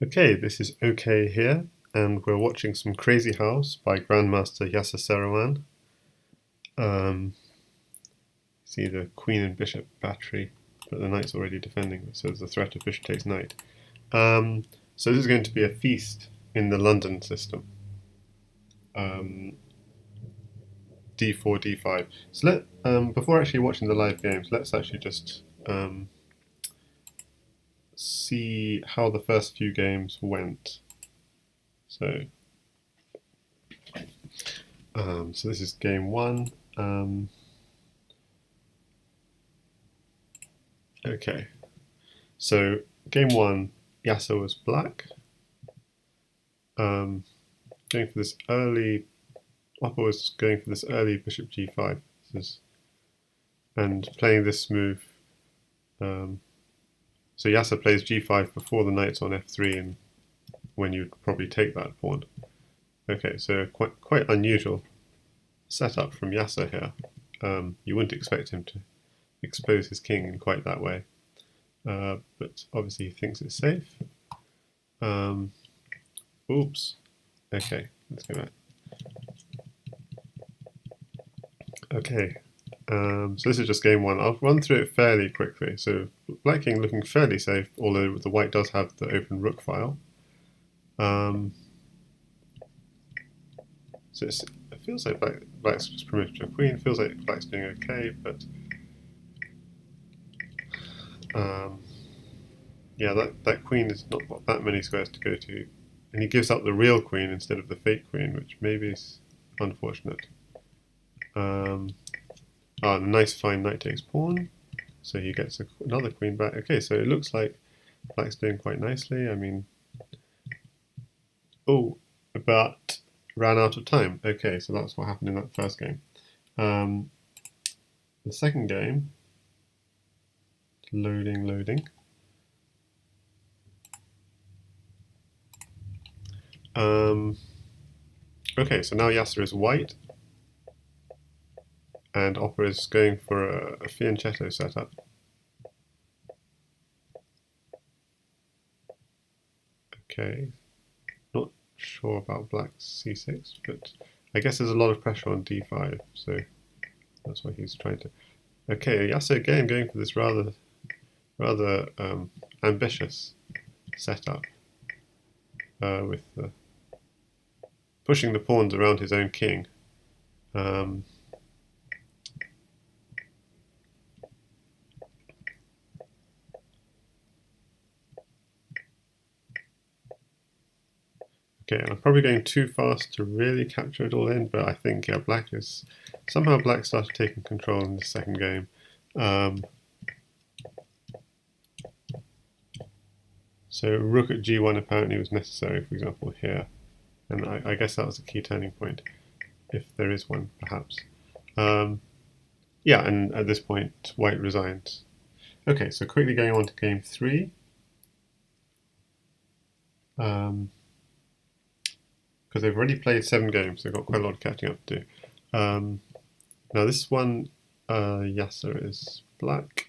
Okay, this is OK here, and we're watching some Crazyhouse by Grandmaster Yasser Seirawan. See the queen and bishop battery, but the knight's already defending, so there's a threat of bishop takes knight. So this is going to be a feast in the London system. D4, D5. So before actually watching the live games, let's actually just see how the first few games went. So this is game one. Okay, so game one, Yasser was black. Going for this early, Opper was going for this early bishop g5, and playing this move. So Yasser plays g5 before the knight's on f3, and when you'd probably take that pawn. Okay, so quite unusual setup from Yasser here. You wouldn't expect him to expose his king in quite that way, but obviously he thinks it's safe. Oops. Okay, let's go back. Okay, so this is just game one. I'll run through it fairly quickly. So black king looking fairly safe, although the white does have the open rook file. So it feels like black's just promoted to a queen. It feels like black's doing okay, but yeah, that queen is not got that many squares to go to, and he gives up the real queen instead of the fake queen, which maybe is unfortunate. The nice fine knight takes pawn, so he gets another queen back. Okay, so it looks like black's doing quite nicely. I mean, but ran out of time. Okay, so that's what happened in that first game. The second game, loading. Okay, so now Yasser is white, and Opera is going for a fianchetto setup. Okay, not sure about black's c6, but I guess there's a lot of pressure on d5, so that's why he's trying to. Okay, Yasser again going for this rather ambitious setup with pushing the pawns around his own king. Okay, I'm probably going too fast to really capture it all in, but I think black started taking control in the second game. So rook at g1 apparently was necessary, for example, here, and I guess that was a key turning point, if there is one, perhaps. Yeah, and at this point, white resigns. Okay, so quickly going on to game three. Because they've already played 7 games, they've got quite a lot of catching up to do. Now this one, Yasser is black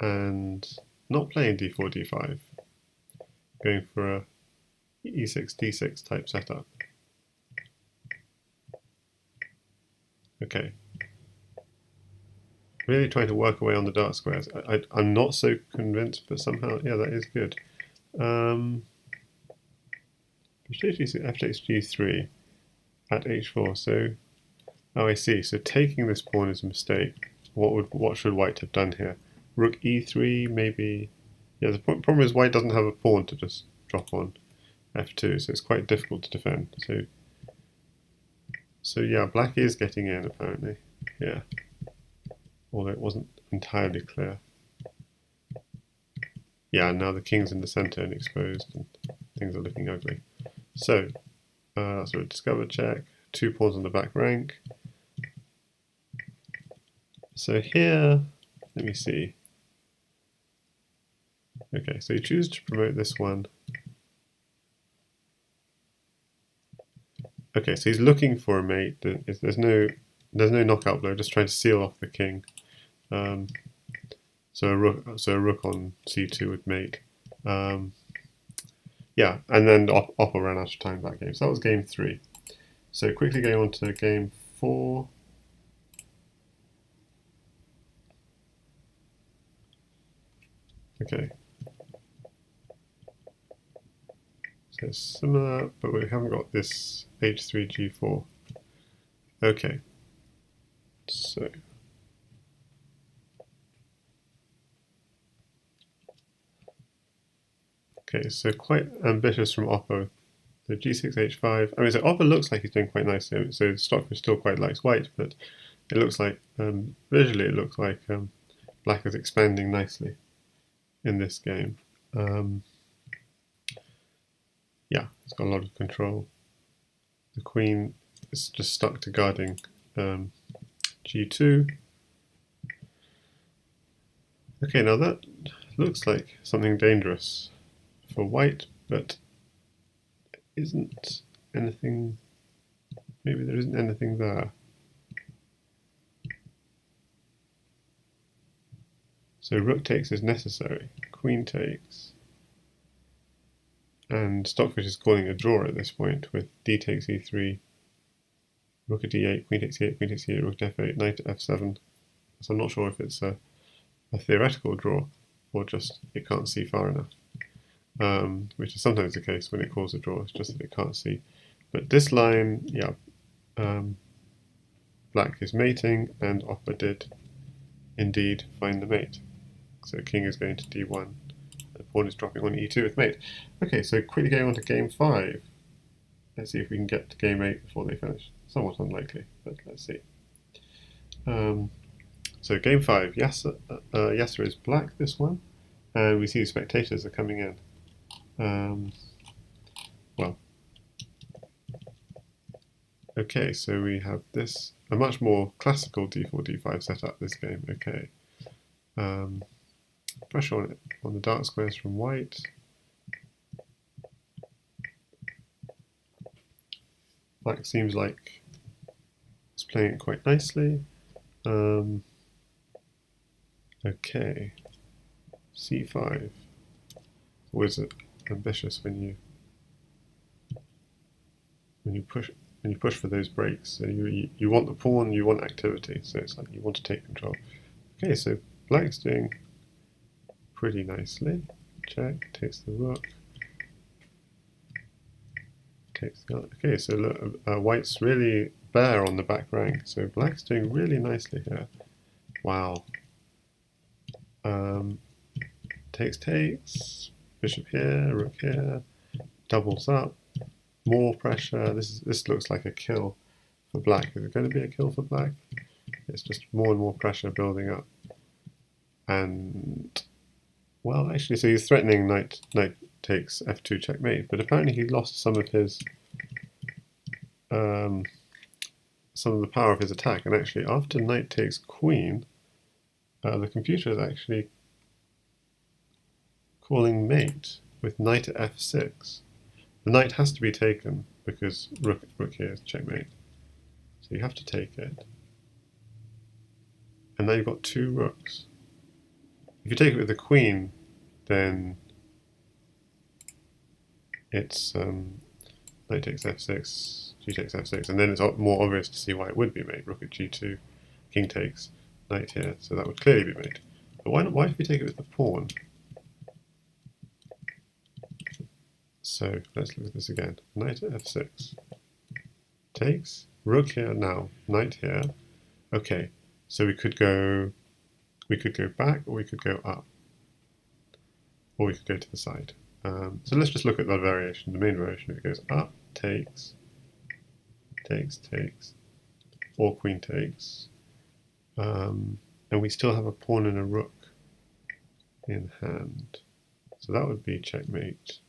and not playing d4, d5, going for a e6, d6 type setup. Okay. Really trying to work away on the dark squares. I'm not so convinced, but somehow, yeah, that is good. F takes g3 at h4, so I see. So taking this pawn is a mistake. What should white have done here? Rook e3, maybe. Yeah, the problem is white doesn't have a pawn to just drop on f2, so it's quite difficult to defend. So yeah, black is getting in apparently. Yeah, although it wasn't entirely clear. Yeah, now the king's in the center and exposed, and things are looking ugly. So, sort of discover check, 2 pawns on the back rank. So here, let me see. Okay, so you choose to promote this one. Okay, so he's looking for a mate. There's no knockout blow, just trying to seal off the king. So a rook on c2 would mate. Yeah, and then Oppo ran out of time that game. So that was game 3. So quickly going on to game 4. Okay. So it's similar, but we haven't got this h3, g4. Okay. So okay, so quite ambitious from Oppo. So g6, h5. I mean, so Oppo looks like he's doing quite nicely. So Stockfish still quite likes white, but it looks like, visually, it looks like black is expanding nicely in this game. Yeah, it's got a lot of control. The queen is just stuck to guarding g2. Okay, now that looks like something dangerous for white, but isn't anything. Maybe there isn't anything there. So rook takes is necessary. Queen takes. And Stockfish is calling a draw at this point with d takes e3, rook at d8, queen takes e8, queen takes e8, rook at f8, knight at f7. So I'm not sure if it's a theoretical draw or just it can't see far enough, which is sometimes the case when it calls a draw. It's just that it can't see. But this line, yeah, black is mating, and Oppa did indeed find the mate. So king is going to d1, the pawn is dropping on e2 with mate. Okay, so quickly going on to game 5. Let's see if we can get to game 8 before they finish. Somewhat unlikely, but let's see. So game 5, Yasser is black this one, and we see the spectators are coming in. Well, okay, so we have this, a much more classical d4, d5 setup this game, okay. Pressure on the dark squares from white. Black seems like it's playing it quite nicely. Okay, c5. Always ambitious when you push for those breaks. So you want the pawn, you want activity. So it's like you want to take control. Okay, so black's doing pretty nicely. Check, takes the rook. Takes the other. Okay, so look, white's really bare on the back rank. So black's doing really nicely here. Wow. Takes, bishop here, rook here, doubles up, more pressure. This looks like a kill for black. Is it going to be a kill for black? It's just more and more pressure building up. And, well, actually, so he's threatening knight takes f2 checkmate, but apparently he lost some of his, some of the power of his attack. And actually, after knight takes queen, the computer is actually calling mate with knight at f6. The knight has to be taken because rook here is checkmate. So you have to take it. And now you've got 2 rooks. If you take it with the queen, then it's knight takes f6, g takes f6, and then it's more obvious to see why it would be mate. Rook at g2, king takes, knight here, so that would clearly be mate. But why if we take it with the pawn? So let's look at this again. Knight at f6. Takes. Rook here now. Knight here. Okay, so we could go back, or we could go up. Or we could go to the side. So let's just look at the variation. The main variation, if it goes up, takes, or queen takes. And we still have a pawn and a rook in hand. So that would be checkmate.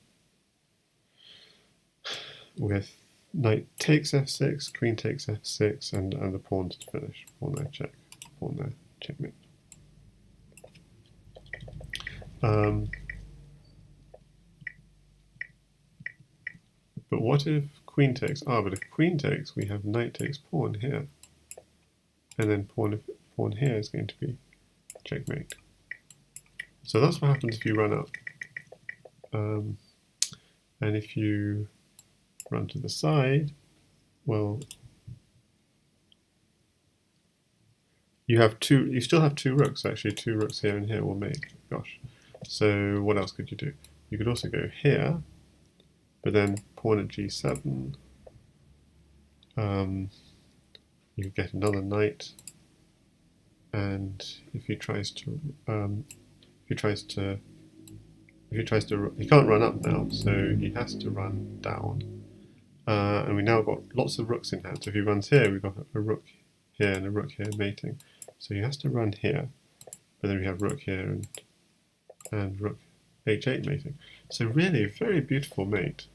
With knight takes f6, queen takes f6, and the pawns to finish. Pawn there, check. Pawn there, checkmate. But what if queen takes? But if queen takes, we have knight takes pawn here. And then pawn here is going to be checkmate. So that's what happens if you run up. And if you run to the side, well, you still have two rooks, actually. Two rooks here and here will make, gosh. So what else could you do? You could also go here, but then pawn at g7. You could get another knight, and if he tries to, he can't run up now, so he has to run down. And we now got lots of rooks in hand. So if he runs here, we've got a rook here and a rook here mating. So he has to run here, but then we have rook here and rook h8 mating. So really, a very beautiful mate.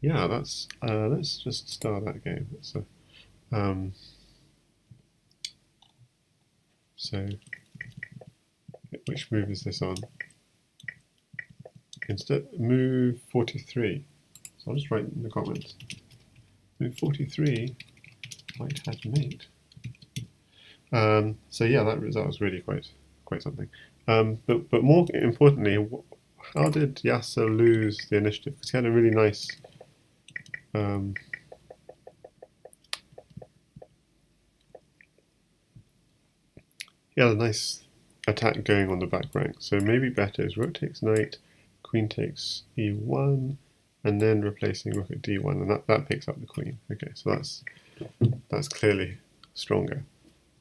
Yeah, that's let's just start that game. So, so which move is this on? Instead, move 43. So I'll just write in the comments. Move 43. White has mate. So yeah, that was really quite something. But more importantly, how did Yasser lose the initiative? Because he had a really nice. He had a nice attack going on the back rank. So maybe better is rook takes knight, queen takes e1, and then replacing rook at d1, and that picks up the queen. Okay, so that's clearly stronger.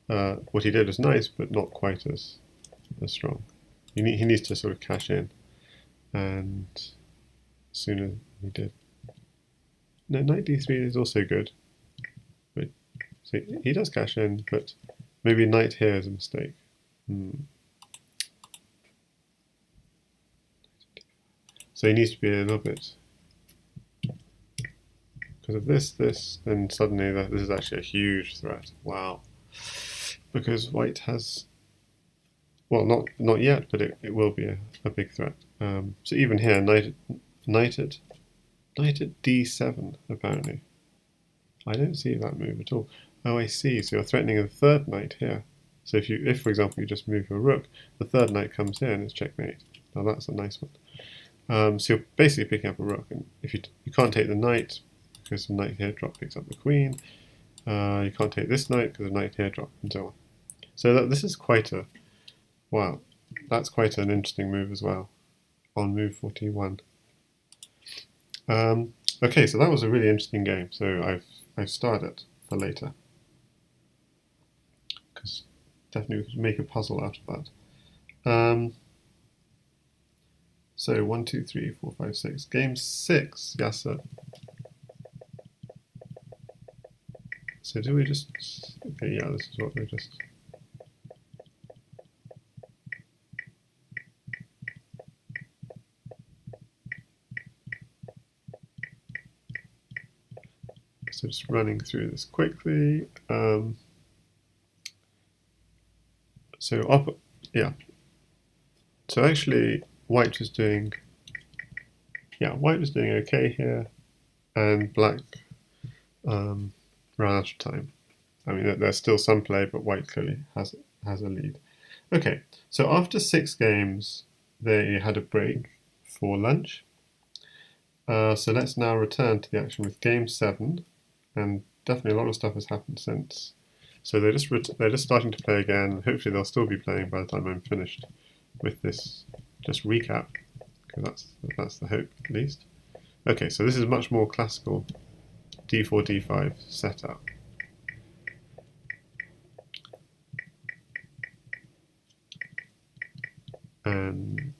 What he did was nice, but not quite as strong. He needs to sort of cash in, and sooner he did. No, knight d3 is also good. But so he does cash in, but maybe knight here is a mistake. So he needs to be a little bit, because of this, then suddenly this is actually a huge threat. Wow. Because white has, well, not yet, but it will be a big threat. So even here, knight at d7, apparently. I don't see that move at all. Oh, I see. So you're threatening a third knight here. So if for example, you just move your rook, the third knight comes here and it's checkmate. Now that's a nice one. So you're basically picking up a rook, and if you can't take the knight because the knight here drop picks up the queen. You can't take this knight because the knight here drop, and so on. So this is quite a, wow, that's quite an interesting move as well on move 41. Okay, so that was a really interesting game. So I've starred it for later, because definitely we could make a puzzle out of that. So 1, 2, 3, 4, 5, 6. Game 6, Yasser. So do we just, okay, yeah, this is what we just, so just running through this quickly. So actually white was doing okay here, and black ran out of time. I mean, there's still some play, but white clearly has a lead. Okay, so after 6 games, they had a break for lunch. So let's now return to the action with game 7, and definitely a lot of stuff has happened since. So they're just starting to play again. Hopefully they'll still be playing by the time I'm finished with this just recap, because that's the hope at least. Okay, so this is much more classical d4 d5 setup. And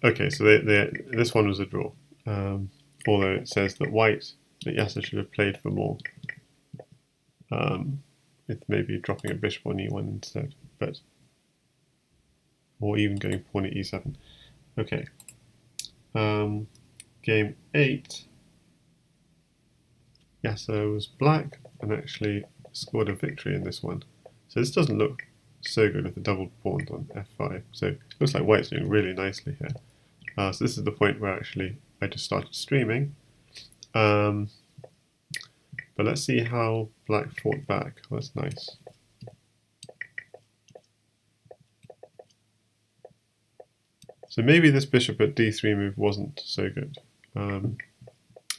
okay, so this one was a draw, although it says that Yasser should have played for more, with maybe dropping a bishop on e1 instead, or even going pawn at e7. Okay, game 8, Yasser was black and actually scored a victory in this one. So this doesn't look so good with the double pawns on f5. So it looks like white's doing really nicely here. So this is the point where actually I just started streaming. But let's see how black fought back. Oh, that's nice. So maybe this bishop at d3 move wasn't so good.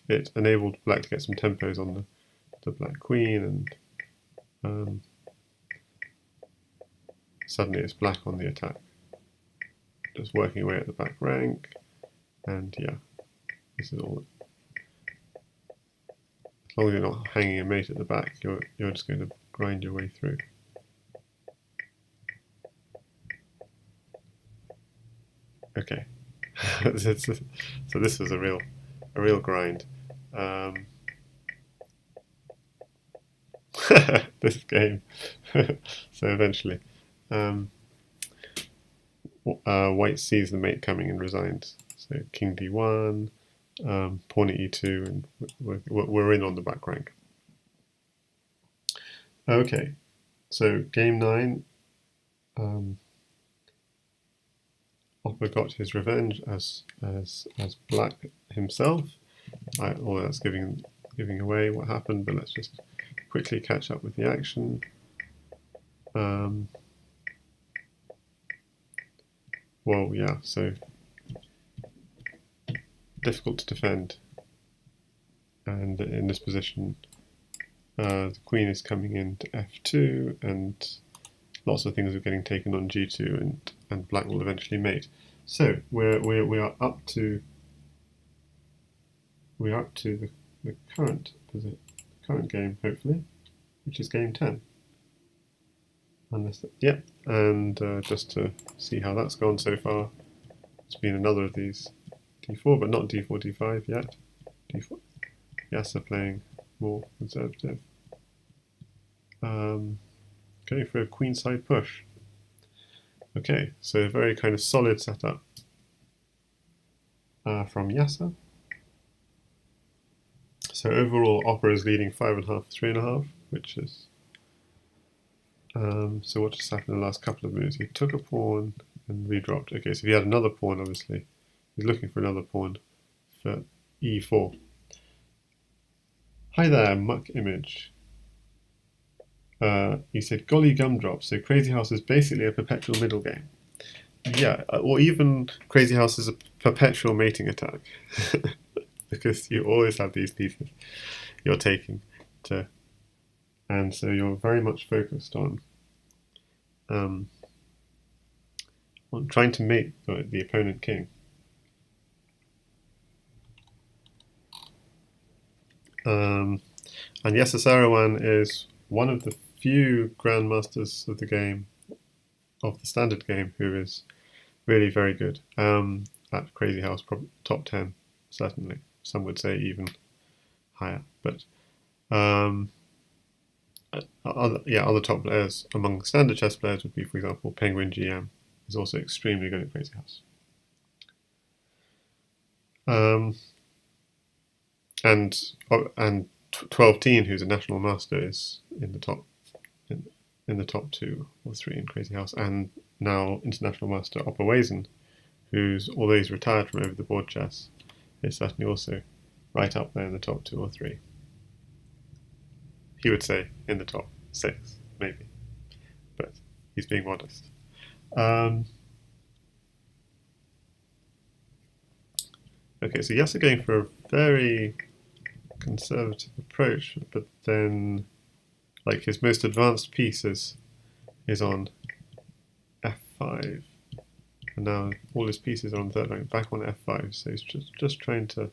It enabled black to get some tempos on the black queen, and suddenly it's black on the attack. Just working away at the back rank, and yeah, this is all. As long as you're not hanging a mate at the back, you're just going to grind your way through. Okay, so this was a real grind. This game. So eventually, white sees the mate coming and resigns. So king d1, pawn at e2, and we're in on the back rank. Okay, so game 9. Opper got his revenge as black himself. Although that's giving away what happened, but let's just quickly catch up with the action. Well, yeah, so difficult to defend, and in this position, the queen is coming into f2, and lots of things are getting taken on g2, and black will eventually mate. So we are up to the current game, hopefully, which is game 10. And just to see how that's gone so far, it's been another of these d4, but not d4, d5 yet. d4. Yasser playing more conservative. Going for a queenside push. Okay, so a very kind of solid setup from Yasser. So overall, Opper is leading 5.5, 3.5, which is. So what just happened in the last couple of moves? He took a pawn and redropped. Okay, so if he had another pawn, obviously, he's looking for another pawn for e4. Hi there, Muck Image. He said, golly gumdrop, so Crazyhouse is basically a perpetual middle game. Yeah, or even Crazyhouse is a perpetual mating attack. Because you always have these pieces you're taking to, and so you're very much focused on trying to mate the opponent king. And Yasser Seirawan is one of the few grandmasters of the game, of the standard game, who is really very good at Crazyhouse, probably top 10, certainly. Some would say even higher, but other top players among standard chess players would be, for example, Penguin GM is also extremely good at Crazyhouse. And 12teen, who's a national master, is in the top 2 or 3 in Crazyhouse, and now international master opperwezen, who's, although he's retired from over the board chess, is certainly also right up there in the top 2 or 3. He would say in the top 6, maybe, but he's being modest. Okay, so Yasser going for a very conservative approach, but then, like, his most advanced piece is on f5, and now all his pieces are on third rank, back on f5. So he's just trying to,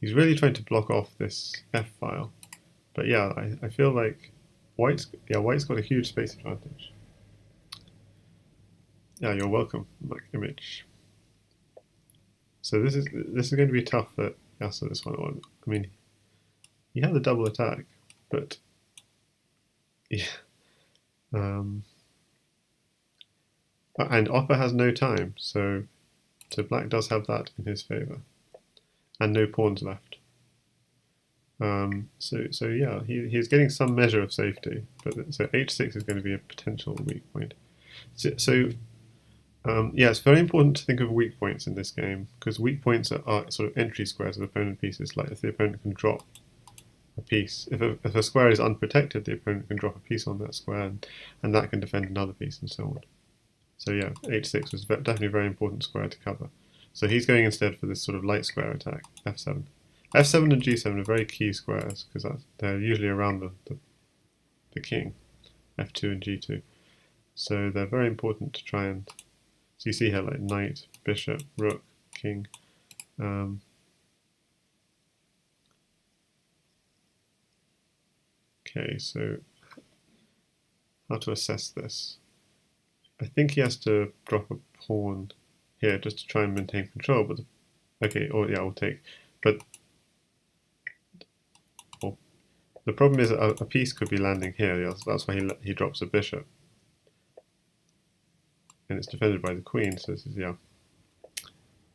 he's really trying to block off this f file. But yeah, I feel like white's got a huge space advantage. Yeah, you're welcome, Mike Image. So this is going to be tough for Yasser, this one. I mean, he had the double attack, but yeah. And Opper has no time, so black does have that in his favour, and no pawns left. So yeah, he's getting some measure of safety, but so h6 is going to be a potential weak point. So Yeah, it's very important to think of weak points in this game, because weak points are sort of entry squares of opponent pieces. Like if the opponent can drop a piece, if a square is unprotected, the opponent can drop a piece on that square, and that can defend another piece, and so on. So yeah, h6 was definitely a very important square to cover. So he's going instead for this sort of light square attack, f7. f7 and g7 are very key squares, because they're usually around the king, f2 and g2. So they're very important to try and... So you see here like knight, bishop, rook, king. Okay, so how to assess this? I think he has to drop a pawn here just to try and maintain control. But okay, or yeah, we'll take. But well, the problem is a piece could be landing here. That's why he drops a bishop, and it's defended by the queen. So this is yeah.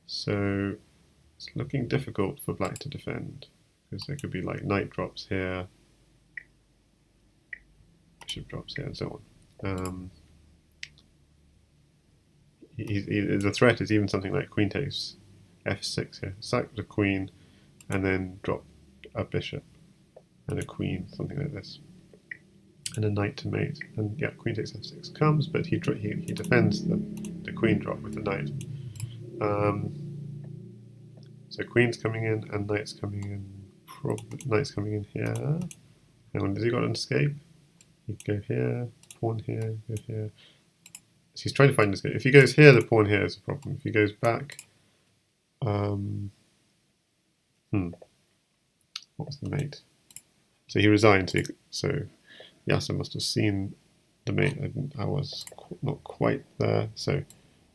So it's looking difficult for black to defend because there could be like knight drops here, bishop drops here, and so on. The threat is even something like queen takes f6 here. Sack the queen, and then drop a bishop and a queen, something like this, and a knight to mate. And yeah, queen takes f6 comes, but he defends the queen drop with the knight. So queen's coming in and knight's coming in. Knight's coming in here. Hang on, has he got an escape? He can go here, pawn here, go here. So he's trying to find an escape. If he goes here, the pawn here is a problem. If he goes back, what was the mate? So he resigned. So Yasser must have seen the mate. I was not quite there. So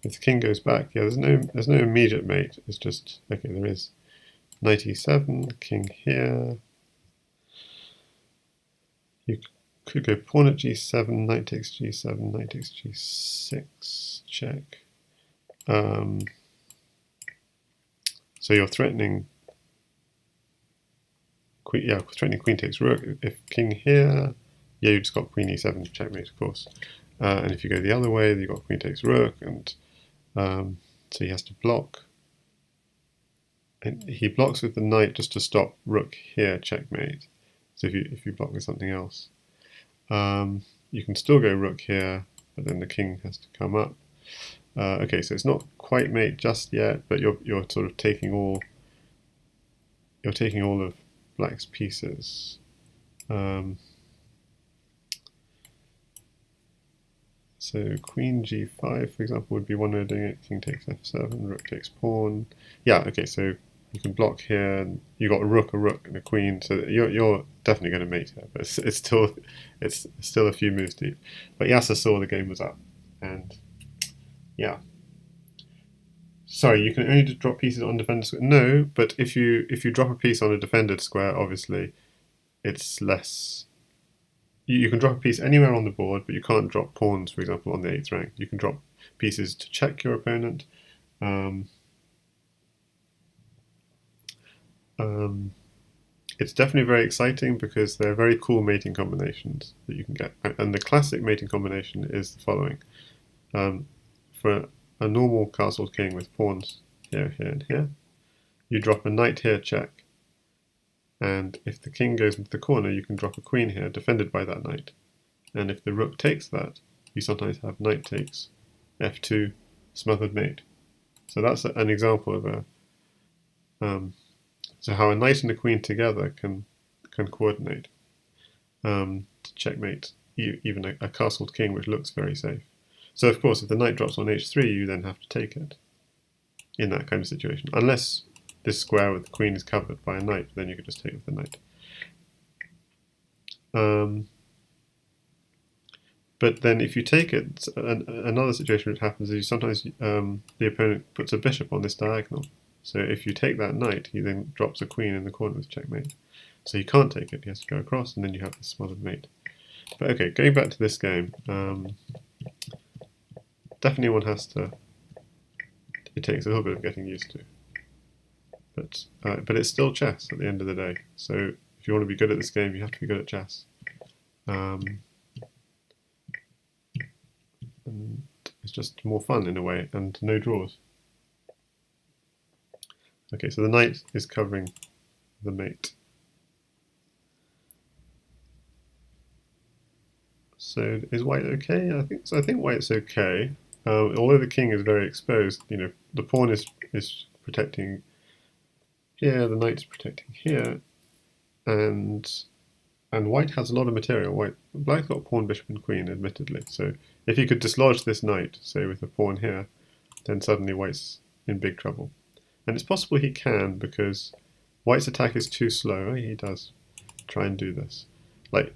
if the king goes back, yeah, there's no immediate mate. It's just okay. There is knight e7, king here. You could go pawn at g7, knight takes g7, knight takes g6, check. So you're threatening queen, yeah, threatening queen takes rook. If king here, yeah, you just got queen e7, checkmate, of course. And if you go the other way, you've got queen takes rook, and so he has to block. And he blocks with the knight just to stop rook here, checkmate. So if you block with something else, you can still go rook here, but then the king has to come up. Okay, so it's not quite mate just yet, but you're sort of taking all of black's pieces. So queen g5, for example, would be one way of doing it. King takes f7, rook takes pawn. Yeah, okay, so you can block here, and you got a rook, and a queen. So you're definitely going to mate here, but it's still a few moves deep. But Yasser saw the game was up, and yeah. Sorry, you can only drop pieces on defended square. No, but if you drop a piece on a defended square, obviously, it's less. You can drop a piece anywhere on the board, but you can't drop pawns, for example, on the 8th rank. You can drop pieces to check your opponent. It's definitely very exciting because they're very cool mating combinations that you can get. And the classic mating combination is the following. For a normal castled king with pawns here, here, and here, you drop a knight here, check. And if the king goes into the corner, you can drop a queen here, defended by that knight. And if the rook takes that, you sometimes have knight takes f2, smothered mate. So that's an example of so how a knight and a queen together can coordinate to checkmate even a castled king, which looks very safe. So of course, if the knight drops on h3, you then have to take it in that kind of situation, unless this square with the queen is covered by a knight, then you could just take with the knight. But then if you take it, another situation which happens is sometimes the opponent puts a bishop on this diagonal. So if you take that knight, he then drops a queen in the corner with checkmate. So he can't take it, he has to go across, and then you have this smothered mate. But okay, going back to this game, definitely one has to, it takes a little bit of getting used to. But it's still chess at the end of the day. So if you want to be good at this game, you have to be good at chess. And It's just more fun in a way, and no draws. Okay, so the knight is covering the mate. So is white okay? I think so. I think white's okay. Although the king is very exposed, you know, the pawn is protecting here, the knight is protecting here, and white has a lot of material. Black's got pawn, bishop, and queen, admittedly. So if he could dislodge this knight, say with a pawn here, then suddenly white's in big trouble. And it's possible he can, because white's attack is too slow. He does try and do this. Like,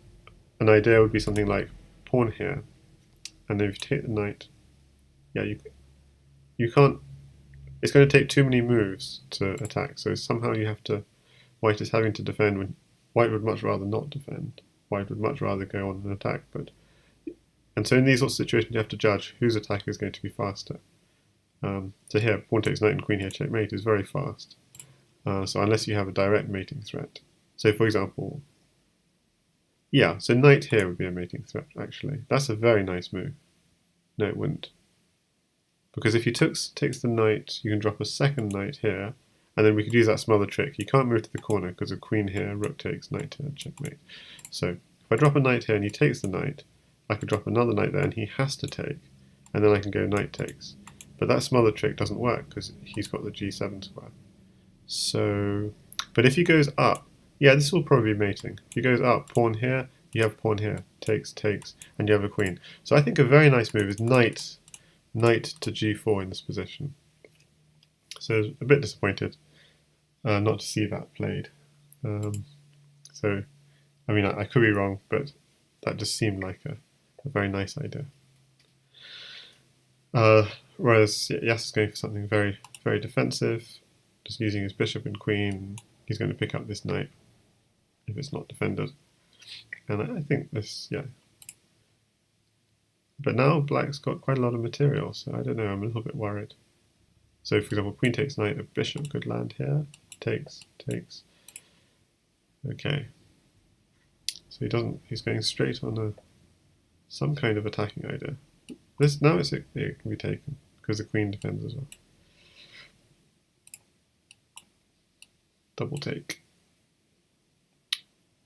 an idea would be something like pawn here, and then if you take the knight, yeah, you can't. It's going to take too many moves to attack. So somehow you have to. White is having to defend when white would much rather not defend. White would much rather go on an attack, and so in these sorts of situations you have to judge whose attack is going to be faster. So here, pawn takes knight and queen here, checkmate is very fast. So unless you have a direct mating threat. So for example, yeah, so knight here would be a mating threat, actually. That's a very nice move. No, it wouldn't. Because if he takes the knight, you can drop a second knight here, and then we could use that smother trick. He can't move to the corner because of queen here, rook takes, knight here, checkmate. So if I drop a knight here and he takes the knight, I could drop another knight there and he has to take, and then I can go knight takes. But that smother trick doesn't work because he's got the g7 square. So, but if he goes up, yeah, this will probably be mating. If he goes up, pawn here, you have pawn here, takes, takes, and you have a queen. So I think a very nice move is knight to g4 in this position. So I was a bit disappointed not to see that played. So, I mean, I could be wrong, but that just seemed like a very nice idea. Whereas Yasser's going for something very, very defensive, just using his bishop and queen. He's going to pick up this knight if it's not defended. And I think this, yeah. But now black's got quite a lot of material, so I don't know, I'm a little bit worried. So for example, queen takes knight, a bishop could land here. Takes, takes. Okay. So he's going straight on some kind of attacking idea. Now it can be taken, because the queen defends as well. Double take.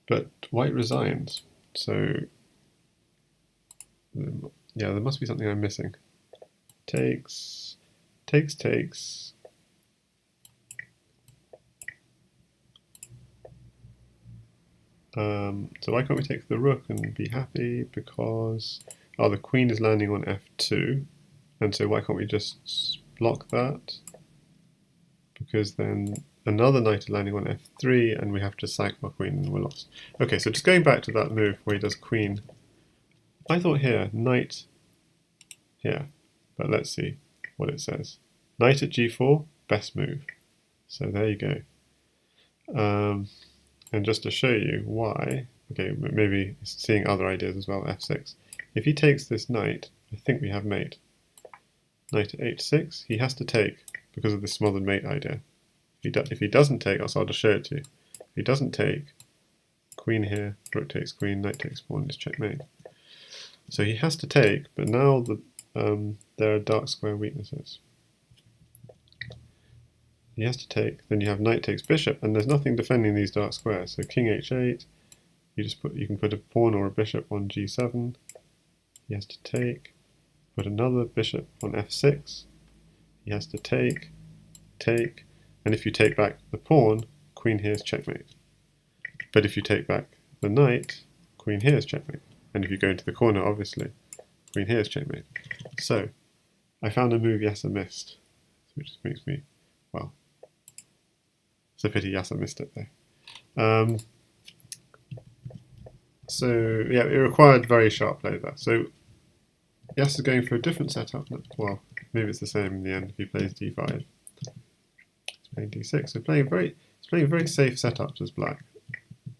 But white resigns, so yeah, there must be something I'm missing. Takes, takes, takes. So why can't we take the rook and be happy? Because the queen is landing on f2, and so why can't we just block that? Because then another knight is landing on f3, and we have to sack our queen and we're lost. Okay, so just going back to that move where he does queen. I thought here, knight here, but let's see what it says. Knight at g4, best move. So there you go. And just to show you why, okay, maybe seeing other ideas as well, f6. If he takes this knight, I think we have mate. Knight at h6, he has to take because of the smothered mate idea. If he doesn't take, so I'll just show it to you. If he doesn't take, queen here, rook takes queen, knight takes pawn, is checkmate. So he has to take, but now there are dark square weaknesses. He has to take, then you have knight takes bishop, and there's nothing defending these dark squares. So king h8, you can put a pawn or a bishop on g7. He has to take, put another bishop on f6. He has to take, take, and if you take back the pawn, queen here is checkmate. But if you take back the knight, queen here is checkmate. And if you go into the corner, obviously, queen here is checkmate. So I found a move Yasser missed, which makes me, well, it's a pity Yasser missed it though. So yeah, it required very sharp play there. So Yasser's going for a different setup. Well, maybe it's the same in the end if he plays d5. He's playing d6. So he's playing very safe setups as black,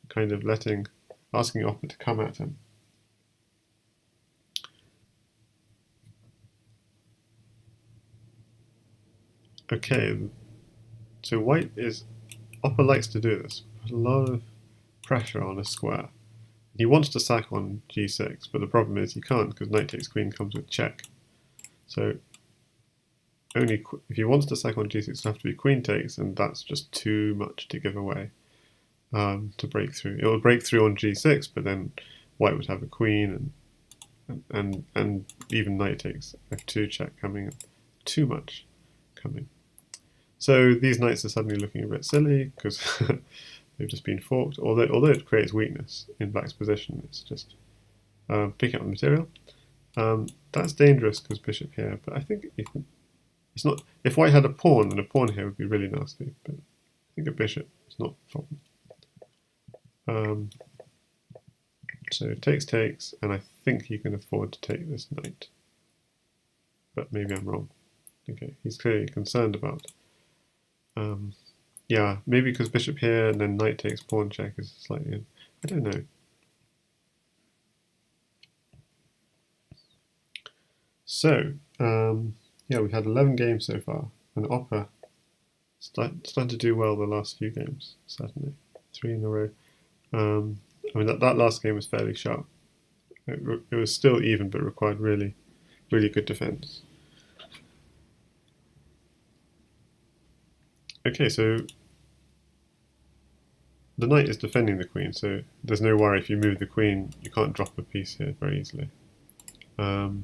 kind of asking Opper to come at him. Okay, so Opper likes to do this, put a lot of pressure on a square. He wants to sack on g6, but the problem is he can't because knight takes queen comes with check. So only if he wants to sack on g6, it'll have to be queen takes, and that's just too much to give away to break through. It will break through on g6, but then white would have a queen, and even knight takes f2 check coming in. Too much coming. So these knights are suddenly looking a bit silly because they've just been forked. Although it creates weakness in black's position, it's just picking up the material. That's dangerous because bishop here, but I think it's not. If white had a pawn, then a pawn here would be really nasty. But I think a bishop is not a problem. So takes, and I think he can afford to take this knight. But maybe I'm wrong. Okay, he's clearly concerned about. Yeah, maybe because bishop here and then knight takes pawn check is slightly. I don't know. So, yeah, we've had 11 games so far, and Opper started to do well the last few games, certainly. 3 in a row. I mean, that last game was fairly sharp. It was still even, but required really, really good defense. Okay, so the knight is defending the queen, so there's no worry if you move the queen, you can't drop a piece here very easily. So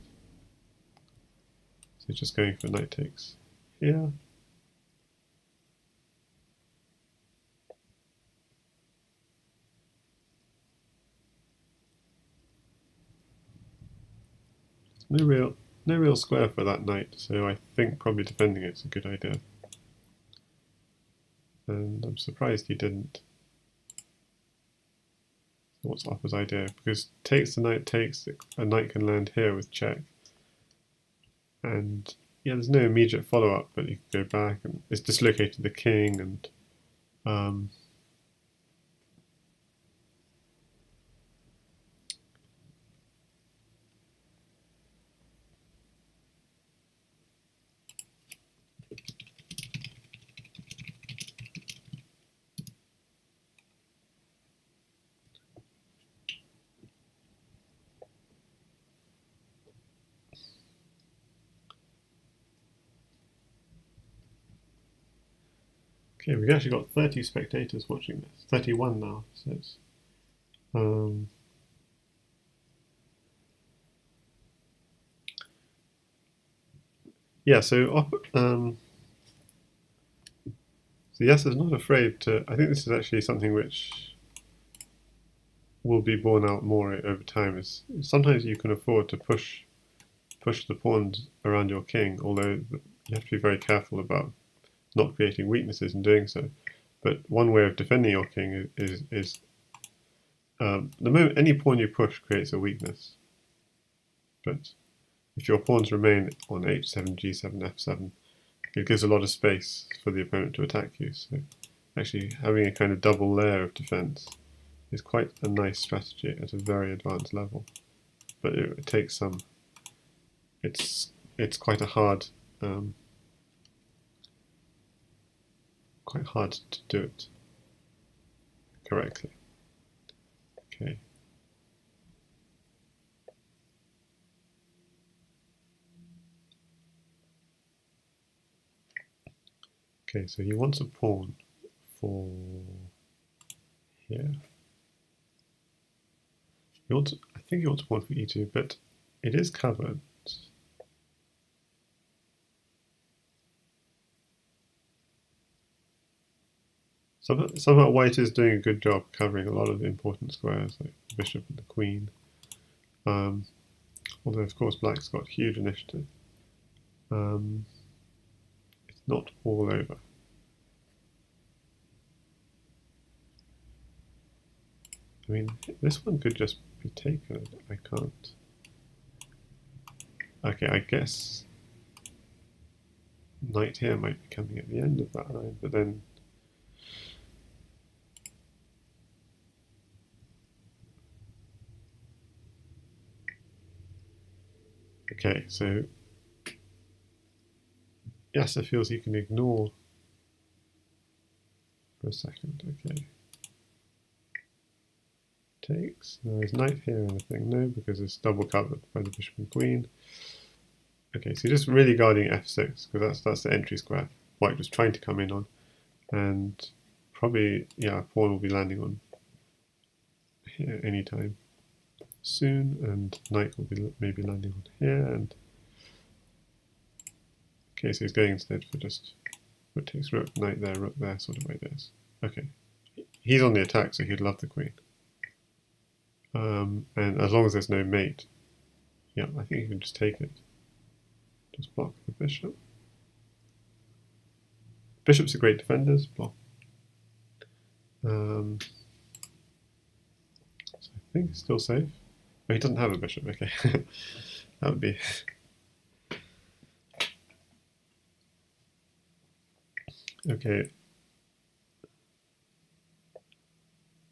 just going for knight takes here. No real square for that knight, so I think probably defending it's a good idea. And I'm surprised he didn't. What's Opper's idea? Because takes the knight takes, a knight can land here with check. And yeah, there's no immediate follow-up, but you can go back and it's dislocated the king and okay, we've actually got 30 spectators watching this. 31 now, so it's yeah, so Yasser's not afraid to. I think this is actually something which will be borne out more over time. Is sometimes you can afford to push the pawns around your king, although you have to be very careful about not creating weaknesses in doing so. But one way of defending your king is the moment any pawn you push creates a weakness. But if your pawns remain on h7, g7, f7, it gives a lot of space for the opponent to attack you. So actually having a kind of double layer of defense is quite a nice strategy at a very advanced level. But it takes some. It's quite a hard. Quite hard to do it correctly. Okay. Okay, so he wants a pawn for here. I think he wants a pawn for e2, but it is covered. Somehow white is doing a good job covering a lot of the important squares, like the bishop and the queen. Although, of course, black's got huge initiative. It's not all over. I mean, this one could just be taken. I can't. Okay, I guess knight here might be coming at the end of that line, but then okay, so Yasser feels he can ignore for a second. Okay. Takes. No, is knight here anything? No, because it's double covered by the bishop and queen. Okay, so you're just really guarding f6 because that's the entry square white was trying to come in on, and probably yeah, pawn will be landing on here anytime soon, and knight will be maybe landing on here. And okay, so he's going instead for just rook takes rook, knight there, rook there, sort of ideas. Okay, he's on the attack, so he'd love the queen. And as long as there's no mate, yeah, I think you can just take it. Just block the bishop. Bishops are great defenders. Block. So I think it's still safe. But he doesn't have a bishop. Okay, that would be. Okay.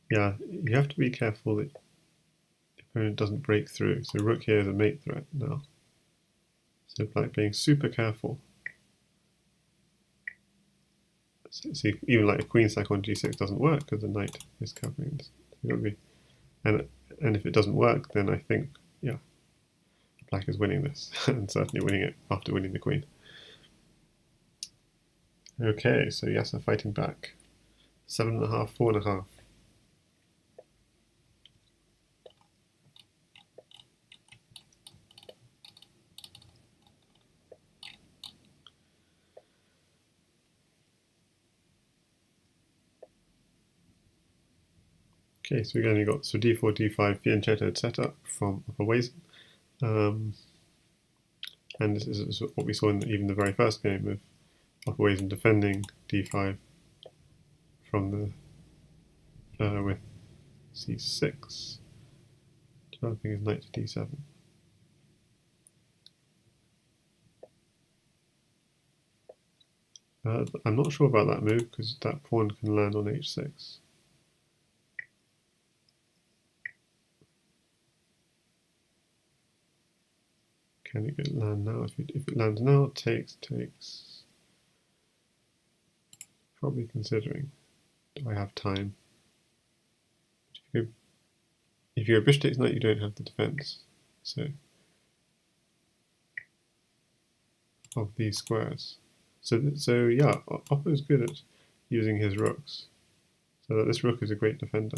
Yeah, you have to be careful that the opponent doesn't break through. So rook here is a mate threat now. So like being super careful. So even like a queen sack on g6 doesn't work because the knight is covering this. And if it doesn't work, then I think yeah, black is winning this and certainly winning it after winning the queen. Okay, so Yasser fighting back. 7.5, 4.5. Okay, so again you got d4, d5, fianchettoed setup from opperwezen. And this is what we saw in even the very first game of opperwezen defending d5 from the with c6, developing his knight to d7. I'm not sure about that move because that pawn can land on h6. Can it land now? If it lands now, takes. Probably considering. Do I have time? If you're a bishop takes knight, you don't have the defense. So of these squares. So yeah, Oppo is good at using his rooks. So that this rook is a great defender.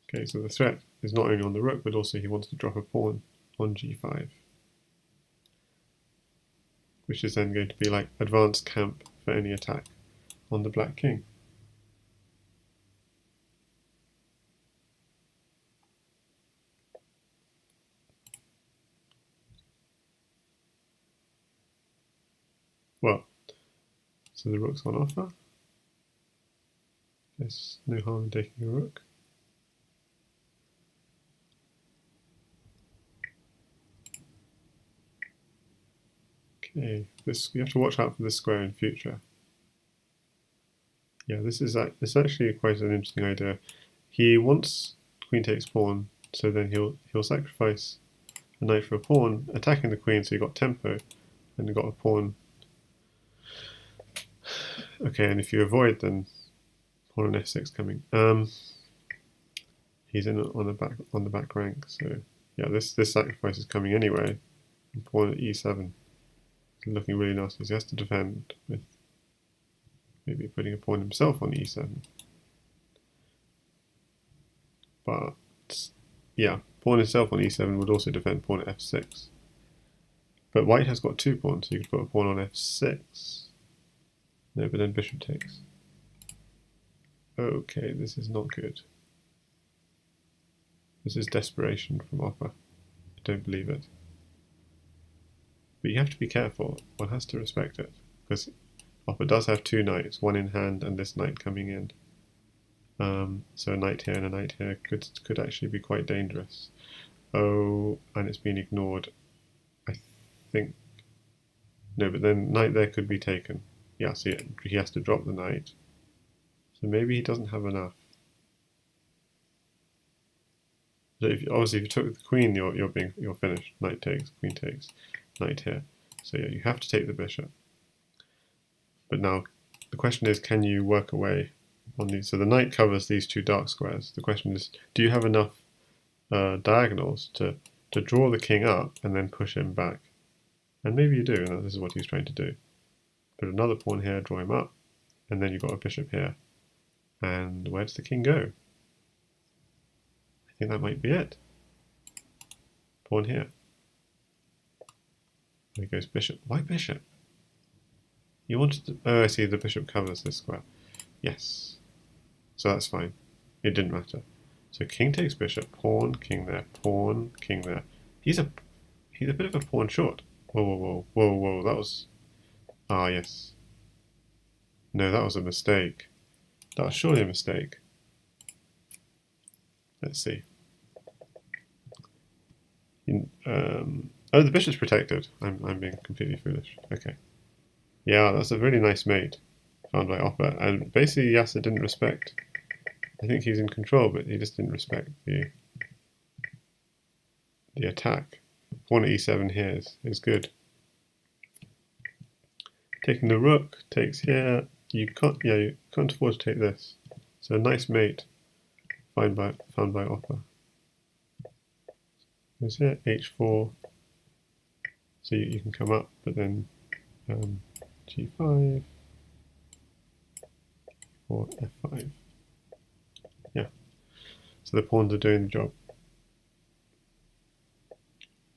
Okay, so the threat is not only on the rook, but also he wants to drop a pawn on g5, which is then going to be like advanced camp for any attack on the black king. Well, so the rook's on offer. There's no harm in taking a rook. Okay, you have to watch out for this square in future. Yeah, this is actually quite an interesting idea. He wants queen takes pawn, so then he'll sacrifice a knight for a pawn, attacking the queen, so you got tempo, and you got a pawn. Okay, and if you avoid, then pawn on f6 coming. He's in on the back rank, so yeah, this sacrifice is coming anyway. And pawn at e7, looking really nasty. So he has to defend with maybe putting a pawn himself on e7. But yeah, pawn itself on e7 would also defend pawn at f6. But white has got two pawns, so you could put a pawn on f6. No, but then bishop takes. Okay, this is not good. This is desperation from Opper. I don't believe it. But you have to be careful. One has to respect it, because Opper does have two knights, one in hand and this knight coming in. So a knight here and a knight here could actually be quite dangerous. Oh, and it's been ignored. I think. No, but then knight there could be taken. Yeah, so he has to drop the knight. So maybe he doesn't have enough. So obviously if you took the queen, you're finished. Knight takes, queen takes, knight here. So yeah, you have to take the bishop. But now the question is, can you work away on these? So the knight covers these two dark squares. The question is, do you have enough diagonals to draw the king up and then push him back? And maybe you do, and this is what he's trying to do. Put another pawn here, draw him up, and then you've got a bishop here. And where does the king go? I think that might be it. Pawn here. There goes bishop. Why bishop? You wanted to... Oh, I see, the bishop covers this square. Yes. So that's fine. It didn't matter. So king takes bishop, pawn, king there, pawn, king there. He's a bit of a pawn short. Whoa, whoa, whoa, whoa, whoa, that was... Ah, yes. No, that was a mistake. That was surely a mistake. Let's see. Oh, the bishop's protected. I'm being completely foolish. Okay. Yeah, that's a really nice mate found by Opper. And basically Yasser didn't respect... I think he's in control, but he just didn't respect the attack. Pawn at e7 here is good. Taking the rook takes here. You can't afford to take this. So a nice mate found by Opper. Is here h4. So you can come up, but then g5 or f5. Yeah. So the pawns are doing the job.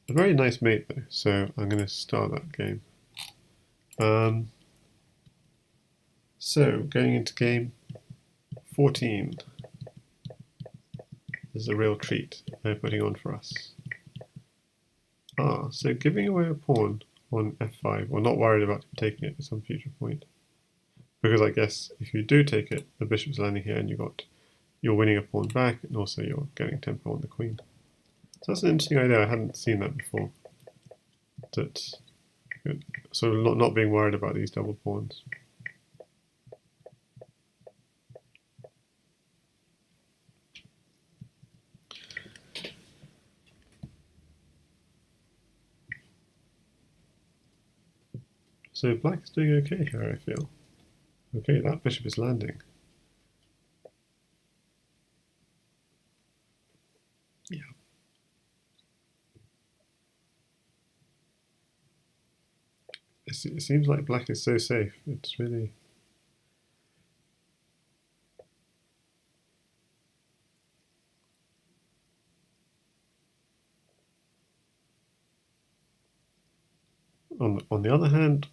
A very nice mate though, so I'm going to start that game. So going into game 14. This is a real treat they're putting on for us. So giving away a pawn on f5, or not worried about taking it at some future point. Because I guess if you do take it, the bishop's landing here and you're winning a pawn back, and also you're getting tempo on the queen. So that's an interesting idea, I hadn't seen that before. That sort of not being worried about these double pawns. So black is doing okay here, I feel. Okay, that bishop is landing. Yeah. It seems like black is so safe. It's really... On the other hand,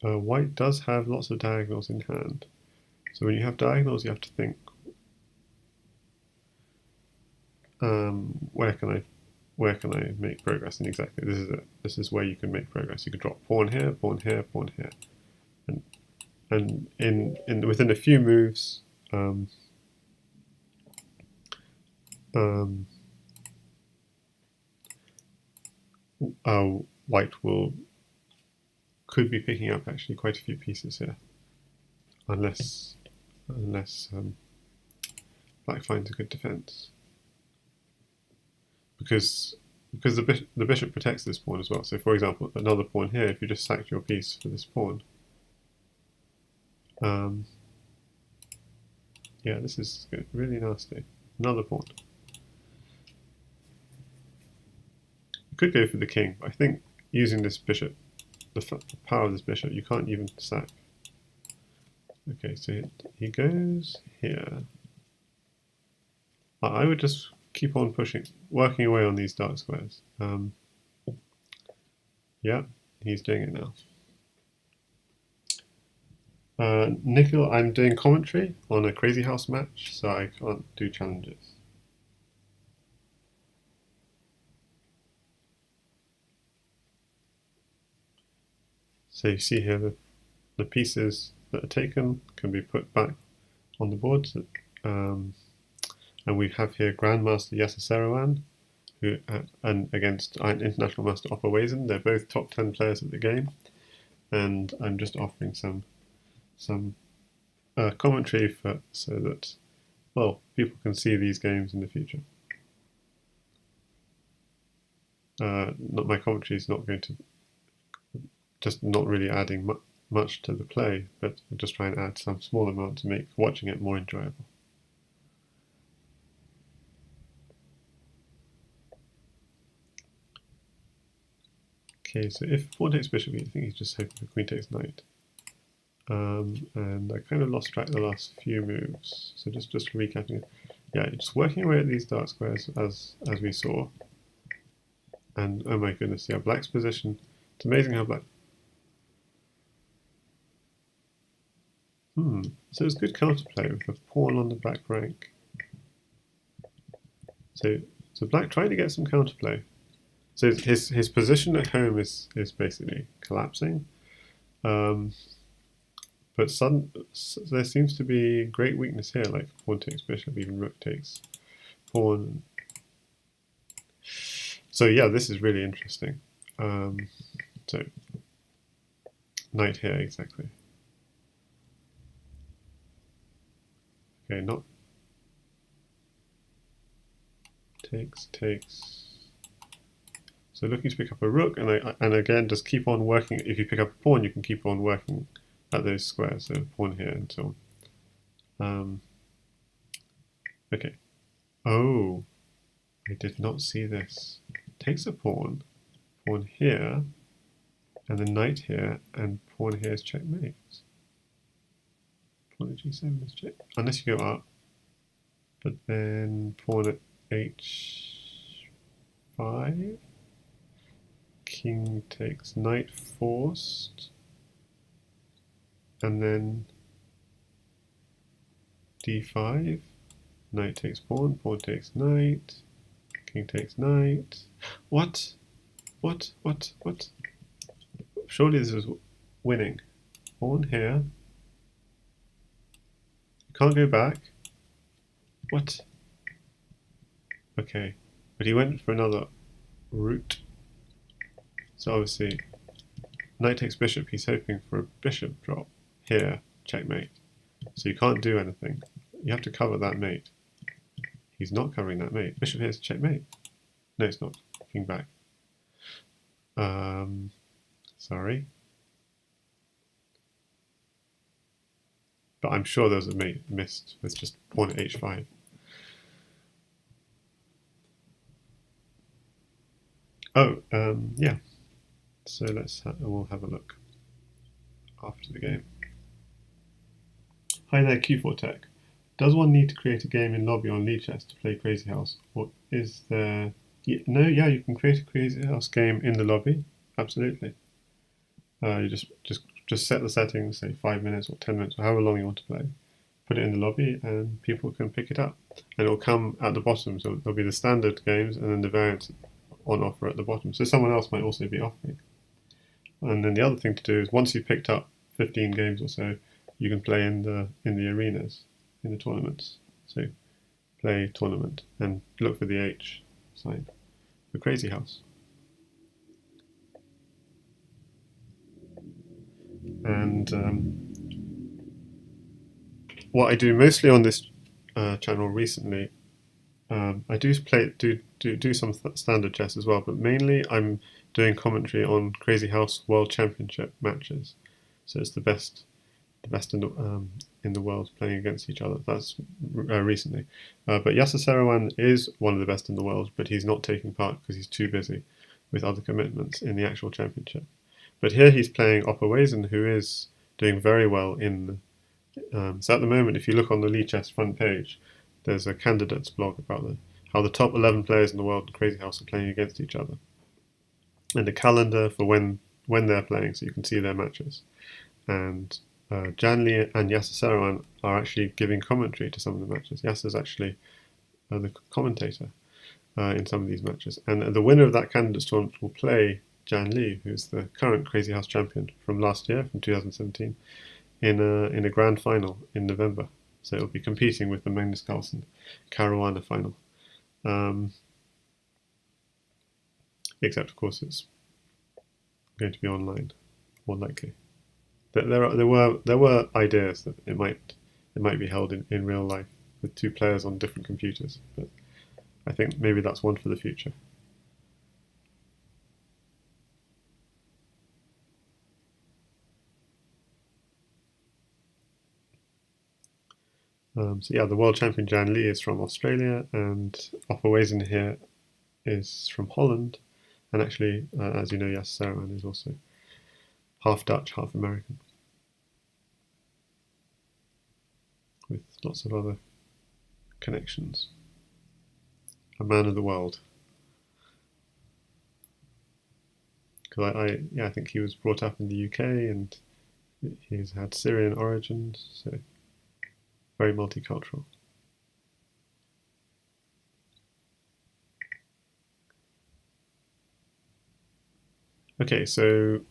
white does have lots of diagonals in hand. So when you have diagonals, you have to think, where can I make progress? And exactly, this is it. This is where you can make progress. You can drop pawn here, pawn here, pawn here, and within a few moves, white could be picking up actually quite a few pieces here, unless black finds a good defense, because the bishop protects this pawn as well. So for example, another pawn here, if you just sacked your piece for this pawn, yeah, this is good, really nasty. Another pawn. You could go for the king, but I think using this bishop, the power of this bishop, you can't even sack. Okay, so he goes here. I would just keep on pushing, working away on these dark squares. Yeah, he's doing it now. Nikhil, I'm doing commentary on a Crazyhouse match, so I can't do challenges. So you see here the pieces that are taken can be put back on the board. And we have here Grandmaster Yasser Seirawan, who and against International Master Opperwezen. They're both top 10 players at the game, and I'm just offering some commentary so that, well, people can see these games in the future. My commentary is not going to just not really adding much to the play, but just try and add some small amount to make watching it more enjoyable. Okay, so if pawn takes bishop, I think he's just hoping for queen takes knight. And I kind of lost track of the last few moves. So just recapping. Yeah, just working away at these dark squares as we saw. And oh my goodness, yeah, black's position. It's amazing how black. So it's good counterplay with the pawn on the back rank. So black trying to get some counterplay. So his position at home is basically collapsing. But there seems to be great weakness here, like pawn takes bishop, even rook takes pawn. So yeah, this is really interesting. So knight here, exactly. Okay, not takes. So looking to pick up a rook, and again just keep on working. If you pick up a pawn, you can keep on working at those squares. So pawn here and so on. Okay. Oh, I did not see this. Takes a pawn here, and the knight here, and pawn here is checkmate. Pawn at g7 is check. Unless you go up, but then pawn at h5. King takes knight forced, and then d5. Knight takes pawn, pawn takes knight, king takes knight. What? What? Surely this is winning. Pawn here. You can't go back. What? Okay. But he went for another route. So obviously, knight takes bishop, he's hoping for a bishop drop. Here, checkmate. So you can't do anything. You have to cover that mate. He's not covering that mate. Bishop here is checkmate. No, it's not. King back. Sorry. But I'm sure there was a mate missed with just pawn at h5. Oh, yeah. So we'll have a look after the game. Hi there, Q4 Tech. Does one need to create a game in lobby on Lichess to play Crazyhouse, or is there? No, yeah, you can create a Crazyhouse game in the lobby. Absolutely. You just set the settings, say 5 minutes or 10 minutes or however long you want to play. Put it in the lobby, and people can pick it up, and it'll come at the bottom. So there'll be the standard games, and then the variants on offer at the bottom. So someone else might also be offering. And then the other thing to do is once you've picked up 15 games or so, you can play in the arenas, in the tournaments. So play tournament and look for the H sign for Crazyhouse. And what I do mostly on this channel recently, I do some standard chess as well, but mainly I'm doing commentary on Crazyhouse World Championship matches. So it's the best in the world playing against each other. That's recently. But Yasser Seirawan is one of the best in the world, but he's not taking part because he's too busy with other commitments in the actual championship. But here he's playing opperwezen, who is doing very well in. So at the moment, if you look on the Lichess front page, there's a candidates blog about how the top 11 players in the world in Crazyhouse are playing against each other, and a calendar for when they're playing, so you can see their matches. And Jan Lee and Yasser Seirawan are actually giving commentary to some of the matches. Yasser's actually the commentator in some of these matches. And the winner of that candidates tournament will play Jan Lee, who's the current Crazyhouse champion from last year, from 2017, in a grand final in November. So it'll be competing with the Magnus Carlsen Caruana final. Except, of course, it's going to be online, more likely. There were ideas that it might be held in real life with two players on different computers, but I think maybe that's one for the future. So yeah, the world champion Jan Lee is from Australia, and opperwezen here is from Holland, And actually, as you know, Yasser Seirawan is also half Dutch, half American, with lots of other connections. A man of the world. Because I think he was brought up in the UK and he's had Syrian origins, so very multicultural. Okay, so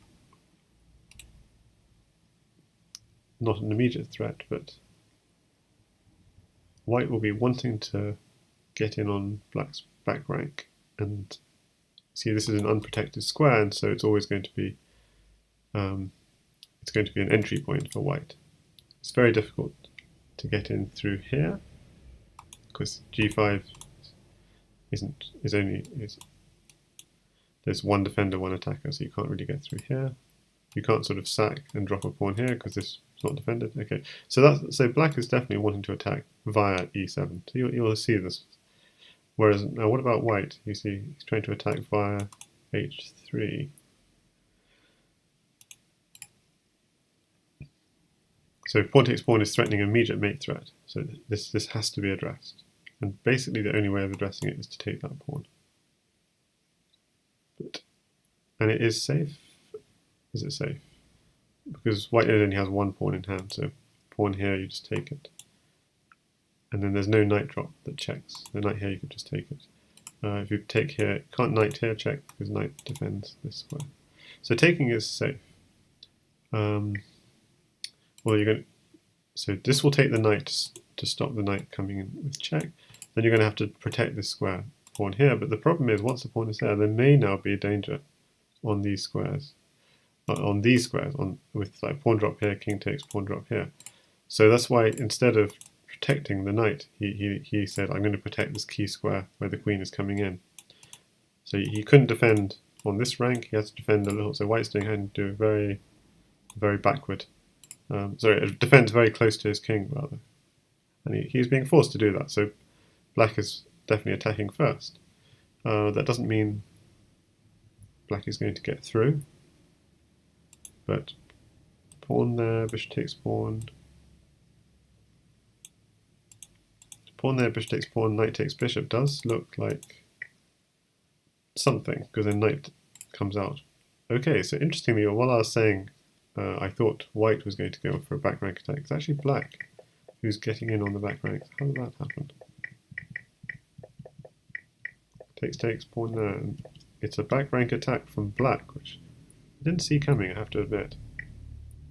not an immediate threat, but white will be wanting to get in on black's back rank, and see this is an unprotected square, and so it's always going to be an entry point for white. It's very difficult to get in through here because g5 there's one defender, one attacker, so you can't really get through here. You can't sort of sack and drop a pawn here because this is not defended. Okay, so black is definitely wanting to attack via e7. So you'll see this. Whereas now, what about white? You see, he's trying to attack via h3. So pawn takes pawn is threatening immediate mate threat. So this has to be addressed, and basically the only way of addressing it is to take that pawn. And it is safe. Is it safe? Because white only has one pawn in hand, so pawn here, you just take it. And then there's no knight drop that checks. The knight here, you could just take it. If you take here, can't knight here check because knight defends this square. So taking is safe. Well, so this will take the knight to stop the knight coming in with check. Then you're going to have to protect this square pawn here. But the problem is, once the pawn is there may now be a danger on these squares. With like pawn drop here, king takes, pawn drop here. So that's why instead of protecting the knight, he said, I'm going to protect this key square where the queen is coming in. So he couldn't defend on this rank, he has to defend a little, so white's having to do very, very backward. It defends very close to his king, rather. And he's being forced to do that, so black is definitely attacking first. That doesn't mean black is going to get through. But pawn there, bishop takes pawn. Pawn there, bishop takes pawn, knight takes bishop does look like something, because then knight comes out. Okay, so interestingly, while I was saying I thought white was going to go for a back rank attack, it's actually black who's getting in on the back rank. How did that happen? Takes, pawn there, and it's a back rank attack from black, which I didn't see coming, I have to admit.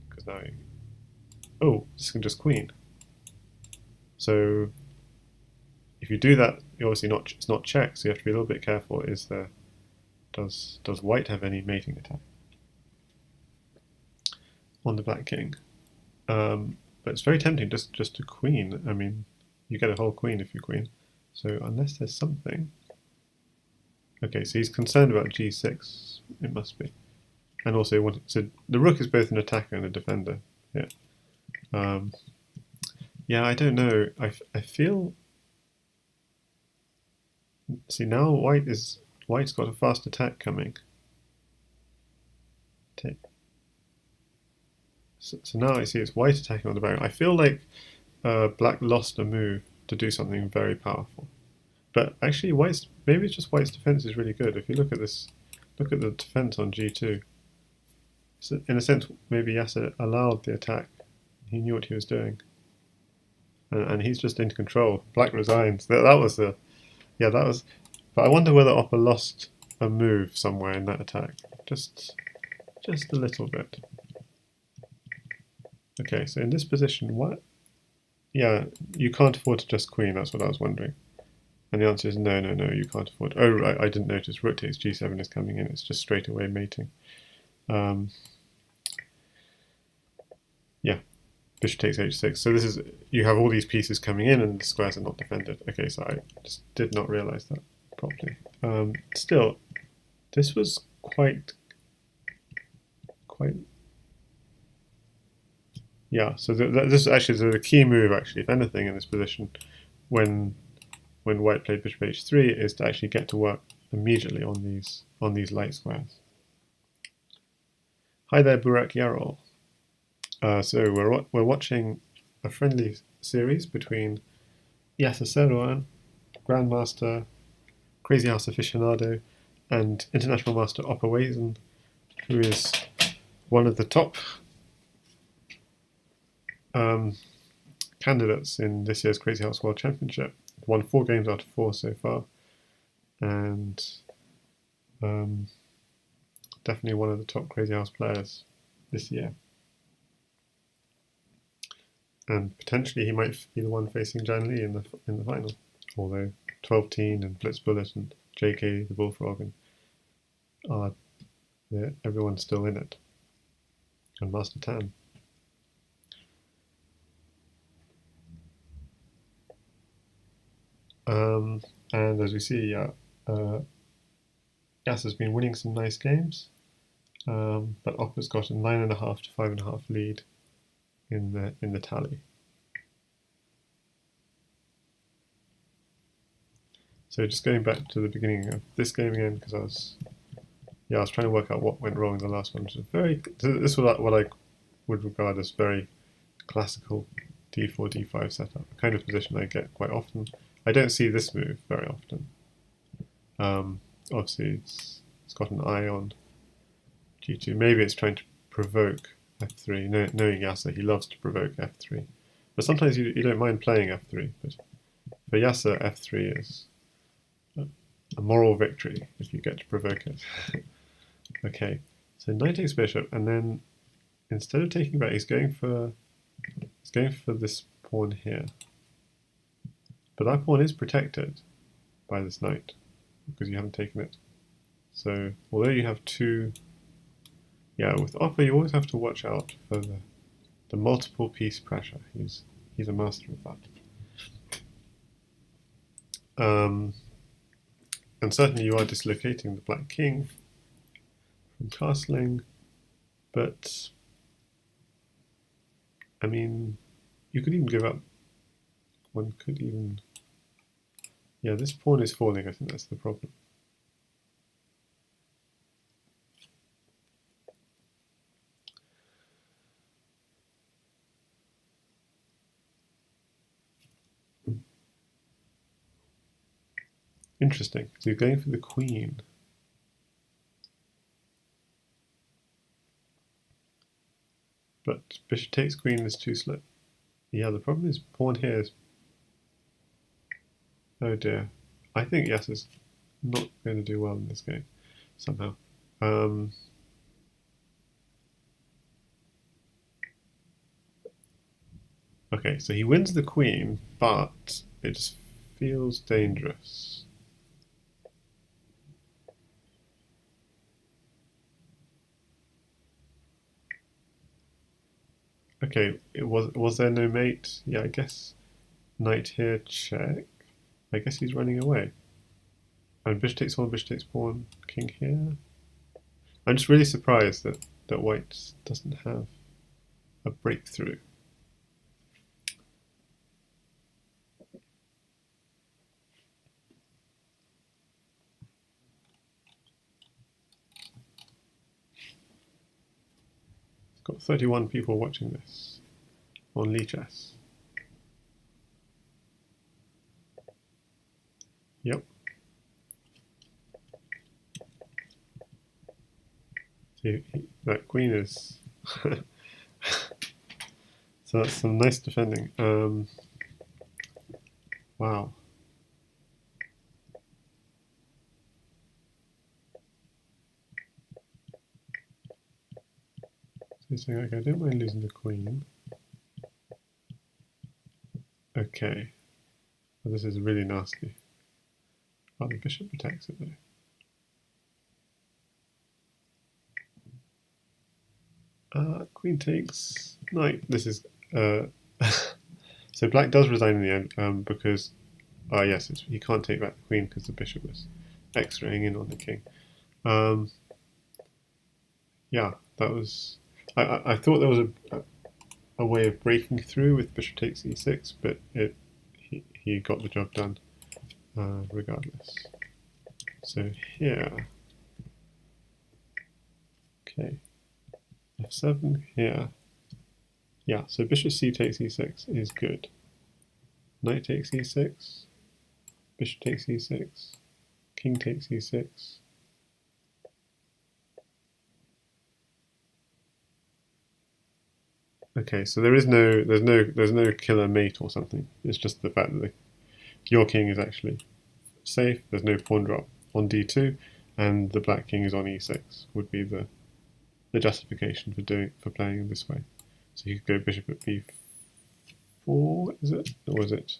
Because now, oh, this can just queen. So if you do that, you're obviously it's not checked, so you have to be a little bit careful. Does white have any mating attack on the black king? But it's very tempting just to queen. I mean, you get a whole queen if you queen. So unless there's something. Okay, so he's concerned about g6. It must be. And also, so the rook is both an attacker and a defender. Yeah. Yeah, I don't know. I feel. See, now white's got a fast attack coming. So now I see it's white attacking on the back. I feel like black lost a move to do something very powerful. But actually, maybe it's just white's defense is really good. If you look at this, look at the defense on g2. So in a sense, maybe Yasser allowed the attack. He knew what he was doing, and he's just into control. Black resigns. That was the, yeah, that was. But I wonder whether Opper lost a move somewhere in that attack, just a little bit. Okay, so in this position, what? Yeah, you can't afford to just queen. That's what I was wondering. And the answer is no, you can't afford. Oh, right, I didn't notice. Rook takes g7 is coming in. It's just straight away mating. Yeah, bishop takes h6. So this is, you have all these pieces coming in and the squares are not defended. Okay, so I just did not realize that properly. Still, this was quite. Yeah, so this is actually the key move, actually, if anything, in this position, when white played bishop h3, is to actually get to work immediately on these light squares. Hi there, Burak Yarol. So we're watching a friendly series between Yasser Seirawan, Grandmaster, Crazyhouse aficionado, and International Master opperwezen, who is one of the top candidates in this year's Crazyhouse World Championship. Won 4 games out of 4 so far, and definitely one of the top Crazyhouse players this year. And potentially he might be the one facing Jan Lee in the final. Although 12 Teen and Blitz Bullet and JK the Bullfrog and everyone's still in it. And Master Tan. And as we see, Yasser's been winning some nice games, but Opper's got a 9.5 to 5.5 lead in the tally. So just going back to the beginning of this game again, because I was trying to work out what went wrong in the last one. This was what I would regard as very classical d4, d5 setup, the kind of position I get quite often. I don't see this move very often. Obviously, it's got an eye on g2. Maybe it's trying to provoke f3. Knowing Yasser, he loves to provoke f3. But sometimes you don't mind playing f3. But for Yasser, f3 is a moral victory if you get to provoke it. Okay, so knight takes bishop, and then instead of taking back, he's going for this pawn here. But that pawn is protected by this knight because you haven't taken it. So although you have two, with Opper you always have to watch out for the multiple piece pressure. He's a master of that. And certainly you are dislocating the black king from castling, but I mean, you could even give up. One could even, this pawn is falling. I think that's the problem. Interesting. So you're going for the queen. But bishop takes queen is too slow. Yeah, the problem is pawn here is... Oh dear. I think Yasser's not going to do well in this game, somehow. Okay, so he wins the queen, but it just feels dangerous. Okay, was there no mate? Yeah, I guess knight here, check. I guess he's running away. And bishop takes pawn, bishop takes pawn, king here. I'm just really surprised that white doesn't have a breakthrough. It's got 31 people watching this on Lichess. Yep. See, that queen is... So that's some nice defending. Wow. So he's saying, okay, I don't mind losing the queen. Okay. Well, this is really nasty. Oh, the bishop protects it though. Queen takes knight. This is so black does resign in the end because yes, he can't take back the queen because the bishop was X-raying in on the king. Yeah, that was. I thought there was a way of breaking through with bishop takes e6, but he got the job done regardless. So here, okay, f7 here. Yeah, so bishop c takes e6 is good. Knight takes e6, bishop takes e6, king takes e6. Okay, so there's no killer mate or something. It's just the fact that your king is actually safe. There's no pawn drop on d2, and the black king is on e6. Would be the justification for playing this way. So you could go bishop at b4, is it, or is it?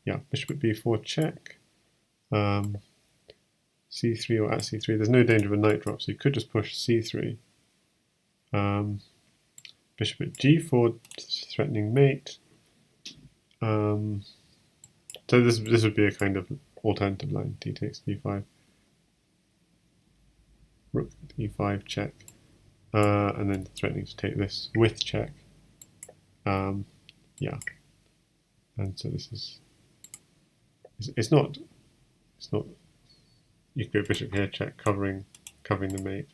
Yeah, bishop at b4 check. c3 or at c3. There's no danger of a knight drop, so you could just push c3. Bishop at g4, threatening mate. So this would be a kind of alternative line. D takes d5. Rook e5 check. And then threatening to take this with check. Yeah. And so this is. It's not. You could go bishop here, check, covering the mate.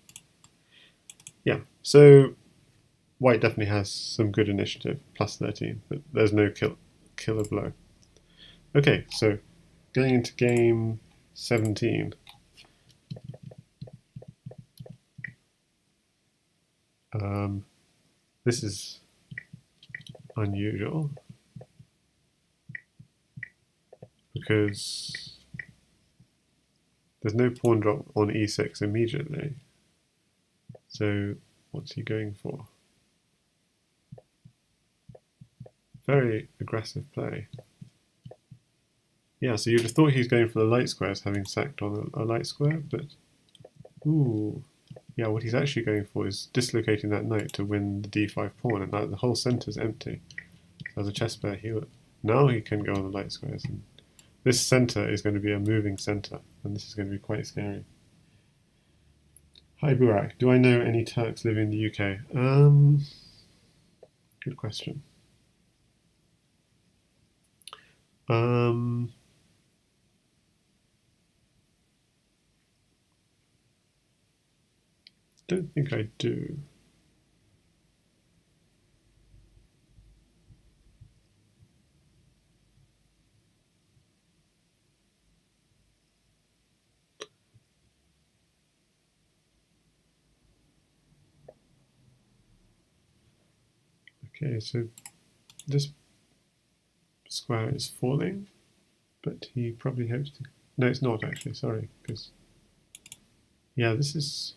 Yeah. So white definitely has some good initiative, plus 13, but there's no killer blow. Okay, so going into game 17. This is unusual because there's no pawn drop on e6 immediately. So what's he going for? Very aggressive play. Yeah, so you'd have thought he's going for the light squares, having sacked on a light square, but ooh, yeah, what he's actually going for is dislocating that knight to win the d5 pawn, and the whole centre's empty. So as a chess player, now he can go on the light squares, and this centre is going to be a moving centre, and this is going to be quite scary. Hi Burak, do I know any Turks living in the UK? Good question. Don't think I do. Okay, so this square is falling, but he probably hopes to. No, it's not actually. Sorry, because yeah, this is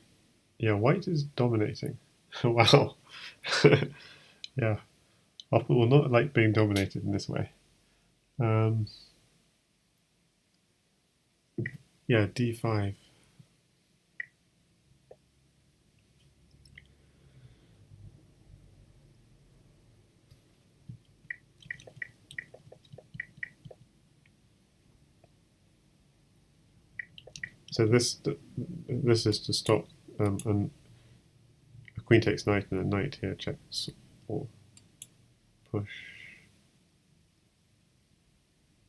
white is dominating. Wow. Yeah, Opper will not like being dominated in this way. Yeah, d5. So this is to stop a queen takes knight and a knight here checks or push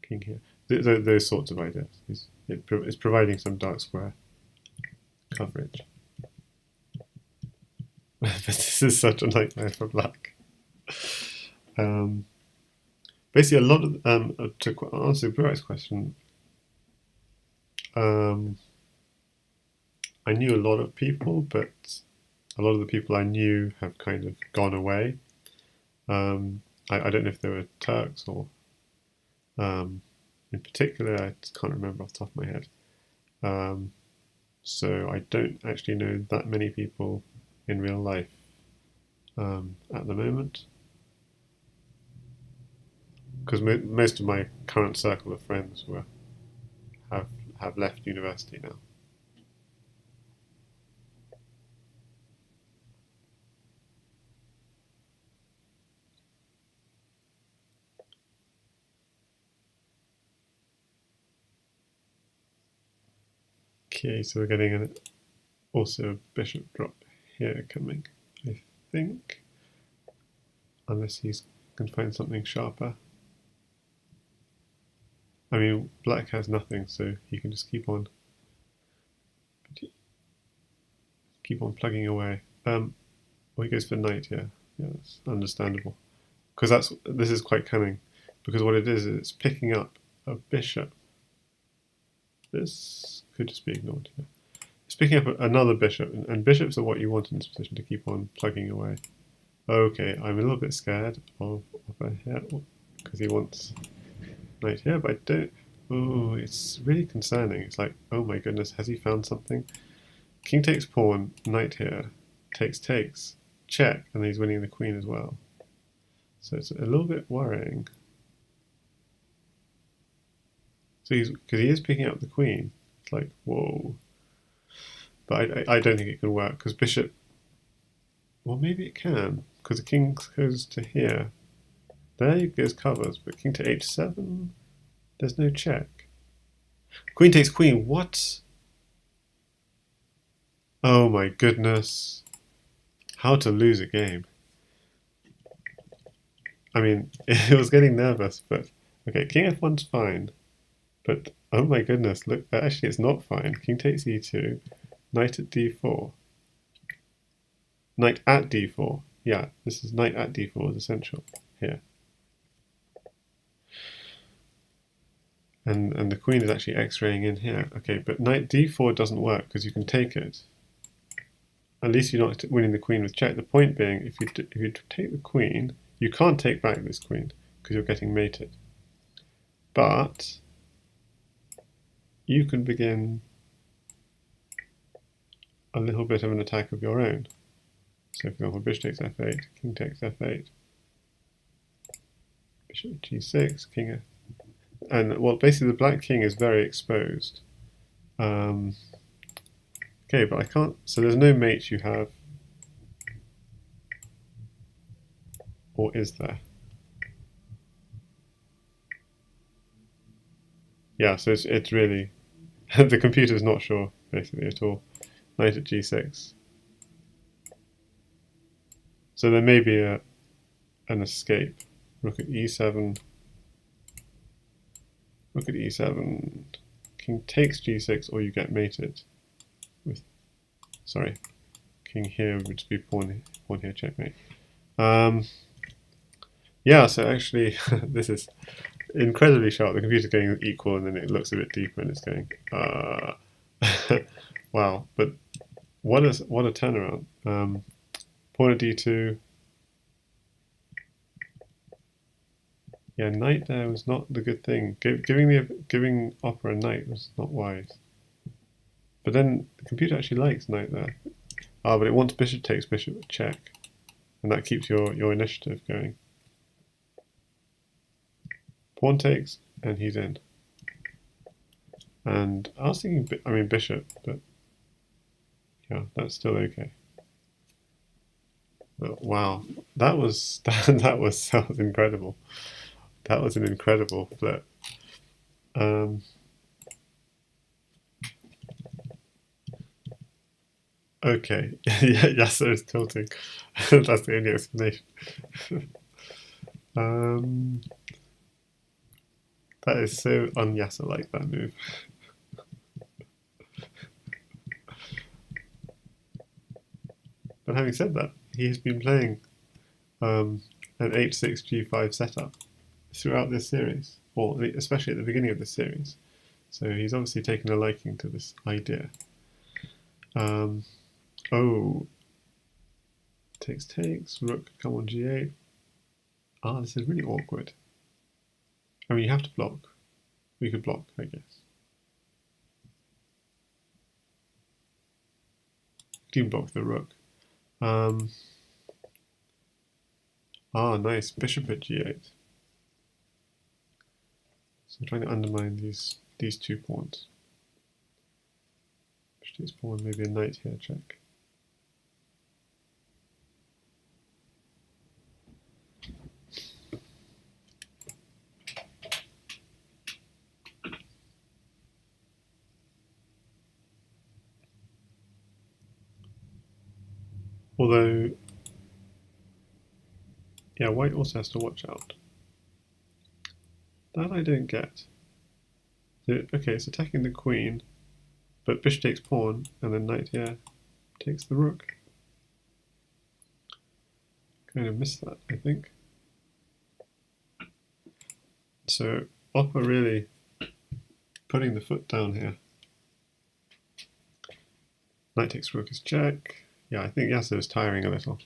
king here. Those sorts of ideas. It's providing some dark square coverage. But this is such a nightmare for black. Basically, a lot of to answer Burak's question, I knew a lot of people, but a lot of the people I knew have kind of gone away. I don't know if they were Turks or, in particular, I can't remember off the top of my head. So I don't actually know that many people in real life at the moment, because most of my current circle of friends have left university now. Okay, so we're getting also a bishop drop here coming, I think, unless he can find something sharper. I mean, black has nothing, so he can just keep on keep on plugging away. Well, he goes for knight here. Yeah, that's understandable. Because this is quite cunning. Because what it is it's picking up a bishop. This could just be ignored here. It's picking up another bishop, and bishops are what you want in this position to keep on plugging away. Okay, I'm a little bit scared of here because he wants knight here, but I don't. Oh, it's really concerning. It's like, oh my goodness, has he found something? King takes pawn, knight here, takes, check, and he's winning the queen as well. So it's a little bit worrying. So because he is picking up the queen, it's like, whoa. But I don't think it can work because bishop. Well, maybe it can because the king goes to here. There he goes covers, but king to h7. There's no check. Queen takes queen. What? Oh my goodness. How to lose a game. I mean, it was getting nervous, but okay, king f1's fine. But oh my goodness, look, actually it's not fine. King takes e2, knight at d4. Knight at d4. Yeah, this is knight at d4 is essential here. And the queen is actually x-raying in here. Okay, but knight d4 doesn't work because you can take it. At least you're not winning the queen with check. The point being, if you take the queen, you can't take back this queen because you're getting mated. But you can begin a little bit of an attack of your own. So, for example, bishop takes f8, king takes f8, bishop g6, king f. And well, basically, the black king is very exposed. Okay, but I can't. So there's no mate you have, or is there? Yeah, so it's really the computer's not sure basically at all. Knight at g6. So there may be an escape. Rook at e7. Rook at e7. King takes g6, or you get mated. With sorry, king here would just be pawn here, checkmate. Yeah, so actually this is incredibly sharp. The computer's getting equal, and then it looks a bit deeper, and it's going, wow. But what a turnaround. Pawn at d2. Yeah, knight there was not the good thing. Giving opera a knight was not wise. But then the computer actually likes knight there. Ah, but it wants bishop takes, bishop check, and that keeps your initiative going. Pawn takes, and he's in. And I was thinking, I mean bishop, but yeah, that's still okay. But wow, that was that was incredible. That was an incredible flip. Okay, yeah, Yasser is tilting. That's the only explanation. That is so un-Yasser-like, that move. But having said that, he has been playing an h6 g5 setup throughout this series, or especially at the beginning of this series. So he's obviously taken a liking to this idea. Oh, takes, rook, come on g8. Ah, this is really awkward. I mean, you have to block. We could block, I guess. You can block the rook. Nice, bishop at g8. So I'm trying to undermine these two pawns. Bishop takes pawn, maybe a knight here, check. Although, yeah, white also has to watch out. That I don't get. So, okay, it's attacking the queen, but bishop takes pawn, and then knight here. takes the rook. Kind of missed that, I think. So opper really putting the foot down here. Knight takes rook is check. Yeah, I think Yasser is tiring a little.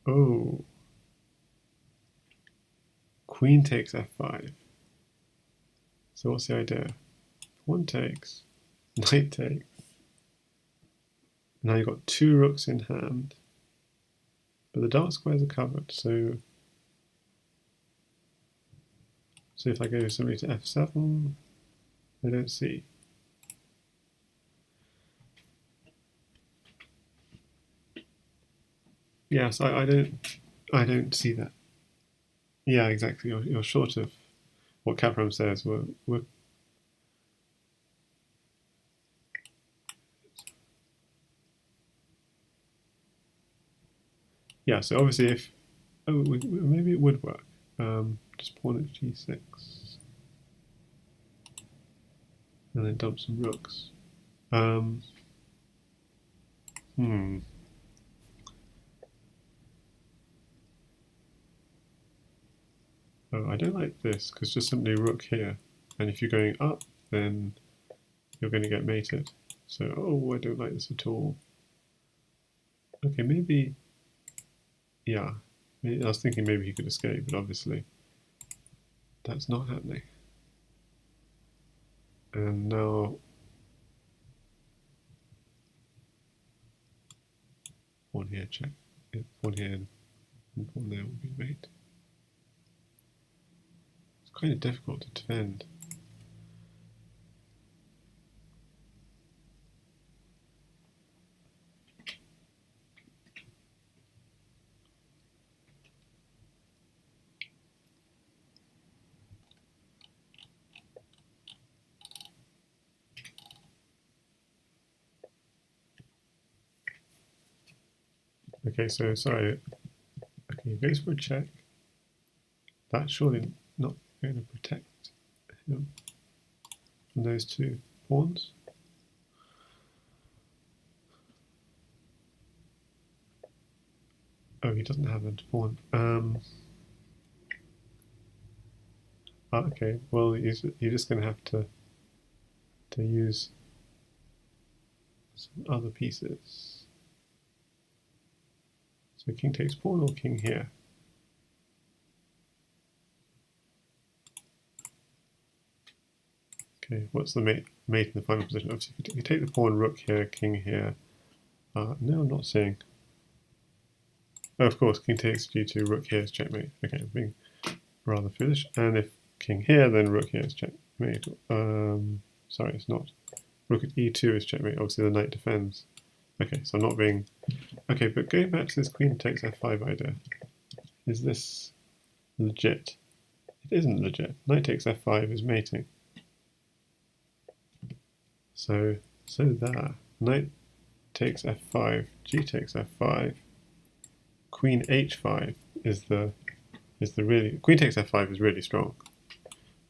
Oh. Queen takes f5. So what's the idea? Pawn takes, knight takes. Now you've got two rooks in hand, but the dark squares are covered. So if I go simply to f7, I don't see. Yes, I don't see that. Yeah, exactly. You're short of what Capram says. We're yeah. So obviously, if maybe it would work. Just pawn at g6, and then dump some rooks. Oh, I don't like this because just simply rook here, and if you're going up, then you're going to get mated. So, oh, I don't like this at all. Okay, maybe, yeah. I was thinking maybe he could escape, but obviously that's not happening. And now pawn here, check. Pawn here and pawn there will be mate. It's kind of difficult to defend. Okay, so sorry. Okay, he goes for a check. That's surely not going to protect him from those two pawns. Oh, he doesn't have a pawn. Okay, well, you're just going to have to use some other pieces. So king takes pawn or king here? Okay, what's the mate in the final position? Obviously, if you take the pawn, rook here, king here. No, I'm not saying. Oh, of course, king takes g2, rook here is checkmate. Okay, I'm being rather foolish. And if king here, then rook here is checkmate. Sorry, it's not. Rook at e2 is checkmate. Obviously, the knight defends. Okay, so I'm not being. Okay, but going back to this queen takes f5 idea, is this legit? It isn't legit. Knight takes f5 is mating. So there. Knight takes f5, g takes f5, queen h5 is the really queen takes f5 is really strong,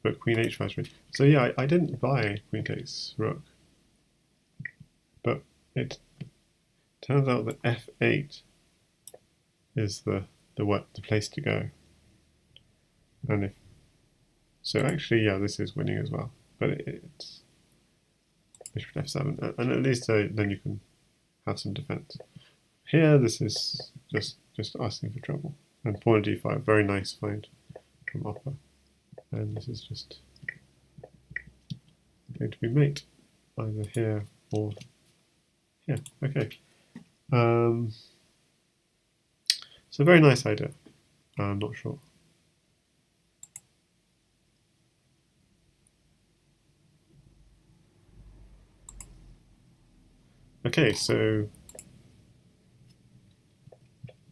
but queen h5 is really so yeah. I didn't buy queen takes rook, but it turns out that f8 is the place to go, and if so, actually, yeah, this is winning as well, but it's bishop f7, and at least then you can have some defense. Here, this is just asking for trouble. And pawn d5, very nice find from opper. And this is just going to be mate, either here or here. Okay. So very nice idea. I'm not sure. Okay, so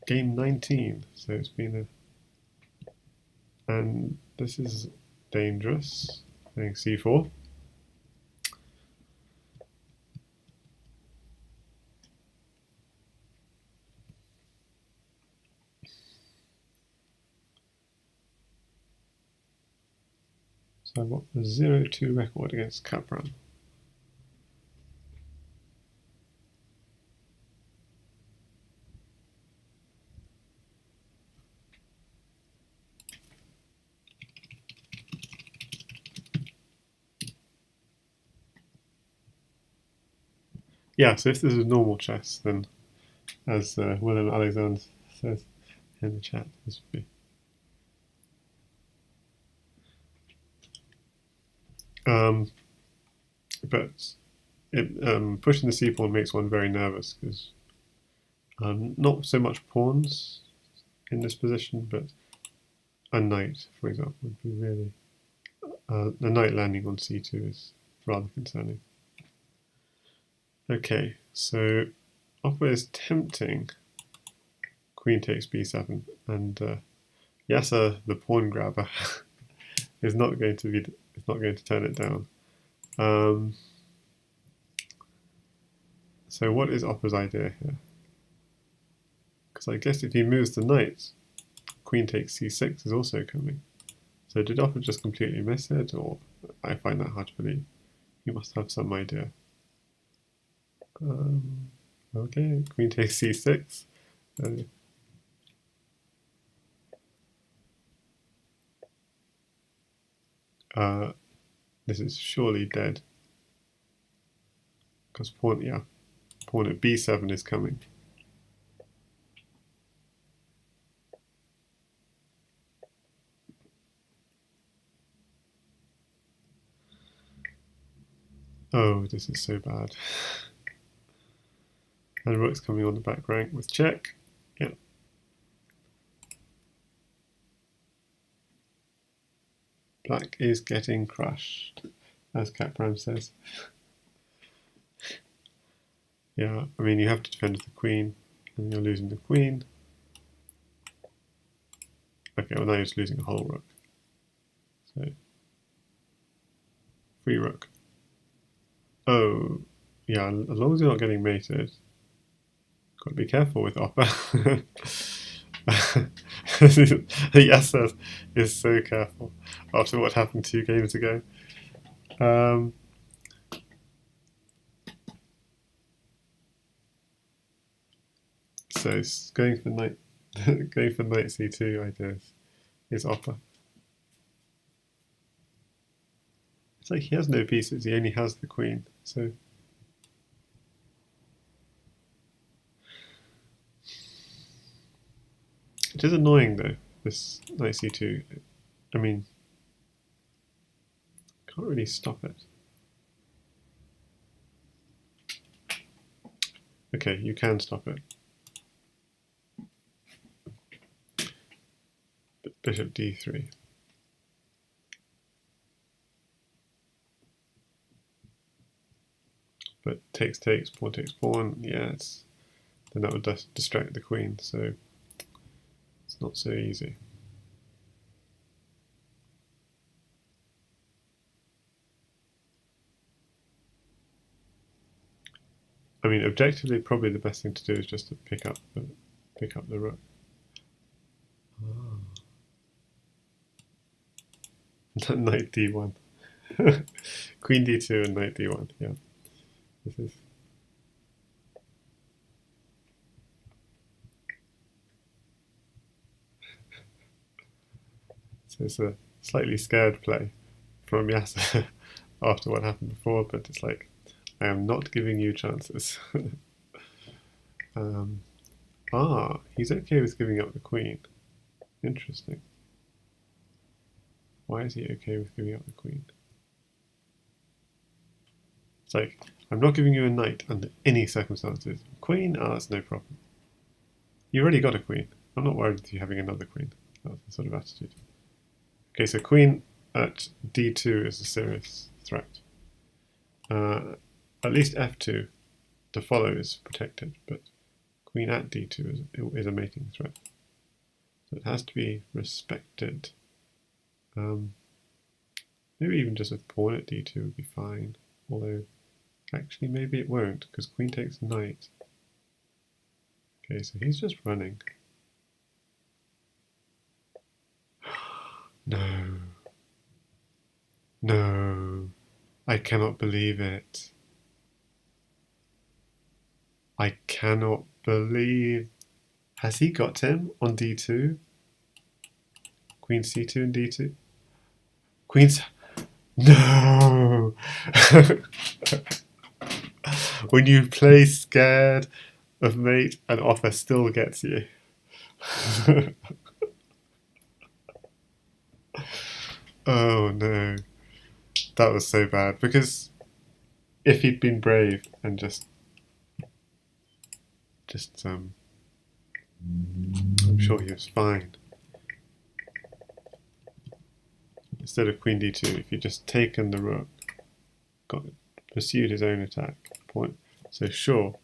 game 19. So it's been and this is dangerous. Playing c4. So I've got a 0-2 record against Capram. Yeah, so if this is normal chess, then as Willem Alexander says in the chat, this would be. But pushing the c pawn makes one very nervous because not so much pawns in this position, but a knight, for example, would be really. The knight landing on c2 is rather concerning. Okay, so opper is tempting queen takes b7, and Yasser, the pawn grabber, is not going to turn it down. So what is opper's idea here? Because I guess if he moves the knight, queen takes c6 is also coming. So did opper just completely miss it, or I find that hard to believe. He must have some idea. Okay, queen takes c6. This is surely dead. Because pawn at b7 is coming. Oh, this is so bad. And rook's coming on the back rank with check. Yeah. Black is getting crushed, as Capram says. Yeah, I mean, you have to defend with the queen, and you're losing the queen. Okay, well now you're just losing a whole rook. So, free rook. Oh, yeah, as long as you're not getting mated, got to be careful with opper. Yasser is so careful after what happened 2 games ago. So going for knight c2 ideas is opper. It's like he has no pieces, he only has the queen, so it is annoying though, this knight c2. I mean, can't really stop it. Okay, you can stop it. Bishop d3. But takes, pawn, yeah, then that would distract the queen, so it's not so easy. I mean, objectively, probably the best thing to do is just to pick up the rook. Knight d1. Queen d2 and knight d1, yeah. This is... So it's a slightly scared play from Yasser after what happened before, but it's like, I am not giving you chances. He's okay with giving up the queen. Interesting. Why is he okay with giving up the queen? It's like, I'm not giving you a knight under any circumstances. Queen? That's no problem. You already got a queen. I'm not worried with you having another queen. That's the sort of attitude. Okay, so queen at d2 is a serious threat. At least f2 to follow is protected, but queen at d2 is a mating threat. So it has to be respected. Maybe even just with pawn at d2 would be fine, although actually maybe it won't, because queen takes knight. Okay, so he's just running. No. No, I cannot believe it. I cannot believe. Has he got him on d2? Queen c2 and d2? Queen's. No! When you play scared of mate, an offer still gets you. Oh no. That was so bad. Because if he'd been brave and just I'm sure he was fine. Instead of queen d2, if you'd just taken the rook, pursued his own attack point. So sure.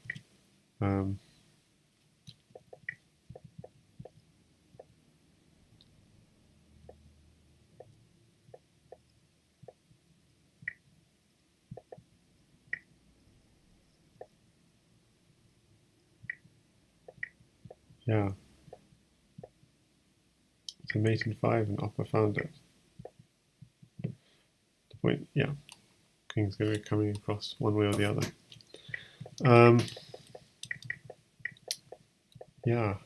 Yeah. So mate in 5 and Opper found it. The point, yeah. King's going to be coming across one way or the other. Yeah.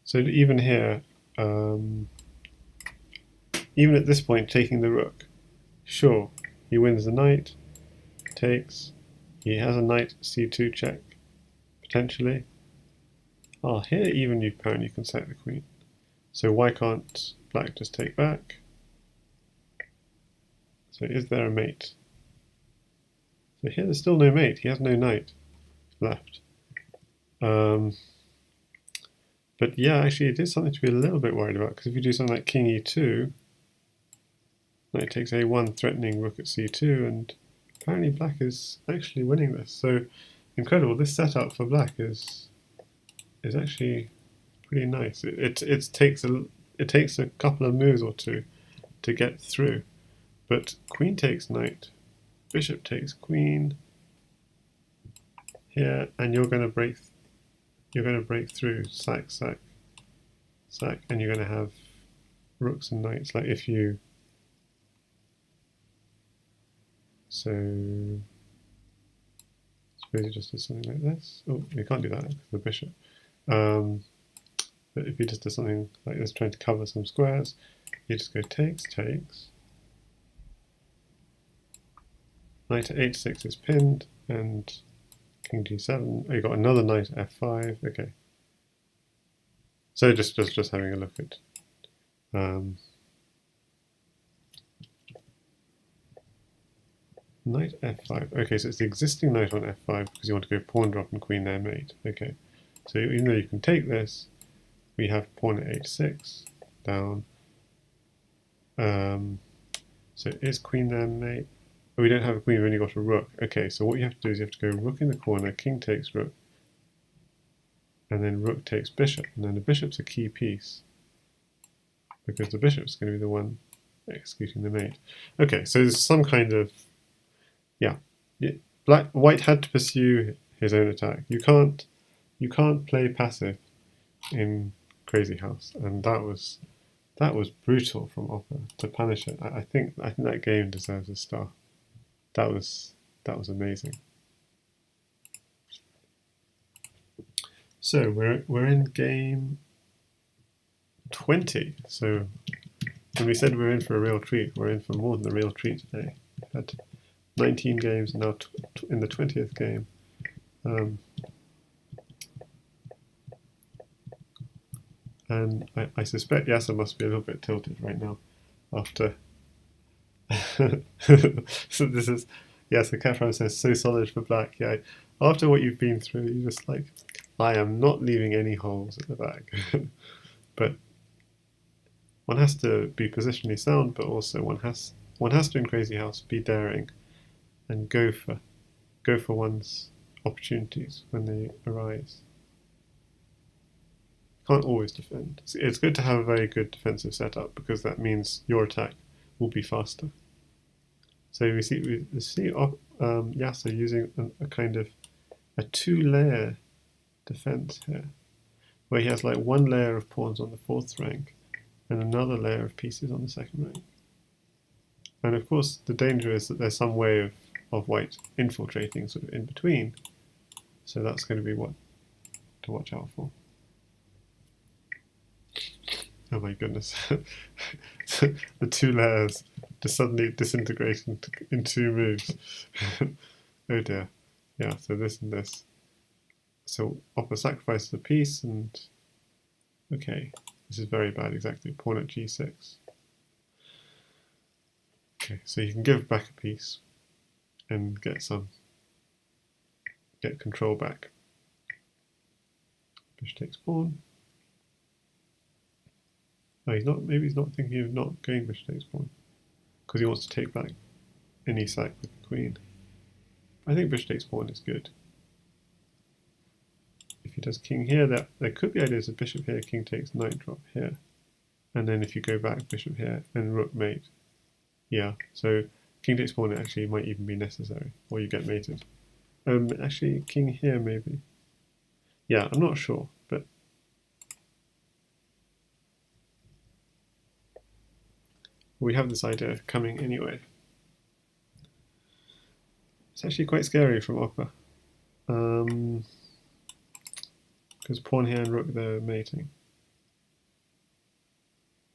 So even here, even at this point, taking the rook, sure, he wins the knight, takes, he has a knight c2 check, potentially. Ah, here even you apparently can sack the queen. So why can't black just take back? So is there a mate? So here there's still no mate, he has no knight left. But yeah, actually it is something to be a little bit worried about, because if you do something like king e2, knight takes a1, threatening rook at c2, and apparently black is actually winning this. So incredible, this setup for black is actually pretty nice. It takes a couple of moves or two to get through, but queen takes knight, bishop takes queen here, and you're going to break through, sack, and you're going to have rooks and knights. Like if you suppose you just did something like this. Oh, you can't do that because the bishop. But if you just do something like this, trying to cover some squares, you just go takes. Knight at h6 is pinned, and king g7. Oh, you got another knight at f5. Okay. So just having a look at. Knight f5. Okay, so it's the existing knight on f5 because you want to go pawn drop and queen there mate. Okay, so even though you can take this, we have pawn at h6 down. So is queen there mate? Oh, we don't have a queen, we've only got a rook. Okay, so what you have to do is you have to go rook in the corner, king takes rook, and then rook takes bishop, and then the bishop's a key piece because the bishop's going to be the one executing the mate. Okay, so there's some kind of, yeah, white had to pursue his own attack. You can't play passive in Crazyhouse, and that was brutal from Opper to punish it. I think that game deserves a star. That was amazing. So we're in game 20. So when we said we're in for a real treat, we're in for more than a real treat today. We've had 19 games, and now in the 20th game. And I suspect Yasser must be a little bit tilted right now after. So this is, Yasser Kefram says, so solid for black. Yeah, after what you've been through, you're just like, I am not leaving any holes at the back. But one has to be positionally sound, but also one has to in Crazyhouse be daring and go for one's opportunities when they arise. Can't always defend. It's good to have a very good defensive setup because that means your attack will be faster. So we see Yasser using a kind of a 2-layer defense here. where he has like one layer of pawns on the 4th rank and another layer of pieces on the 2nd rank. And of course, the danger is that there's some way of white infiltrating sort of in between. So that's going to be what to watch out for. Oh my goodness. The 2 layers just suddenly disintegrate in 2 moves. Oh dear. Yeah, so this and this. So Opper sacrifices a piece and... Okay, this is very bad, exactly. Pawn at g6. Okay, so you can give back a piece and get control back. Bishop takes pawn. Oh, maybe he's not thinking of not going bishop takes pawn because he wants to take back any sack with the queen. I think bishop takes pawn is good. If he does king here, there could be ideas of bishop here, king takes, knight drop here. And then if you go back, bishop here, and rook mate. Yeah, so king takes pawn actually might even be necessary, or you get mated. Actually, king here maybe. Yeah, I'm not sure, but we have this idea coming anyway. It's actually quite scary from Opper. Because pawn here and rook, they're mating.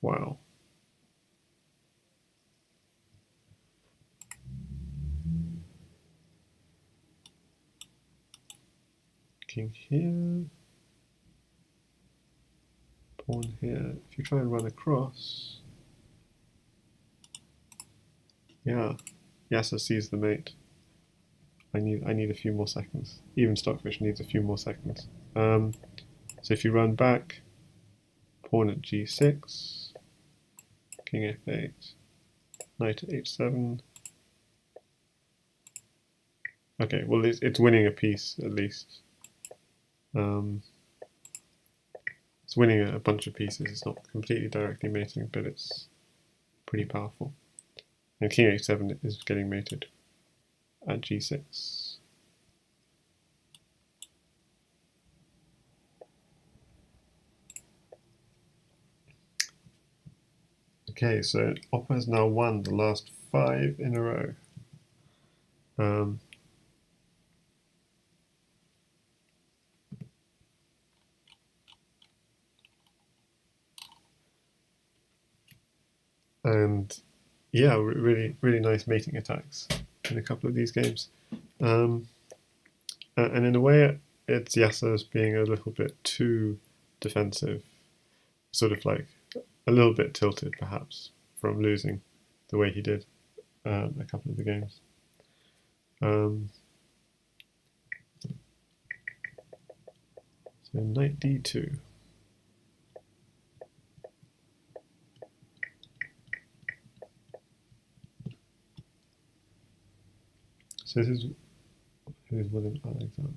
Wow. King here. Pawn here. If you try and run across... Yeah, Yasser sees the mate. I need a few more seconds. Even Stockfish needs a few more seconds. So if you run back, pawn at g6, king f8, knight at h7. Okay, well it's winning a piece at least. It's winning a bunch of pieces. It's not completely directly mating, but it's pretty powerful. And king h7 is getting mated at g6. Okay, so Opper has now won the last 5 in a row. And yeah, really, really nice mating attacks in a couple of these games. And in a way, it's Yasser's being a little bit too defensive, sort of like a little bit tilted perhaps from losing the way he did a couple of the games. So knight d2. So this is who's William Alexander.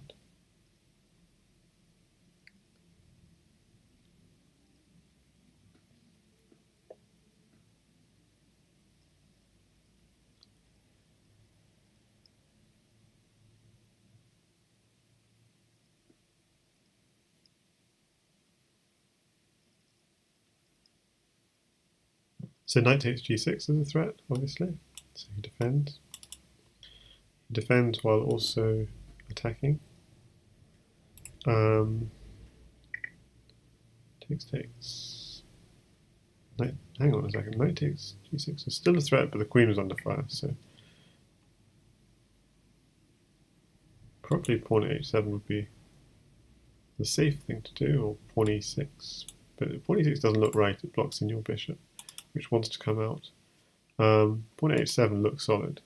So knight takes g6 is a threat, obviously. So he defends. He defends while also attacking. Takes. Knight, hang on a second. Knight takes g6 is still a threat, but the queen was under fire, so probably pawn h7 would be the safe thing to do, or pawn e6. But pawn e6 doesn't look right. It blocks in your bishop, which wants to come out. Pawn h7 looks solid.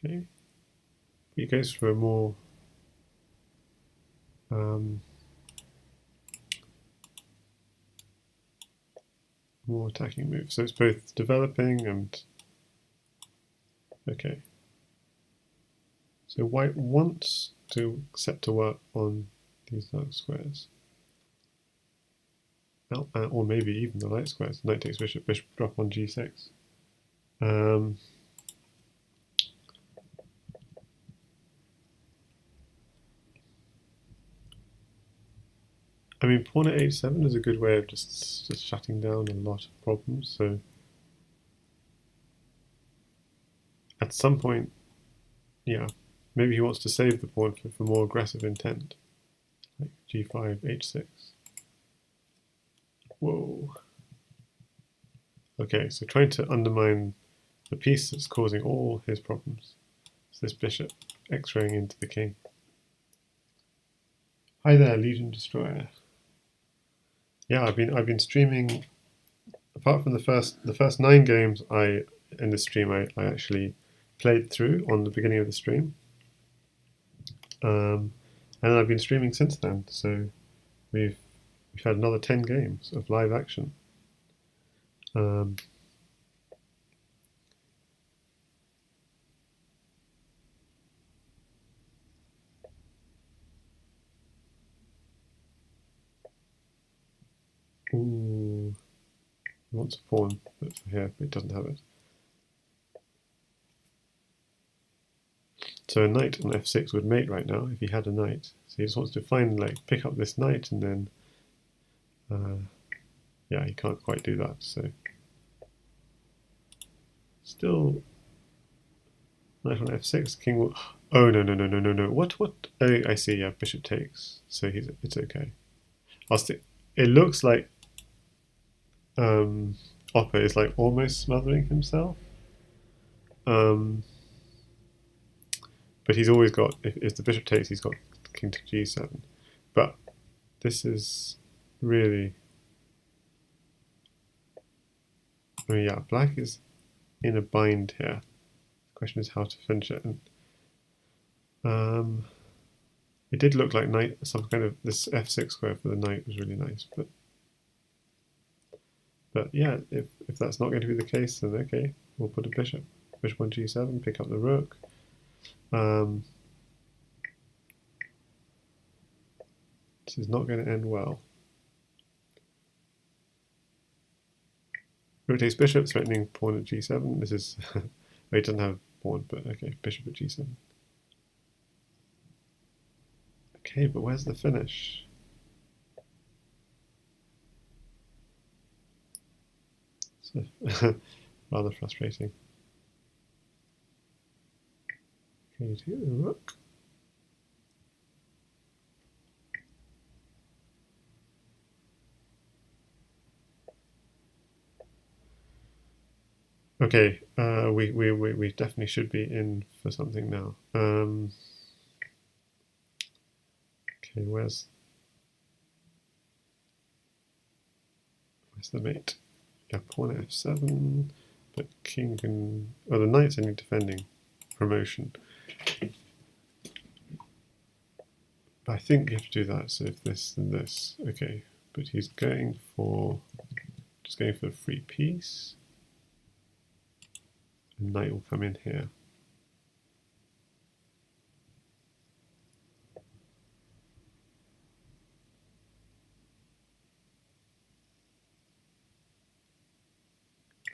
Okay. He goes for a more attacking move. So it's both developing and okay. So white wants to set to work on these dark squares. or maybe even the knight squares. Knight takes bishop, bishop drop on g6. I mean, pawn at h7 is a good way of just shutting down a lot of problems. So at some point, yeah, maybe he wants to save the pawn for more aggressive intent, like g5, h6. Whoa. Okay, so trying to undermine the piece that's causing all his problems. It's this bishop x-raying into the king. Hi there, Legion Destroyer. Yeah, I've been streaming. Apart from the first 9 games in this stream, I actually played through on the beginning of the stream, and I've been streaming since then. So we've had another 10 games of live action. Ooh, he wants a pawn here, but it doesn't have it. So a knight on f6 would mate right now if he had a knight. So he just wants to pick up this knight, and then yeah, he can't quite do that. So still knight on f6, king will. Oh no! What? Oh, I see. Yeah, bishop takes. So it's okay. It looks like Opper is like almost smothering himself. But he's always got, if the bishop takes, he's got king to g7. But this is really, I mean, yeah, black is in a bind here. The question is how to finish it. And it did look like knight, some kind of, this f6 square for the knight was really nice. But yeah, if that's not going to be the case, then okay, we'll put a bishop. Bishop on g7, pick up the rook. This is not going to end well. Rook takes bishop, threatening pawn at g7. This is, well, he doesn't have pawn, but okay, bishop at g7. Okay, but where's the finish? So, rather frustrating. Okay, take the rook. Okay, we definitely should be in for something now. Okay, where's the mate? Yeah, pawn at f7, but king can. Oh, the knight's only defending promotion. But I think you have to do that. So if this, then this. Okay, but he's going for the free piece. And knight will come in here.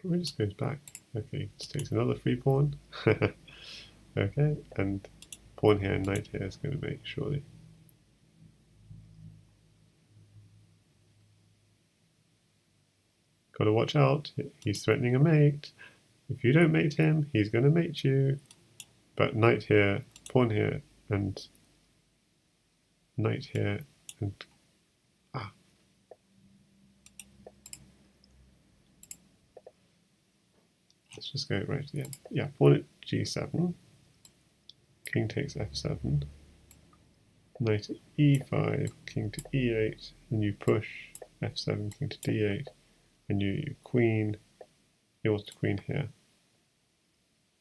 Probably just goes back. Okay, just takes another free pawn. Okay, and pawn here and knight here is going to mate, surely. Got to watch out. He's threatening a mate. If you don't mate him, he's going to mate you. But knight here, pawn here, and knight here, and let's just go right. Yeah. Pawn at g7. King takes f7. Knight at e5. King to e8, and you push f7. King to d8, and you queen. He wants to queen here.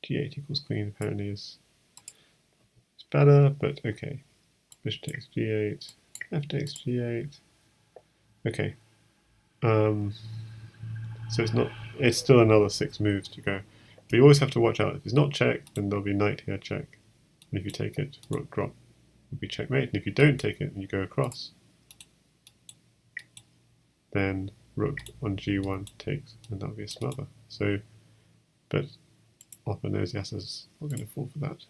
g8 equals queen apparently is better, but okay. Bishop takes g8, f takes g8. Okay. So it's still another 6 moves to go. But you always have to watch out. If it's not check, then there'll be knight here check. And if you take it, rook drop will be checkmate. And if you don't take it and you go across, then rook on g1 takes, and that'll be a smother. So, but Opper knows Yasser's not going to fall for that.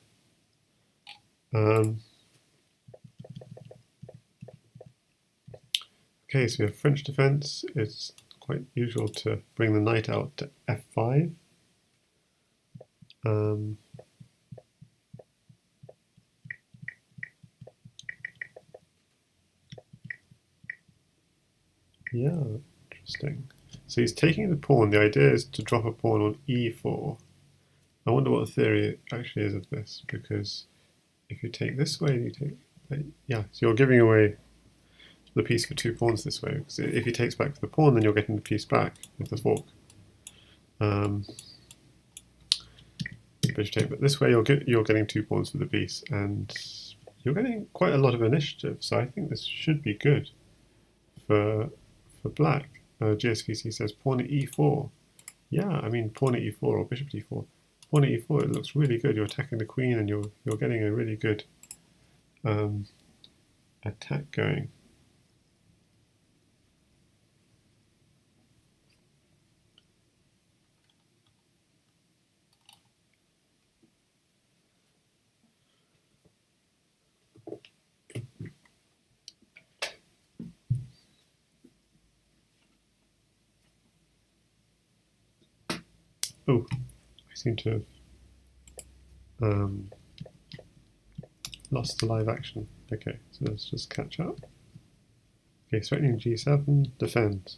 Okay, so we have French defense. It's quite usual to bring the knight out to f5. Yeah, interesting. So he's taking the pawn. The idea is to drop a pawn on e4. I wonder what the theory actually is of this, because if you take this way, you take, yeah, so you're giving away the piece for 2 pawns this way. Because if he takes back the pawn, then you're getting the piece back with the fork. Bishop take, but this way you're getting 2 pawns for the piece, and you're getting quite a lot of initiative. So I think this should be good for black. GSVC says pawn at e4. Yeah, I mean pawn at e4 or bishop at e4. Pawn at e4, it looks really good. You're attacking the queen, and you're getting a really good attack going. Oh, I seem to have lost the live action. Okay, so let's just catch up. Okay, threatening g7, defend.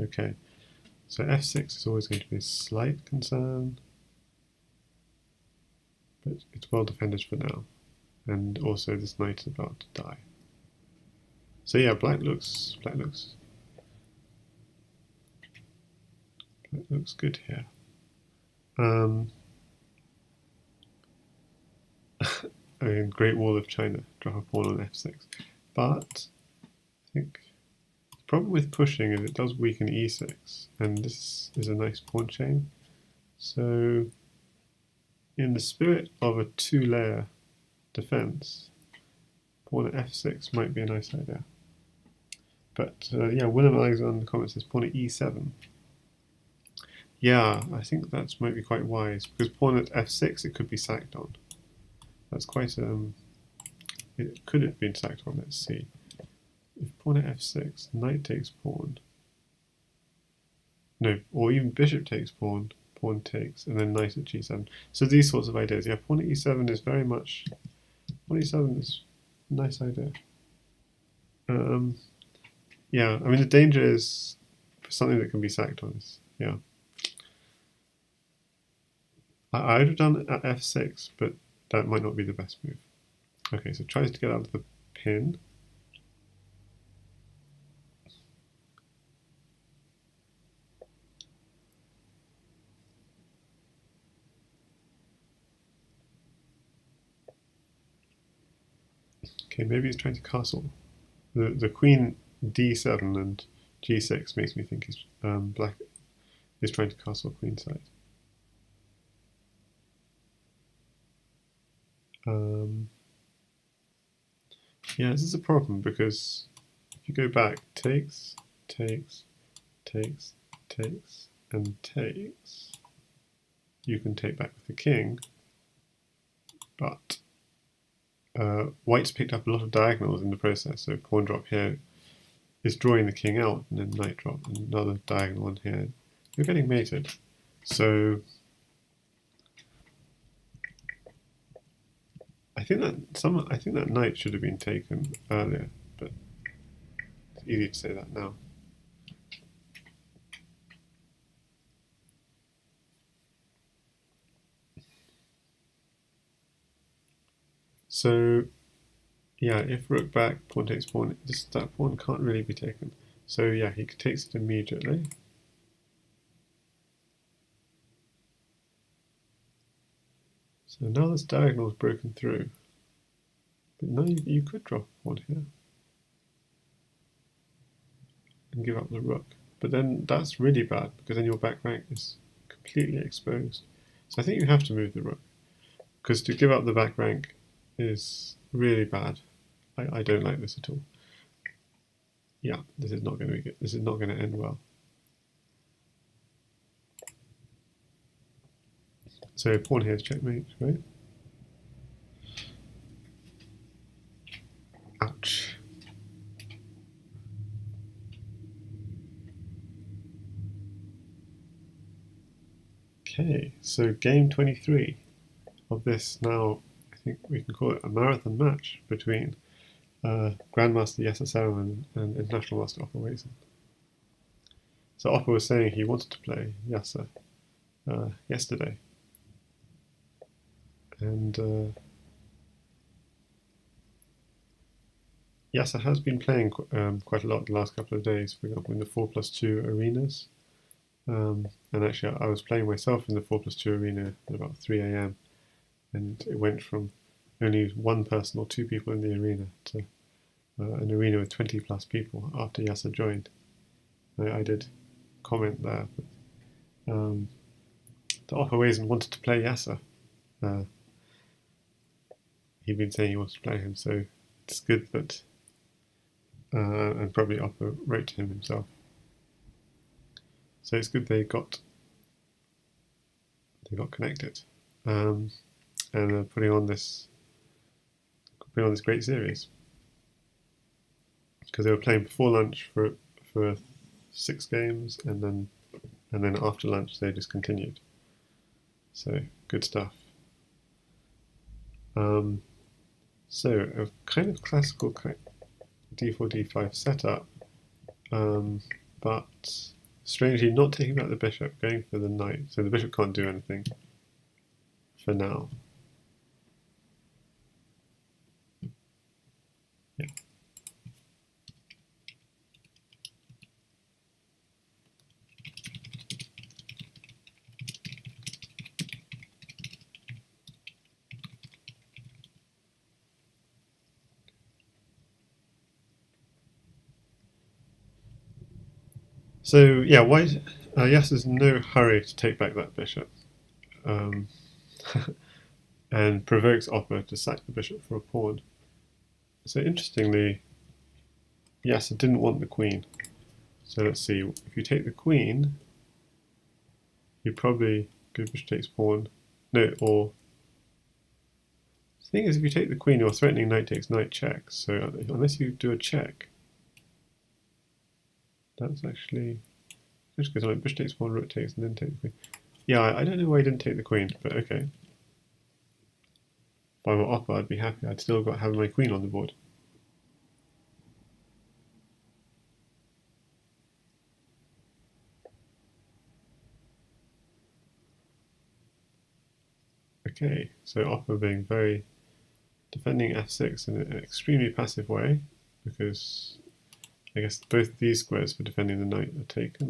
Okay, so f6 is always going to be a slight concern, but it's well defended for now. And also this knight is about to die. So yeah, black looks good here. I mean, Great Wall of China, drop a pawn on f6. But I think the problem with pushing is it does weaken e6, and this is a nice pawn chain. So in the spirit of a 2-layer defense, pawn at f6 might be a nice idea. But yeah, Willem Alexander in the comments says pawn at e7. Yeah, I think that might be quite wise, because pawn at f6 it could be sacked on. That's quite it could have been sacked on. Let's see. If pawn at f6, knight takes pawn. No, or even bishop takes pawn, pawn takes, and then knight at g7. So these sorts of ideas. Yeah, pawn at e7 is very much. Pawn at e7 is a nice idea. Yeah, I mean the danger is for something that can be sacked on. Yeah. I would have done it at f6, but that might not be the best move. Okay, so tries to get out of the pin. Okay, maybe he's trying to castle. The queen d7 and g6 makes me think he's black is trying to castle queenside. Yeah, this is a problem because if you go back, takes, takes, takes, takes, and takes, you can take back with the king, but white's picked up a lot of diagonals in the process, so pawn drop here is drawing the king out, and then knight drop, and another diagonal on here. You're getting mated. So I think that knight should have been taken earlier, but it's easy to say that now. So yeah, if rook back, pawn takes pawn, that pawn can't really be taken. So yeah, he takes it immediately. So now this diagonal is broken through. But now you could drop a pawn here and give up the rook. But then that's really bad, because then your back rank is completely exposed. So I think you have to move the rook, because to give up the back rank is really bad. I don't like this at all. Yeah, this is not going to be good. This is not going to end well. So pawn here is checkmate, right? Ouch. Okay, so game 23 of this now, I think we can call it a marathon match between Grandmaster Yasser Seirawan and International Master Opperwezen. So Opper was saying he wanted to play Yasser yesterday, and Yasser has been playing quite a lot the last couple of days, for example in the 4+2 arenas. And actually I was playing myself in the 4+2 arena at about 3 AM, and it went from only one person or two people in the arena to an arena with 20 plus people after Yasser joined. I did comment there, but the opperwezen wanted to play Yasser. He'd been saying he wanted to play him, so it's good that, and probably Opper wrote to him himself. So it's good they got connected, and they're putting on this great series, because they were playing before lunch for 6 games, and then after lunch they just continued. So good stuff. So a kind of classical d4 d5 setup, but strangely not taking back the bishop, going for the knight. So the bishop can't do anything for now. Yeah. So yeah, white. Yes, there's no hurry to take back that bishop, and provokes Opper to sack the bishop for a pawn. So interestingly, yes, it didn't want the queen. So let's see. If you take the queen, you probably go bishop takes pawn. No, or the thing is, if you take the queen, you're threatening knight takes knight check. So unless you do a check, that's actually just goes on bishop takes pawn, rook takes, and then take the queen. Yeah, I don't know why he didn't take the queen, but okay. If I were Opper, I'd be happy. I'd still got having my queen on the board. Okay, so Opper being very defending f6 in an extremely passive way, because I guess both these squares for defending the knight are taken,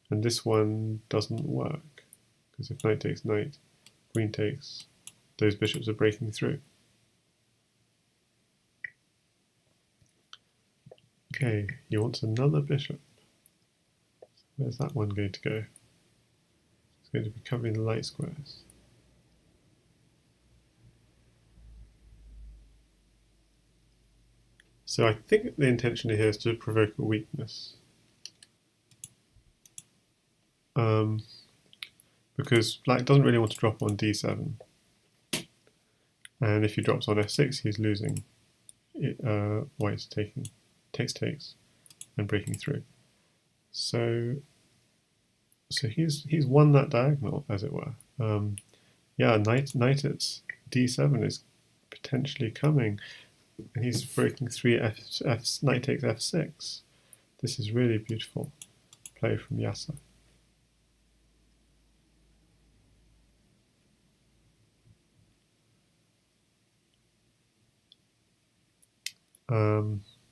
and this one doesn't work, because if knight takes knight, queen takes, those bishops are breaking through. Okay, he wants another bishop. Where's that one going to go? It's going to be covering the light squares. So I think the intention here is to provoke a weakness. Because black doesn't really want to drop on d7. And if he drops on f6, he's losing. White's takes, and breaking through. So he's won that diagonal, as it were. Yeah, knight at d7 is potentially coming, and he's breaking through knight takes f6. This is really beautiful play from Yasser.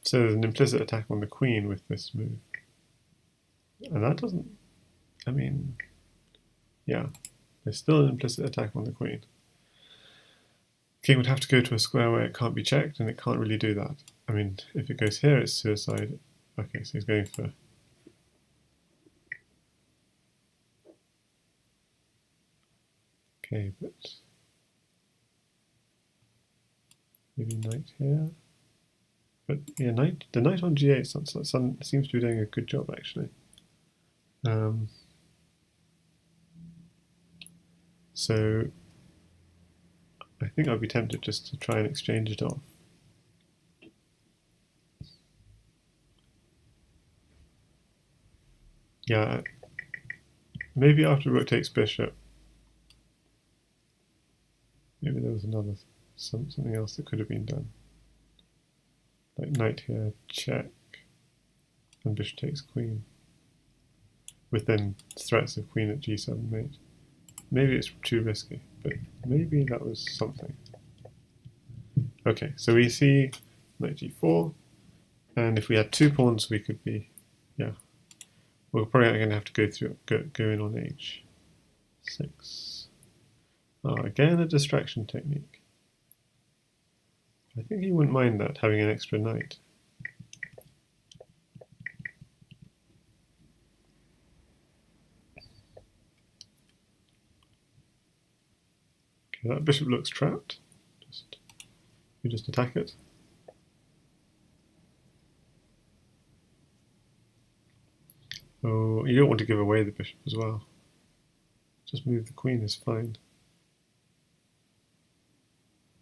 So there's an implicit attack on the queen with this move, and that doesn't. I mean, yeah, there's still an implicit attack on the queen. King would have to go to a square where it can't be checked, and it can't really do that. I mean, if it goes here, it's suicide. Okay, so he's going for. Okay, but maybe knight here. But yeah, the knight on g8 seems to be doing a good job actually. So I think I'd be tempted just to try and exchange it off. Yeah, maybe after rook takes bishop, maybe there was something else that could have been done. Like knight here, check, and bishop takes queen. With then threats of queen at g7 mate. Maybe it's too risky, but maybe that was something. Okay, so we see knight g4, and if we had 2 pawns, we could be, yeah. We're probably going to have to go in on h6. Oh, again a distraction technique. I think he wouldn't mind that, having an extra knight. Okay, that bishop looks trapped. We just attack it. Oh, you don't want to give away the bishop as well. Just move the queen is fine.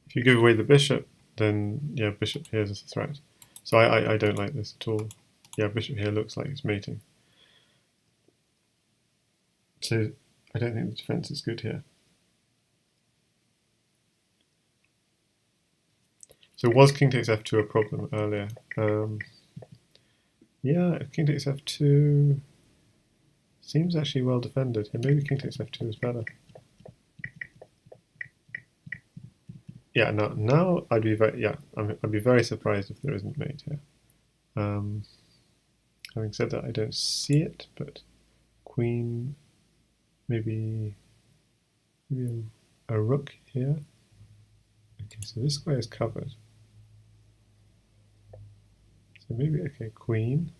If you give away the bishop, then yeah, bishop here is a threat. So I don't like this at all. Yeah, bishop here looks like it's mating. So I don't think the defense is good here. So was king takes f2 a problem earlier? Yeah, if king takes f2 seems actually well defended. Yeah, maybe king takes f2 is better. Yeah, now I'd be very surprised if there isn't mate here. Having said that, I don't see it, but queen, maybe a rook here. Okay, so this square is covered. So maybe, okay, queen.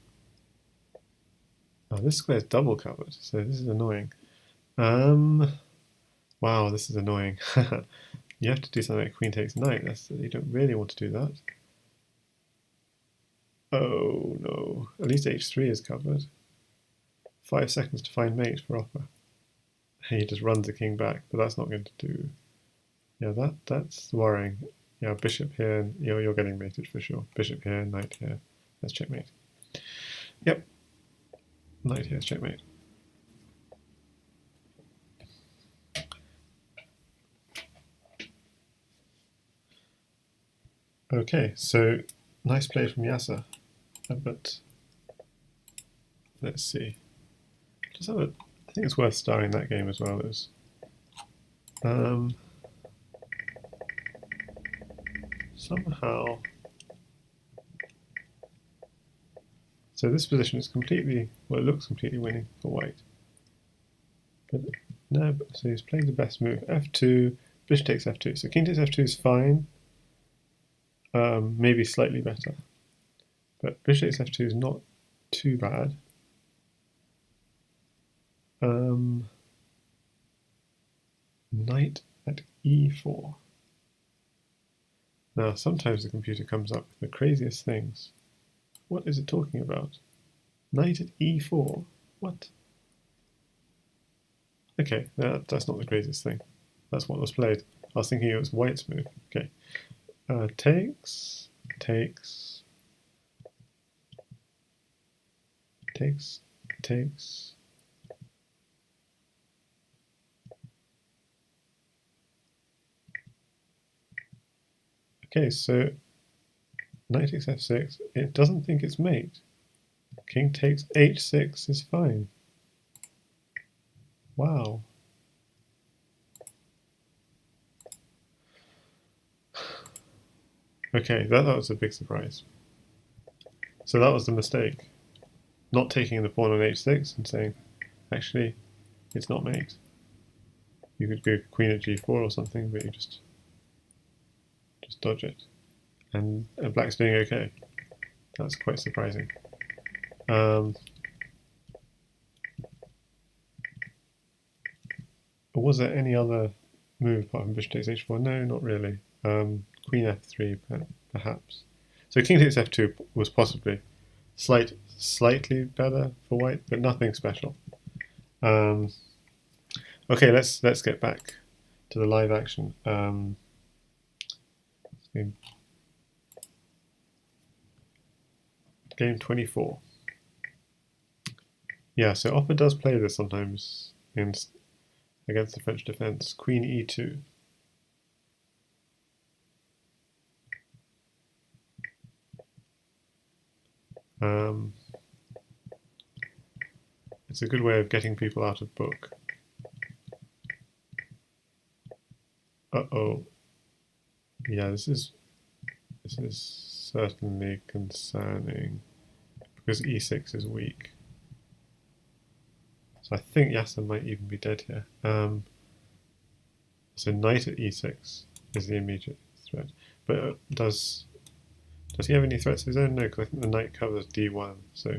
Oh, this square is double covered, so this is annoying. Wow, this is annoying. You have to do something like queen takes knight. You don't really want to do that. Oh no, at least h3 is covered. 5 seconds to find mate for opper. He just runs the king back, but that's not going to do. Yeah, that's worrying. Yeah, bishop here, you're getting mated for sure. Bishop here, knight here. That's checkmate. Yep, knight here is checkmate. Okay, so nice play from Yasser, but let's see. I think it's worth starring that game as well. Somehow. So this position is completely, well, it looks completely winning for white. But no, so he's playing the best move. f2, bishop takes f2. So king takes f2 is fine. Maybe slightly better. But bishop takes f2 is not too bad. Knight at e4. Now, sometimes the computer comes up with the craziest things. What is it talking about? Knight at e4? What? Okay, that's not the craziest thing. That's what was played. I was thinking it was white's move. Okay. Takes. Okay, so knight takes f6. It doesn't think it's mate. King takes h6 is fine. Wow. Okay, that was a big surprise. So that was the mistake. Not taking the pawn on h6 and saying, actually, it's not mate. You could go queen at g4 or something, but you just dodge it. And black's doing okay. That's quite surprising. Was there any other move apart from bishop takes h4? No, not really. Queen f3, perhaps. So king takes f2 was possibly slightly better for white, but nothing special. Okay, let's get back to the live action. Game 24. Yeah, so Opper does play this sometimes against the French defense. Queen e2. It's a good way of getting people out of book. Uh-oh. Yeah, this is certainly concerning because e6 is weak. So I think Yasser might even be dead here. So knight at e6 is the immediate threat. But does he have any threats of his own? No, because I think the knight covers d1. So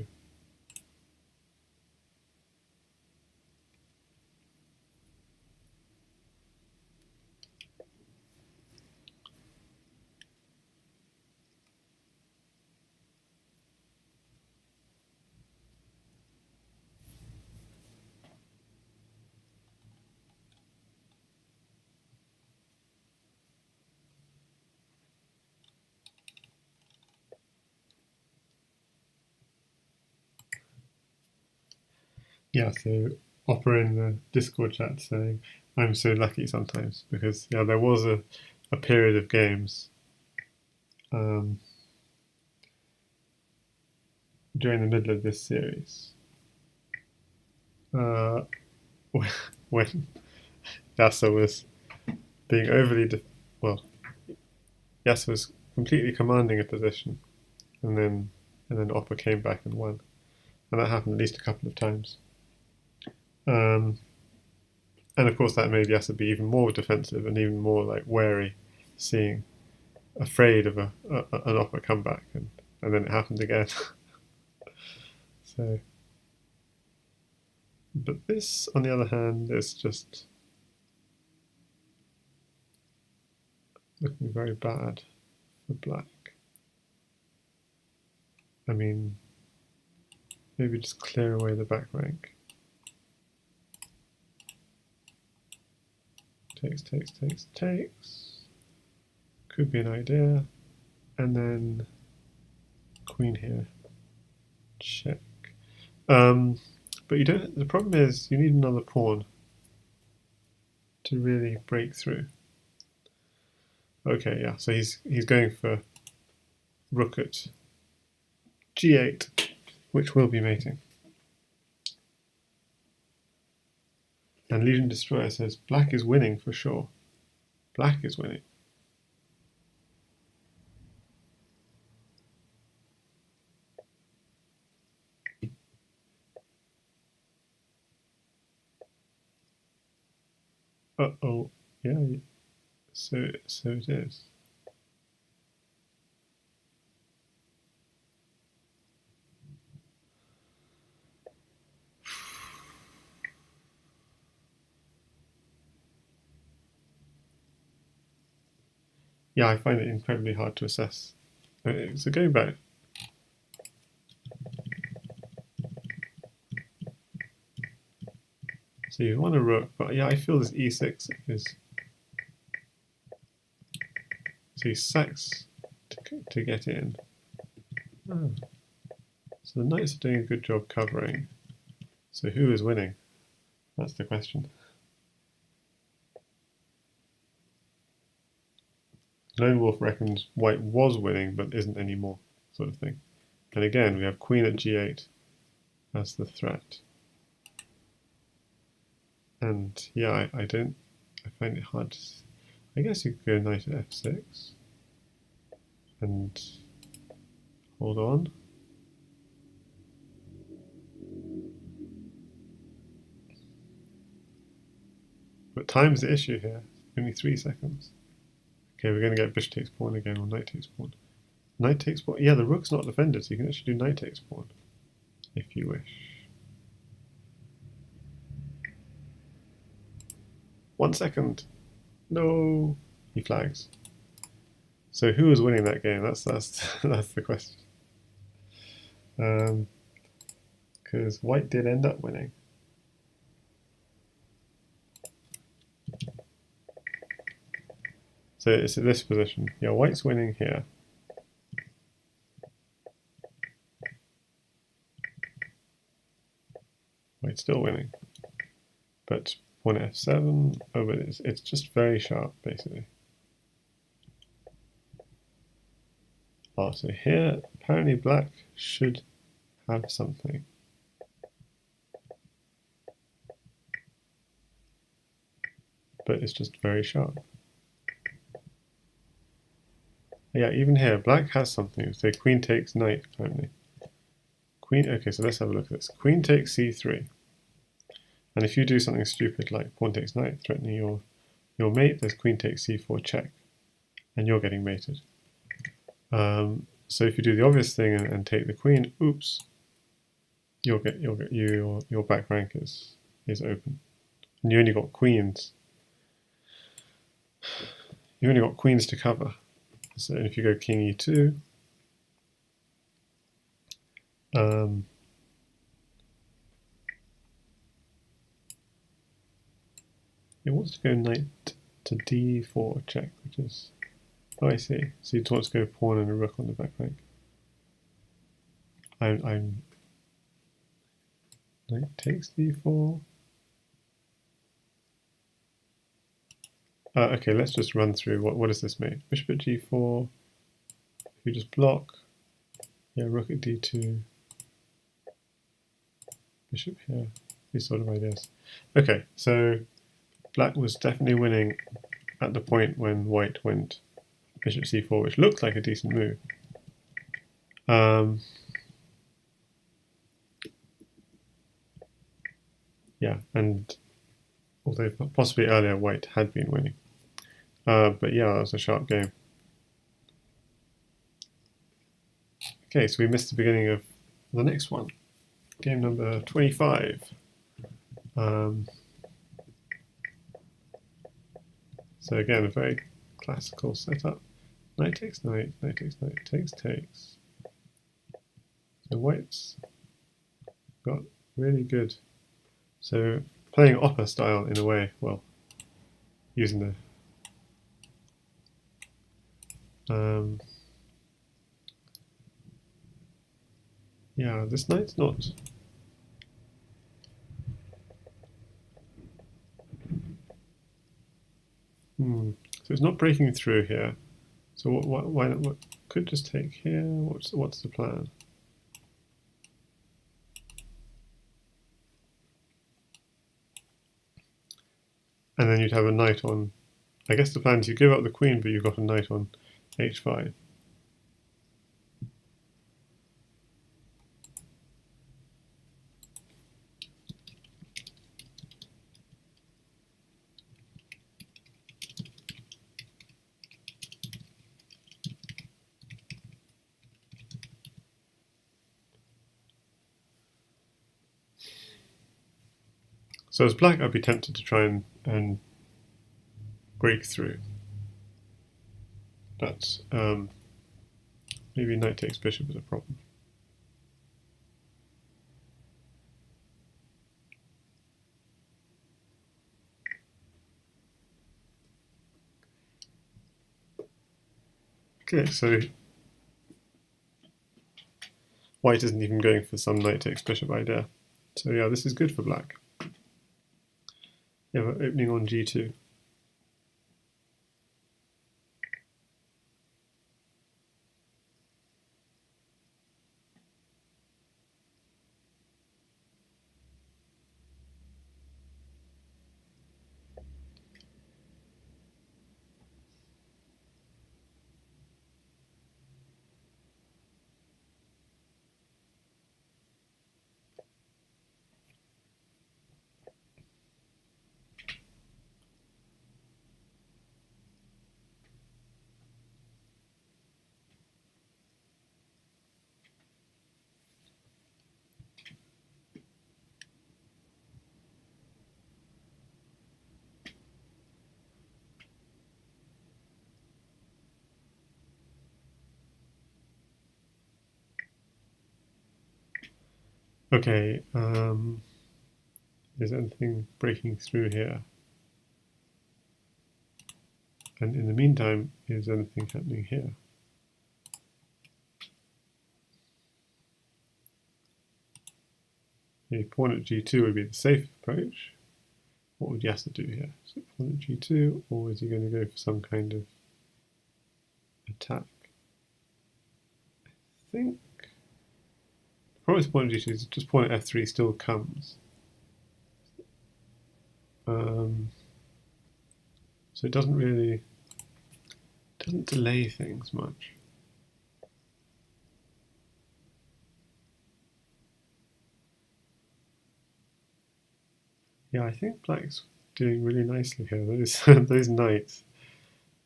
yeah, so Opera in the Discord chat saying, I'm so lucky sometimes, because yeah, there was a period of games during the middle of this series when Yasser was being overly, Yasser was completely commanding a position, and then Opera came back and won, and that happened at least a couple of times. And of course that made Yasser be even more defensive and even more like wary, afraid of an Opera comeback, and then it happened again. So, but this, on the other hand, is just looking very bad for black. I mean, maybe just clear away the back rank. Takes. Could be an idea. And then queen here. Check. But you don't. The problem is you need another pawn to really break through. Okay, yeah. So he's going for rook at g8, which will be mating. And Legion Destroyer says black is winning for sure. Black is winning. Uh-oh. Yeah. So it is. Yeah, I find it incredibly hard to assess. So going back. So you want a rook, but yeah, I feel this e6 is. So he sacks to get in. Oh. So the knights are doing a good job covering. So who is winning? That's the question. Lone Wolf reckons white was winning but isn't anymore, sort of thing. And again, we have queen at g8 as the threat. And yeah, I find it hard to. I guess you could go knight at f6 and hold on. But time's the issue here. Only 3 seconds. Okay, we're going to get bishop takes pawn again, or knight takes pawn. Knight takes pawn. Yeah, the rook's not defended, so you can actually do knight takes pawn if you wish. 1 second. No, he flags. So who was winning that game? That's that's the question. Because white did end up winning. So it's at this position. Yeah, white's winning here. White's still winning. But pawn f7, oh, but it's just very sharp, basically. Oh, so here, apparently black should have something. But it's just very sharp. Yeah, even here, black has something. So queen takes knight, apparently. Queen, okay, so let's have a look at this. Queen takes c3. And if you do something stupid like pawn takes knight, threatening your mate, there's queen takes c4 check. And you're getting mated. So if you do the obvious thing and take the queen, oops, your back rank is open. And you only got queens. You only got queens to cover. So if you go king e2, it wants to go knight to d4 check, which is, oh, I see. So it wants to go pawn and a rook on the back rank. I'm knight takes d4. Okay, let's just run through what does this make? Bishop at g4. If you just block, yeah, rook at d2. Bishop here. These sort of ideas. Okay, so black was definitely winning at the point when white went bishop c4, which looked like a decent move. Yeah, and although possibly earlier white had been winning. But yeah, that was a sharp game. Okay, so we missed the beginning of the next one. Game number 25. So again, a very classical setup. Knight takes knight, knight takes knight, takes. So white's got really good. So playing opera style in a way, well, using the yeah, this knight's not. So it's not breaking through here. So what could just take here? What's the plan? And then you'd have a knight on. I guess the plan is you give up the queen, but you've got a knight on h5. So as black, I'd be tempted to try and break through. But maybe knight takes bishop is a problem. Okay, so white isn't even going for some knight takes bishop idea. So yeah, this is good for black. You have an opening on g2. Okay, is anything breaking through here? And in the meantime, is anything happening here? A pawn at g2 would be the safe approach. What would Yasser do here? So pawn at g2, or is he going to go for some kind of attack? I think the problem with pawn at g2 is just pawn at f3 still comes. So it doesn't delay things much. Yeah, I think black's doing really nicely here. Those knights.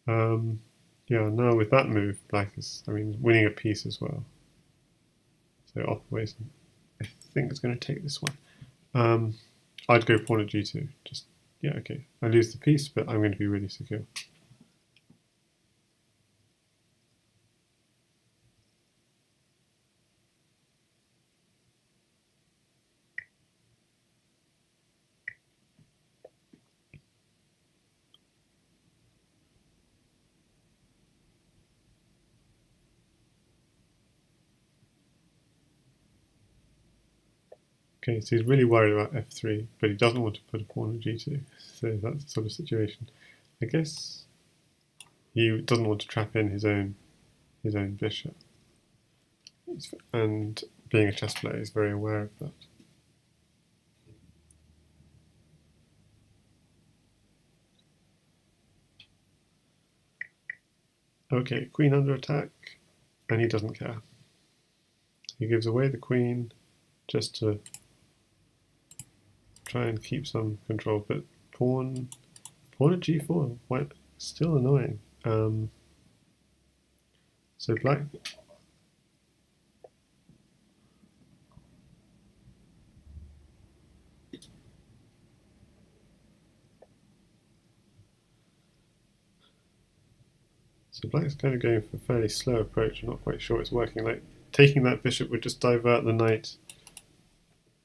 Yeah, now with that move, black is, winning a piece as well. So opperwezen, I think it's going to take this one. I'd go pawn at g2. Just, yeah, okay. I lose the piece, but I'm going to be really secure. Okay, so he's really worried about f3, but he doesn't want to put a pawn on g2. So that's the sort of situation. I guess he doesn't want to trap in his own bishop. And being a chess player, he's very aware of that. Okay, queen under attack, and he doesn't care. He gives away the queen just to try and keep some control, but pawn at g4, white, still annoying. So black. So black's kind of going for a fairly slow approach. I'm not quite sure it's working. Like taking that bishop would just divert the knight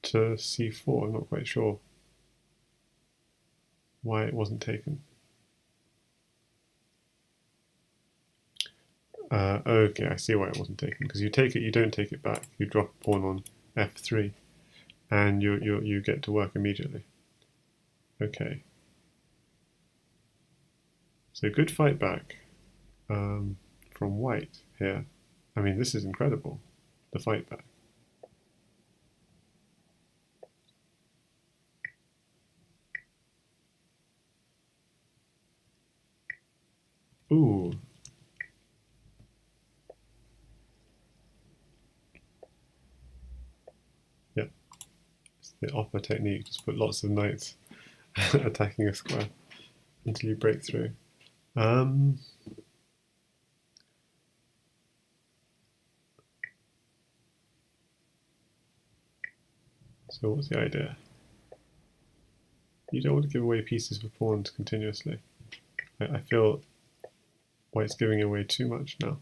to c4. I'm not quite sure why it wasn't taken. Okay, I see why it wasn't taken. Because you take it, you don't take it back. You drop a pawn on f3, and you get to work immediately. Okay. So good fight back from white here. This is incredible. The fight back. Ooh. Yep. It's the opera technique. Just put lots of knights attacking a square until you break through. So what's the idea? You don't want to give away pieces for pawns continuously. I feel white's giving away too much now.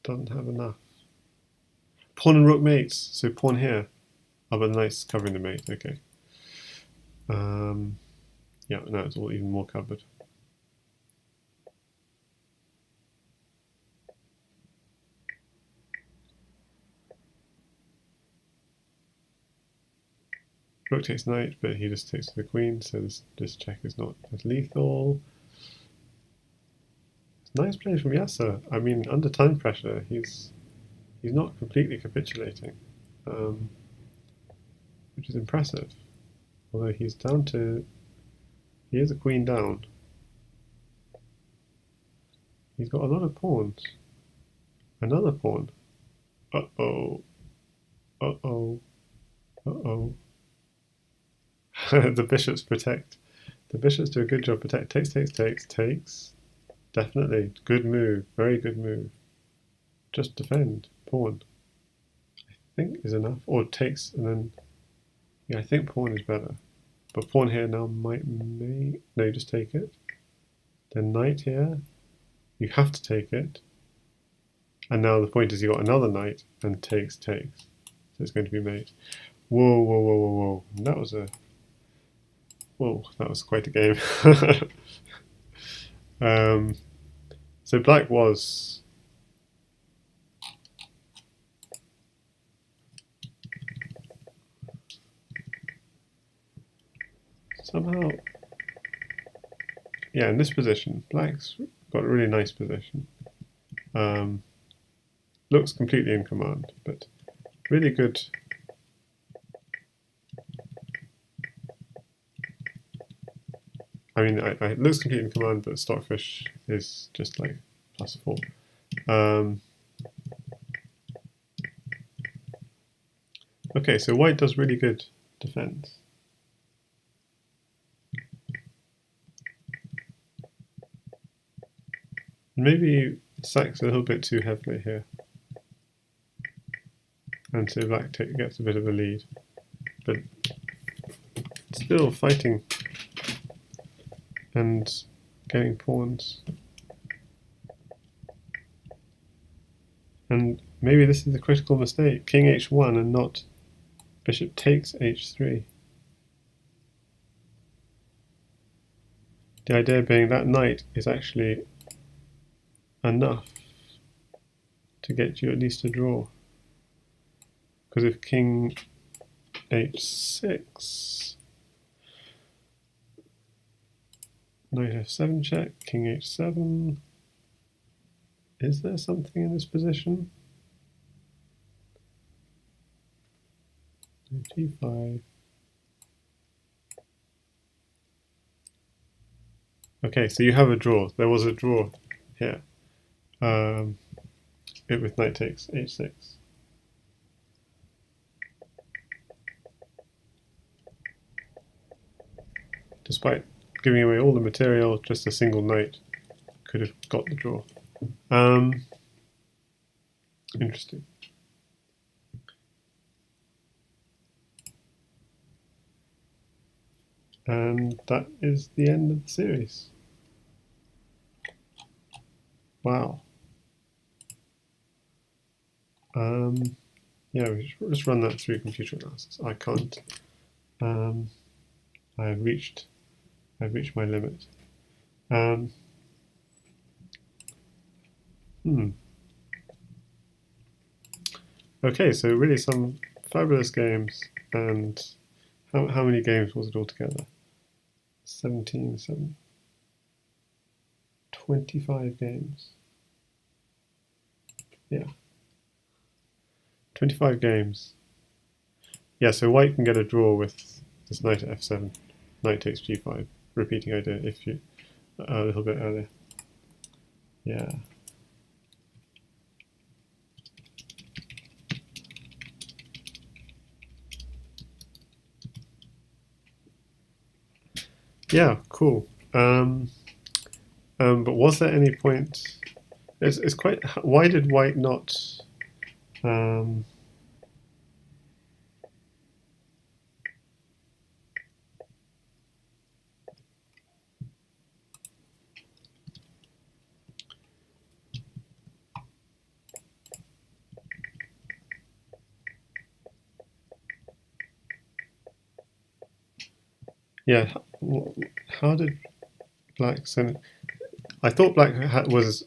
Doesn't have enough. Pawn and rook mates, so pawn here. Oh, but the knight's covering the mate, okay. Yeah, now it's all even more covered. Rook takes knight, but he just takes the queen, so this check is not as lethal. Nice play from Yasser. Under time pressure, he's not completely capitulating, which is impressive. Although he's down to, he is a queen down. He's got a lot of pawns. Another pawn. Uh-oh. Uh-oh. Uh-oh. The bishops protect. The bishops do a good job protect. Takes. Definitely. Good move. Very good move. Just defend. Pawn. I think is enough. Or takes and then... Yeah, I think pawn is better. But pawn here now no, just take it. Then knight here. You have to take it. And now the point is you got another knight and takes. So it's going to be mate. Whoa, whoa, whoa, whoa, whoa. That was a... Whoa, that was quite a game. So black was... somehow... Yeah, in this position, black's got a really nice position. Looks completely in command, but really good. I mean, it looks completely in command, but Stockfish is just like +4. Okay, so white does really good defense. Maybe sacks a little bit too heavily here. And so black gets a bit of a lead. But still fighting and getting pawns. And maybe this is a critical mistake. King h1 and not bishop takes h3. The idea being that knight is actually enough to get you at least a draw. Because if king h6, knight f7 check, king h7, is there something in this position? g5. Okay, so you have a draw. There was a draw here. With knight takes h6. Despite giving away all the material, just a single knight could have got the draw. Interesting. And that is the end of the series. Wow. Yeah, we should just run that through computer analysis. I can't. I've reached my limit. Okay, so really some fabulous games. And how many games was it altogether? 17, 25 games. Yeah. 25 games. Yeah, so white can get a draw with this knight at f7, knight takes g5. Repeating idea if you a little bit earlier. Yeah. Yeah, cool. But was there any point? It's quite. Why did white not? Yeah. How did black send? I thought black was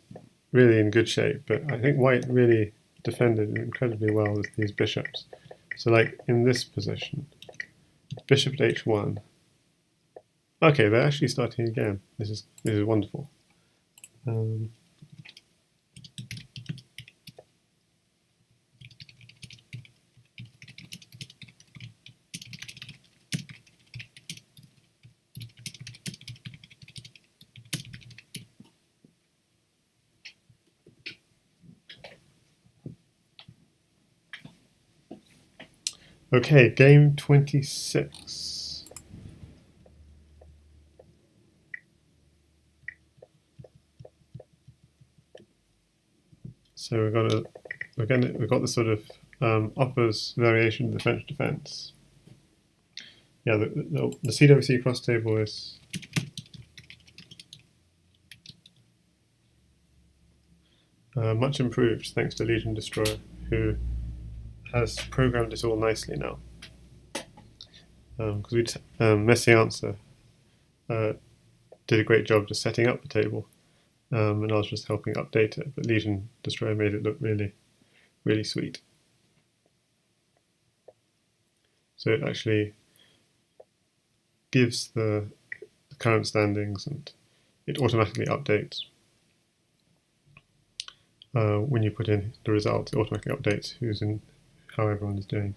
really in good shape, but I think white really defended incredibly well with these bishops. So like in this position, bishop at h1. Okay, they're actually starting again. This is wonderful. Okay, game 26. So we've got the sort of uppers variation of the French defense. Yeah, the CWC cross table is Much improved thanks to Legion Destroyer, who has programmed it all nicely now. Because Messy Answer did a great job just setting up the table, and I was just helping update it. But Legion Destroyer made it look really, really sweet. So it actually gives the current standings, and it automatically updates. When you put in the results, it automatically updates who's in, how everyone is doing.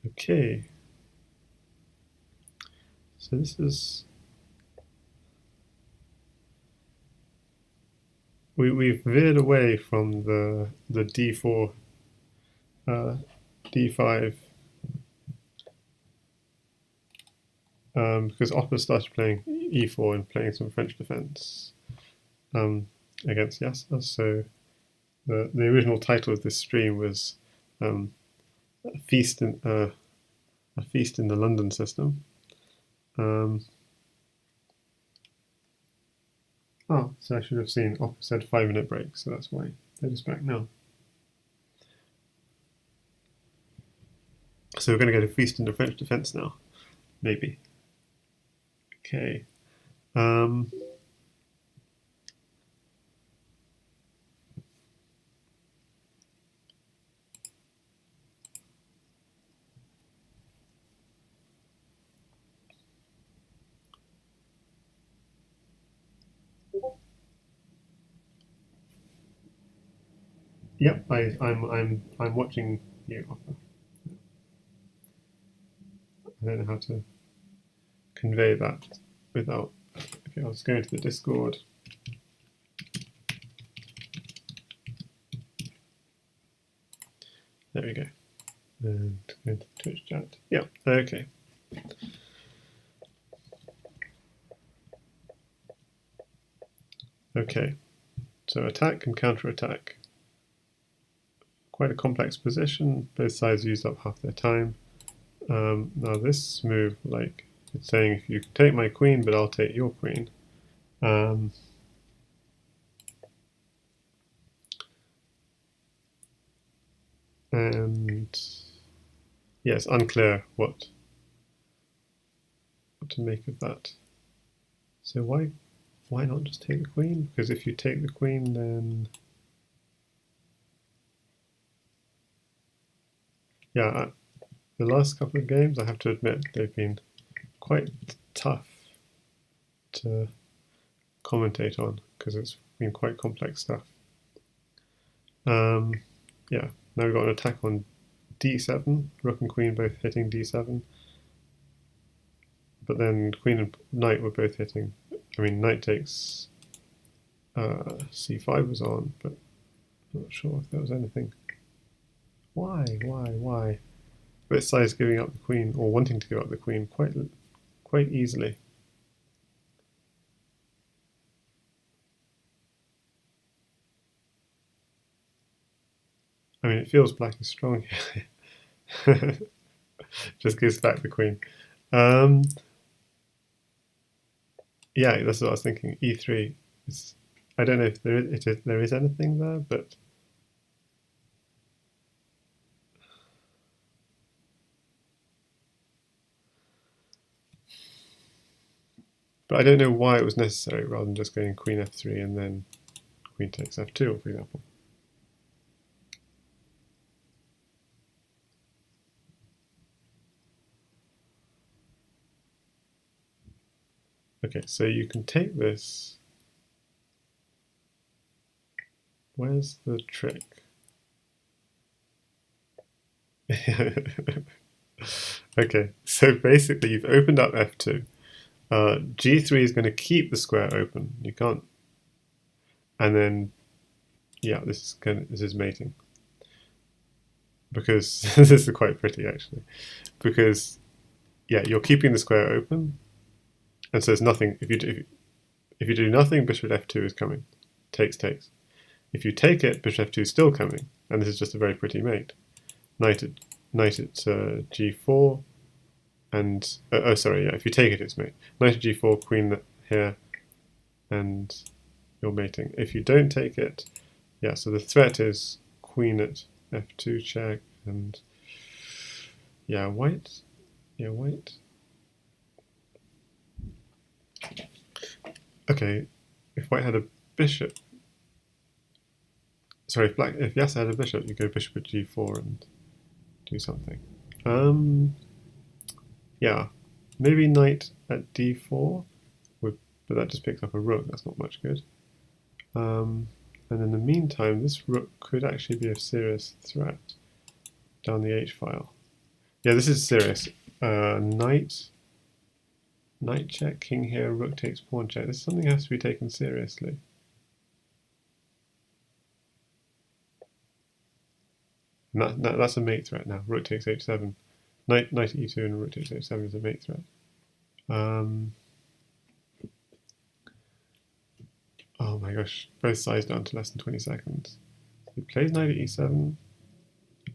Okay, so this is, we've veered away from the d4, d5, because Opper started playing e4 and playing some French defense against Yasser. So the original title of this stream was a feast in the London system. Oh, so I should have seen Opper said 5-minute break, so that's why they're just back now. So we're going to go to feast in the French defense now, maybe. Okay. Yep, I'm watching you, Opper. I don't know how to convey that without. Okay, I'll just go into the Discord. There we go. And go into the Twitch chat. Yeah, okay. Okay, so attack and counter-attack. Quite a complex position. Both sides used up half their time. Now this move, like, it's saying if you take my queen, but I'll take your queen. And yeah, it's unclear what to make of that. So why not just take the queen? Because if you take the queen, then yeah, the last couple of games, I have to admit, they've been quite tough to commentate on because it's been quite complex stuff. Yeah, now we've got an attack on d7, rook and queen both hitting d7, but then queen and knight were both hitting. I mean, knight takes c5 was on, but I'm not sure if there was anything. Why? Both sides giving up the queen, or wanting to give up the queen, quite easily. I mean, it feels black is strong here. Just gives back the queen. Yeah, that's what I was thinking. E3 is. I don't know if there is anything there, but I don't know why it was necessary rather than just going queen f3 and then queen takes f2, for example. Okay, so you can take this. Where's the trick? Okay, so basically you've opened up f2. G3 is going to keep the square open. You can't. And then, yeah, this is mating. Because this is quite pretty actually. Because yeah, you're keeping the square open, and so there's nothing. If you do nothing, bishop f2 is coming. Takes. If you take it, bishop f2 is still coming, and this is just a very pretty mate. Knight at g4. and oh sorry, yeah, if you take it, it's mate. Knight to g4, queen here, and you're mating. If you don't take it, yeah, so the threat is queen at f2 check, and yeah, white. Okay, if white had a bishop, sorry, if Yasser had a bishop, you go bishop at g4 and do something. Yeah, maybe knight at d4, but that just picks up a rook. That's not much good. And in the meantime, this rook could actually be a serious threat down the h file. Yeah, this is serious. Knight check, king here, rook takes pawn check. This is something that has to be taken seriously. That's a mate threat now. Rook takes h7. Knight at e2 and rook takes h7 is a mate threat. Oh my gosh, both sides down to less than 20 seconds. He plays knight at e7.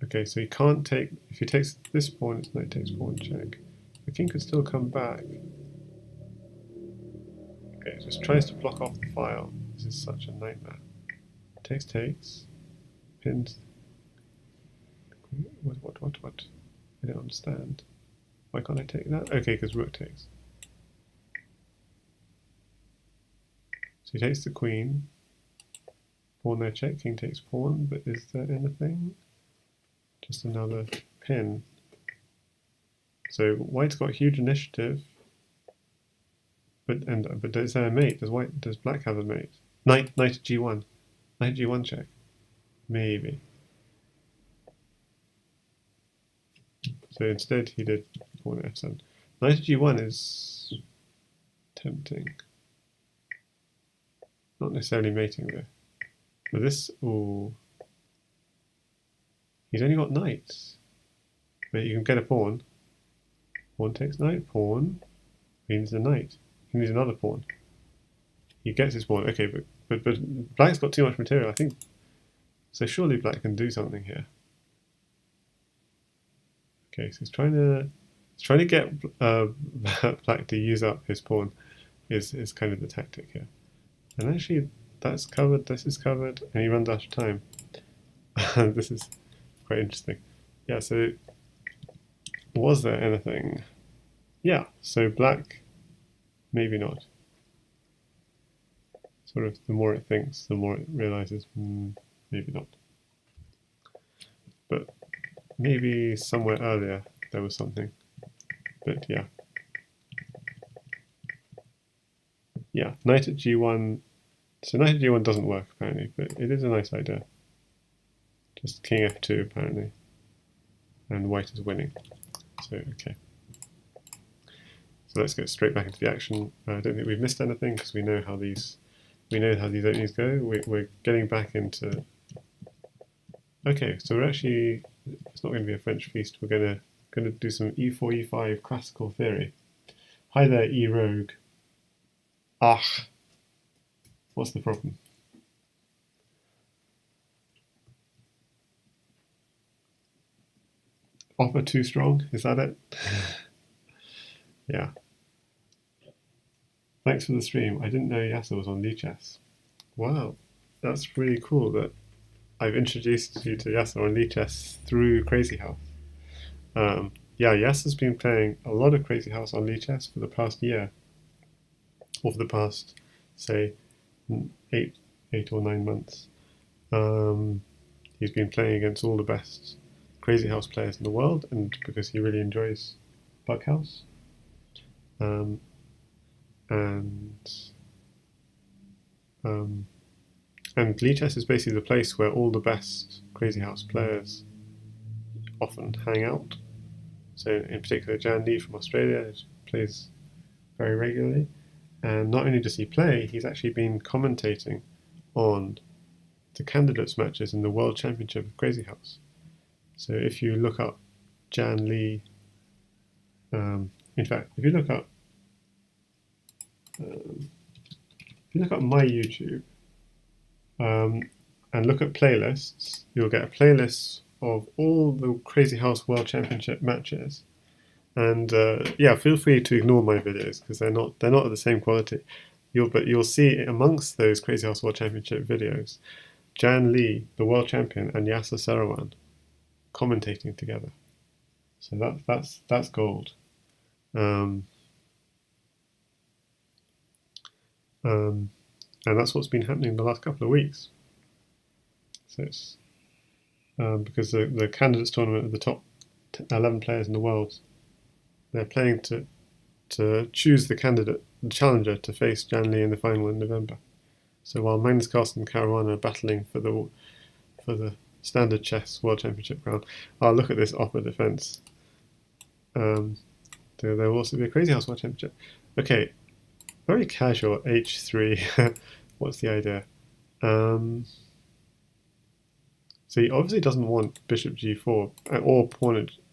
Okay, so he can't take, if he takes this pawn, it's knight takes pawn check. The king could still come back. Okay, just tries to block off the file. This is such a nightmare. Takes, pins. What? I don't understand. Why can't I take that? Okay, because rook takes. So he takes the queen. Pawn there check, king takes pawn, but is there anything? Just another pin. So white's got huge initiative. But is there a mate? Does black have a mate? Knight at g1. Knight at g1 check. Maybe. So instead he did pawn at f7. Knight at g1 is tempting. Not necessarily mating though. But this, ooh. He's only got knights. But you can get a pawn. Pawn takes knight, pawn. He needs a knight. He needs another pawn. He gets his pawn. Okay, but black's got too much material, I think. So surely black can do something here. Okay, so he's trying to get black to use up his pawn. Is kind of the tactic here. And actually, that's covered. This is covered, and he runs out of time. This is quite interesting. Yeah. So was there anything? Yeah. So black. Maybe not. Sort of, the more it thinks, the more it realizes, maybe not. But maybe somewhere earlier there was something. But yeah. Yeah, knight at g1. So knight at g1 doesn't work apparently, but it is a nice idea. Just king f2 apparently. And white is winning. So, okay. So let's get straight back into the action. I don't think we've missed anything because we know how these openings go. We're getting back into. Okay, so we're actually, it's not going to be a French feast. We're going to do some e4 e5 classical theory. Hi there, e rogue. Ah, what's the problem? Opper too strong? Is that it? Yeah. Thanks for the stream. I didn't know Yasser was on Lichess. Wow, that's really cool that I've introduced you to Yasser on Lichess through Crazyhouse. Yeah, Yasser's been playing a lot of Crazyhouse on Lichess for the past year. Or for the past, say, 8 or 9 months. He's been playing against all the best Crazyhouse players in the world, and because he really enjoys Bughouse. And Lichess is basically the place where all the best Crazyhouse players often hang out. So in particular, Jan Lee from Australia plays very regularly. And not only does he play, he's actually been commentating on the candidates matches in the World Championship of Crazyhouse. So if you look up Jan Lee, in fact, if you look up my YouTube and look at playlists, you'll get a playlist of all the Crazyhouse World Championship matches, And yeah, feel free to ignore my videos because they're not of the same quality. But you'll see amongst those Crazyhouse World Championship videos, Jan Lee, the world champion, and Yasser Seirawan commentating together. So that's gold. Um, and that's what's been happening the last couple of weeks. So it's because the candidates tournament of the top 11 players in the world, they're playing to choose the challenger to face Jan Lee in the final in November. So while Magnus Carlsen and Caruana are battling for the standard chess world championship crown, I'll look at this offer defense. There will also be a Crazyhouse world championship. Okay, very casual h3. What's the idea? So he obviously doesn't want bishop g4 or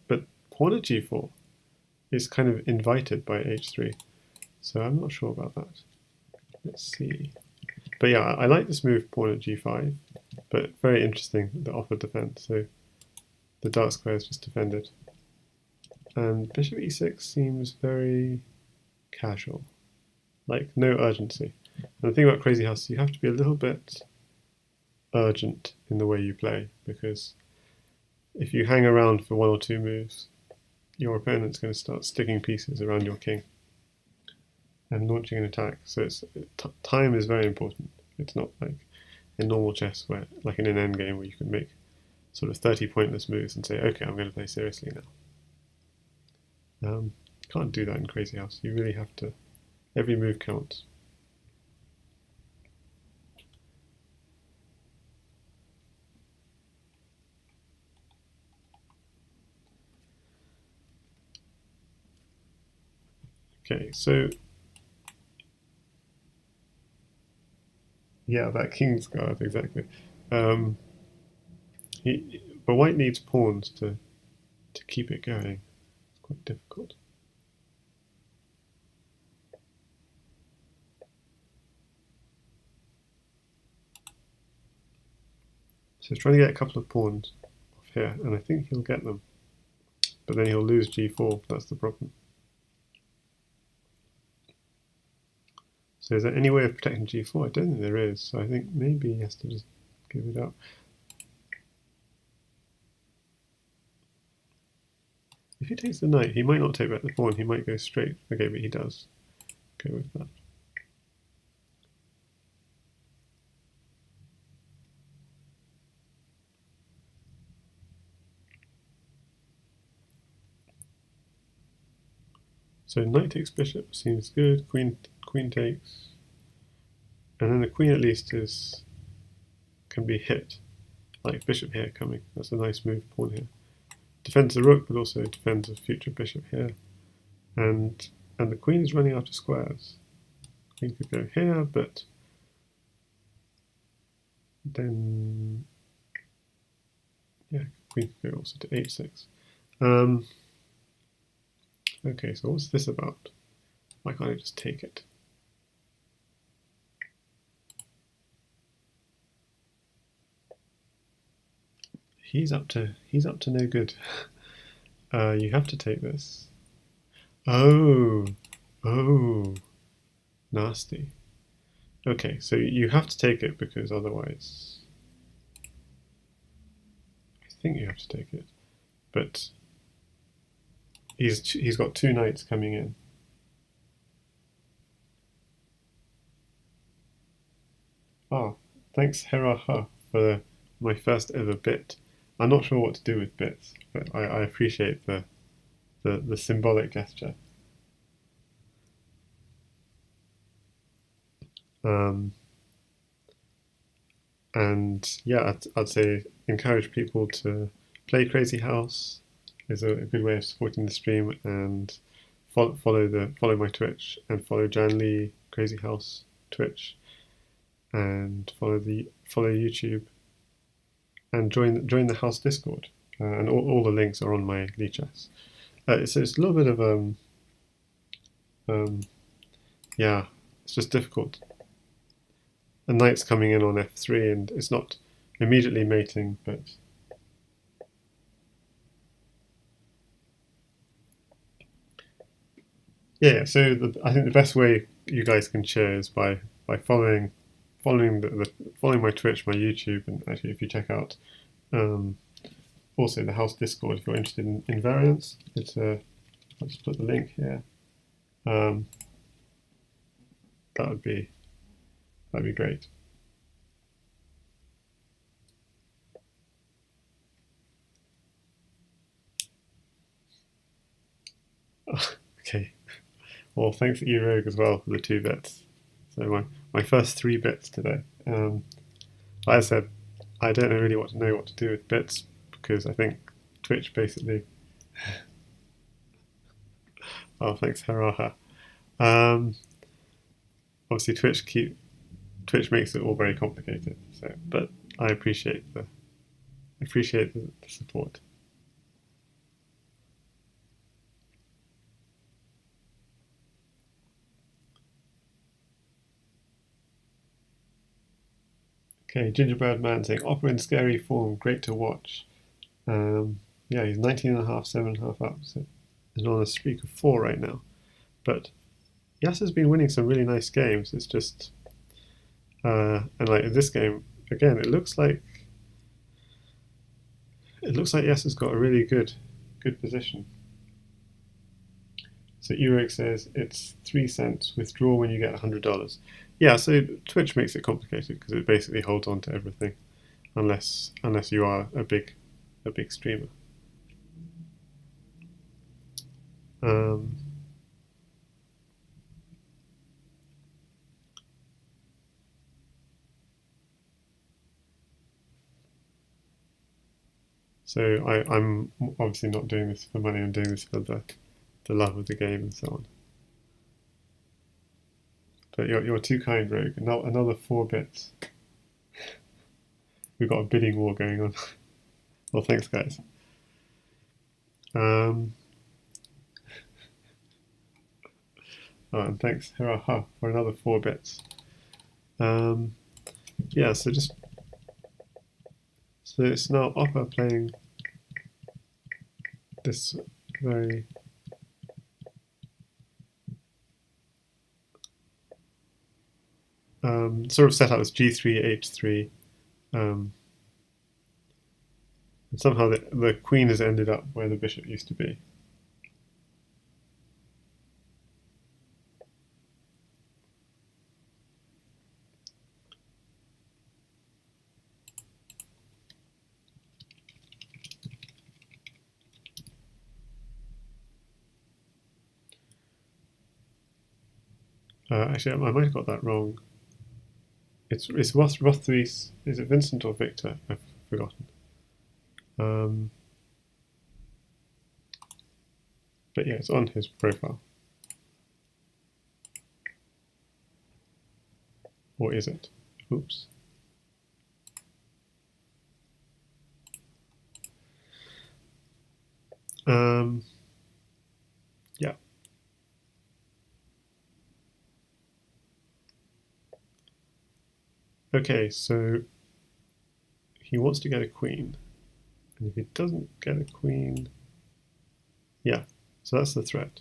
but pawn at g4 is kind of invited by h3. So I'm not sure about that. Let's see. But yeah, I like this move, pawn at g5, but very interesting, the offered defense. So the dark square is just defended. And bishop e6 seems very casual, like no urgency. And the thing about Crazyhouse, you have to be a little bit urgent in the way you play, because if you hang around for one or two moves, your opponent's going to start sticking pieces around your king and launching an attack. So time is very important. It's not like in normal chess, where like in an endgame where you can make sort of 30 pointless moves and say, okay, I'm going to play seriously now. Can't do that in Crazyhouse. You really have to. Every move counts. Okay, so yeah, that king's guard, exactly. But white needs pawns to keep it going. It's quite difficult. So he's trying to get a couple of pawns off here, and I think he'll get them. But then he'll lose g4, that's the problem. So is there any way of protecting g4? I don't think there is, so I think maybe he has to just give it up. If he takes the knight, he might not take back the pawn, he might go straight. Okay, but he does go with that. So knight takes bishop seems good, queen takes, and then the queen at least can be hit, like bishop here coming. That's a nice move, pawn here. Defends the rook, but also defends a future bishop here. And the queen is running out of squares. Queen could go here, but then yeah, queen could go also to h6. Okay, so what's this about? Why can't I just take it? He's up to no good. You have to take this. Oh, nasty. Okay, so you have to take it because otherwise, I think you have to take it. But he's got two knights coming in. Oh, thanks Heraha for my first ever bit. I'm not sure what to do with bits, but I appreciate the symbolic gesture. And yeah, I'd say encourage people to play Crazyhouse is a good way of supporting the stream, and follow my Twitch and follow Jan Lee Crazyhouse Twitch, and follow YouTube, and join the house Discord, and all the links are on my Lichess. So it's a little bit of yeah, it's just difficult. A knight's coming in on f3, and it's not immediately mating, but Yeah. So I think the best way you guys can cheer is by following my Twitch, my YouTube, and actually if you check out um, also the house Discord if you're interested in variants. I'll just put the link here. Um, that'd be great. Okay. Well, thanks eRogue as well for the 2 bits. So my first 3 bits today. Like I said, I don't really know what to do with bits because I think Twitch basically. Oh, thanks Haraha. Obviously, Twitch makes it all very complicated. So, but I appreciate the support. Okay, Gingerbread Man saying, Opera in scary form, great to watch. Yeah, he's 19.5, 7.5 up. So he's on a streak of 4 right now. But Yasser's been winning some really nice games. It's just, and like in this game, again, it looks like Yasser's got a really good position. So eRogue says it's 3 cents, withdraw when you get $100. Yeah, so Twitch makes it complicated because it basically holds on to everything, unless you are a big streamer. So I'm obviously not doing this for money. I'm doing this for the love of the game and so on. But you're too kind, Rogue. Another 4 bits. We've got a bidding war going on. Well, thanks, guys. Oh, and thanks, Haraha, for another 4 bits. Yeah, so it's now Oppa playing this very sort of setup as G3, H3, and somehow the queen has ended up where the bishop used to be. Actually, I might have got that wrong. It's Rothries. Is it Vincent or Victor? I've forgotten. But yeah, it's on his profile. Or is it? Oops. Yeah. Okay, so he wants to get a queen. And if he doesn't get a queen, yeah, so that's the threat.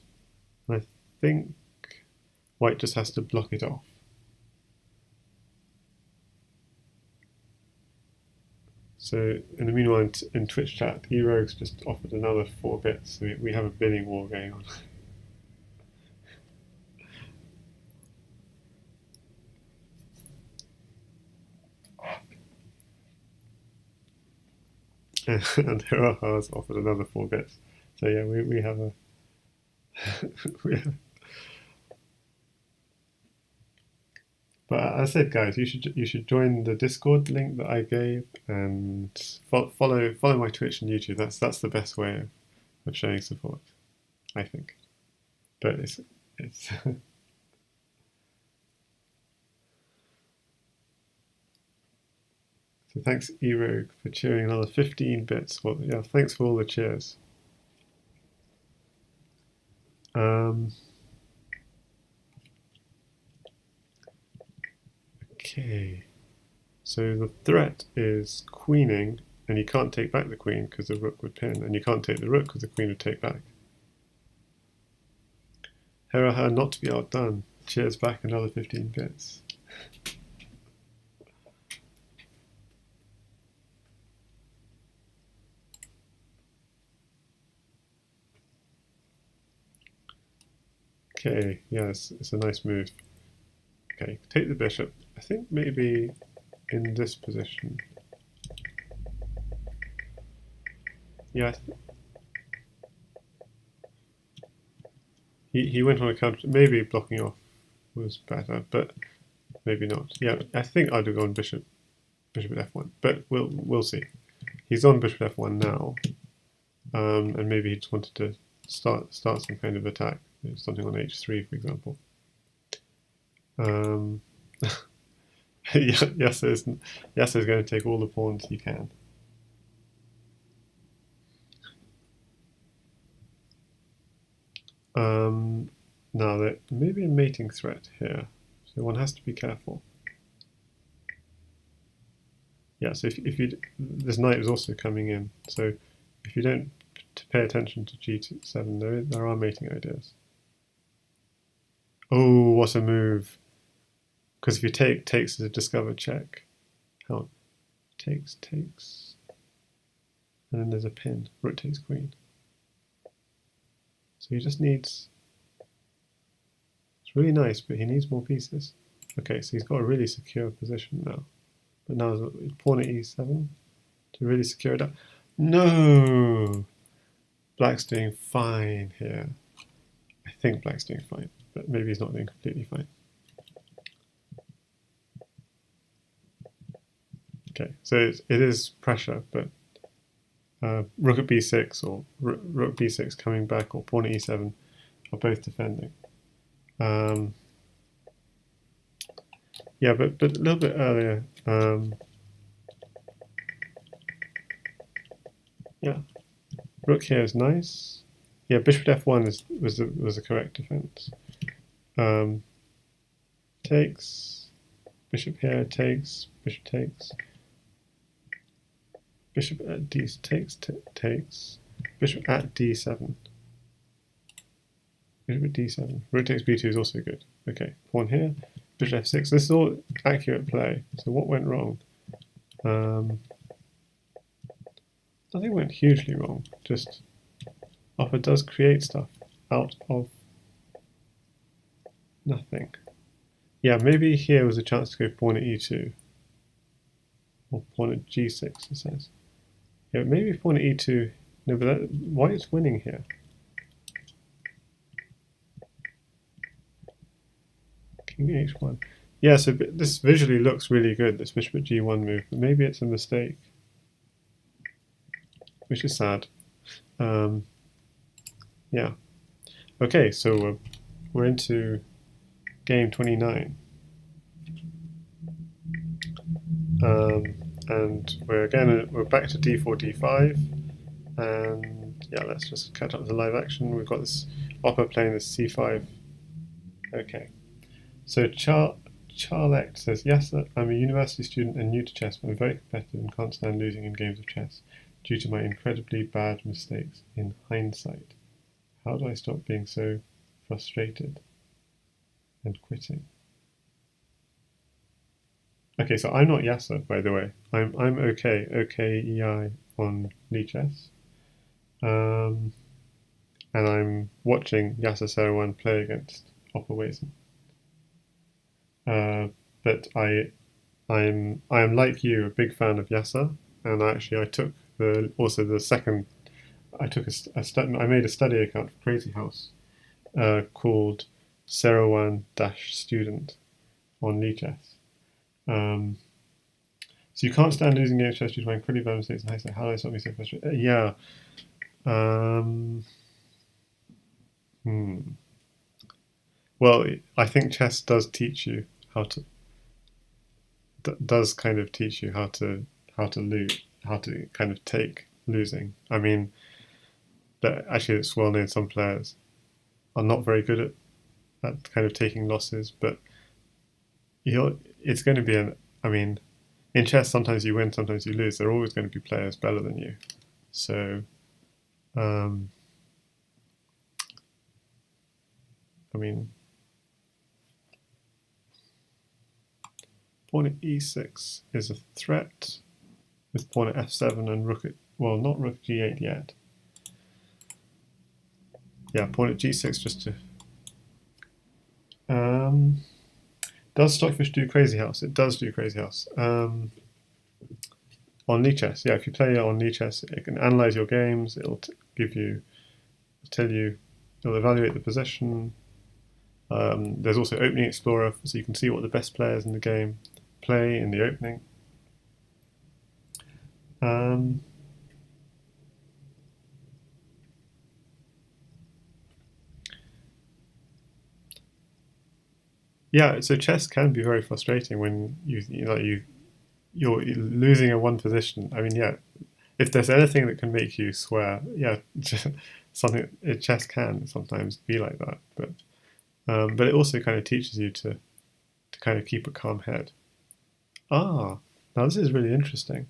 And I think white just has to block it off. So in the meanwhile, in Twitch chat, eRogue's just offered another 4 bits, so we have a bidding war going on. And Hiraha has offered another 4 bits. So yeah, we have a But as I said, guys, you should join the Discord link that I gave and follow my Twitch and YouTube. That's the best way of showing support, I think. But it's So thanks eRogue for cheering another 15 bits. Well, yeah, thanks for all the cheers. Okay, so the threat is queening, and you can't take back the queen because the rook would pin, and you can't take the rook because the queen would take back. Hera not to be outdone. Cheers back another 15 bits. Okay, yes, it's a nice move. Okay, take the bishop. I think maybe in this position. Yeah, he went on a counter. Maybe blocking off was better, but maybe not. Yeah, I think I'd have gone bishop at f1, but we'll see. He's on bishop at f1 now, and maybe he just wanted to start some kind of attack, something on h3, for example. Yasser is going to take all the pawns he can. Now there may be a mating threat here, so one has to be careful. Yeah, so if you this knight is also coming in, so if you don't pay attention to g7, there are mating ideas. Oh, what a move! Because if you takes is a discovered check. How takes, and then there's a pin. Rook takes queen. So he just needs. It's really nice, but he needs more pieces. Okay, so he's got a really secure position now. But now pawn at e7 to really secure it up. No! Black's doing fine here. I think Black's doing fine, but maybe he's not doing completely fine. Okay, so it is pressure, but rook at b6 or rook b6 coming back or pawn at e7 are both defending. Yeah, but a little bit earlier. Yeah, rook here is nice. Yeah, bishop f1 was the correct defense. Takes, bishop here takes, bishop takes, bishop at d takes, bishop at d7, bishop at d7. Rook takes b2 is also good. Okay, pawn here, bishop f6. This is all accurate play. So what went wrong? Nothing went hugely wrong. Just Opper does create stuff out of nothing. Yeah, maybe here was a chance to go pawn at e2. Or pawn at g6, it says. Yeah, maybe pawn at e2. No, but white's winning here. King h1. Yeah, so this visually looks really good, this bishop at g1 move, but maybe it's a mistake. Which is sad. Yeah. Okay, so we're into game 29. And we're back to d4, d5. And yeah, let's just catch up with the live action. We've got this Opper playing this c5. Okay. So Charlect says, yes, I'm a university student and new to chess, but I'm very competitive and can't stand losing in games of chess due to my incredibly bad mistakes in hindsight. How do I stop being so frustrated and quitting? Okay, so I'm not Yasser, by the way. I'm okay, OKEI on Lichess. And I'm watching Yasser Seirawan play against opperwezen. But I am like you, a big fan of Yasser, and actually I took I made a study account for Crazyhouse called Seirawan-student on Lichess. So you can't stand losing games chess due to my incredibly bad mistakes in hindsight. How do I stop me so frustrated? Yeah. Well, I think chess does teach you how to teach you how to lose, how to kind of take losing. I mean, that actually it's well known some players are not very good at kind of taking losses, but it's going to be I mean, in chess sometimes you win, sometimes you lose. There are always going to be players better than you. So I mean, pawn at e6 is a threat with pawn at f7 and rook at, well, not rook g8 yet. Yeah, pawn at g6 just to... does Stockfish do Crazyhouse? It does do Crazyhouse. On Lichess, yeah, if you play on Lichess, it can analyze your games, it'll give you, tell you, it'll evaluate the position. There's also Opening Explorer, so you can see what the best players in the game play in the opening. Yeah, so chess can be very frustrating when you're losing a one position. I mean, yeah, if there's anything that can make you swear, yeah, something chess can sometimes be like that. But it also kind of teaches you to kind of keep a calm head. Ah, now this is really interesting.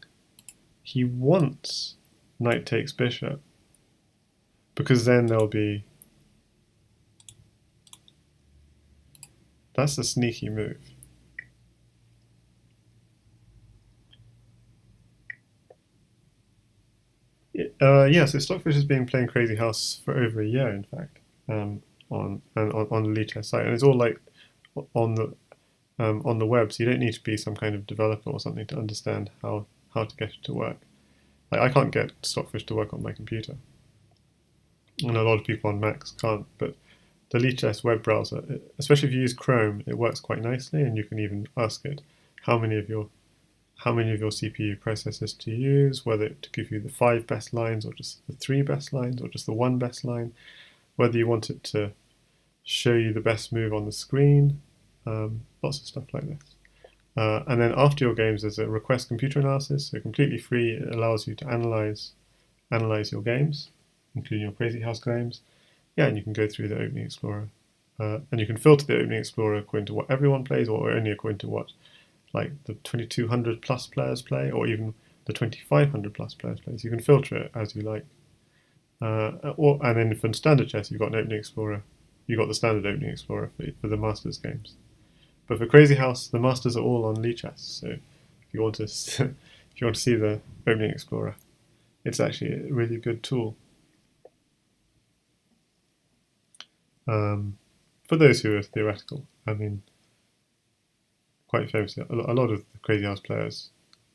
He wants knight takes bishop because then there'll be... That's a sneaky move. Yeah, so Stockfish has been playing Crazyhouse for over a year, in fact, on the Lichess site, and it's all like on the web. So you don't need to be some kind of developer or something to understand how to get it to work. Like I can't get Stockfish to work on my computer, and a lot of people on Macs can't. But the Lichess web browser, especially if you use Chrome, it works quite nicely, and you can even ask it how many of your CPU processors to use, whether to give you the 5 best lines or just the 3 best lines or just the 1 best line, whether you want it to show you the best move on the screen, lots of stuff like this. And then after your games, there's a request computer analysis, so completely free. It allows you to analyze your games, including your Crazyhouse games. Yeah, and you can go through the Opening Explorer, and you can filter the Opening Explorer according to what everyone plays, or only according to what like the 2200 plus players play, or even the 2500 plus players play. So you can filter it as you like. And then for standard chess, you've got an Opening Explorer. You've got the standard Opening Explorer for the Masters games. But for Crazyhouse, the Masters are all on Lichess. So if you want to if you want to see the Opening Explorer, it's actually a really good tool. For those who are theoretical, I mean, quite famously, a lot of the Crazyhouse players,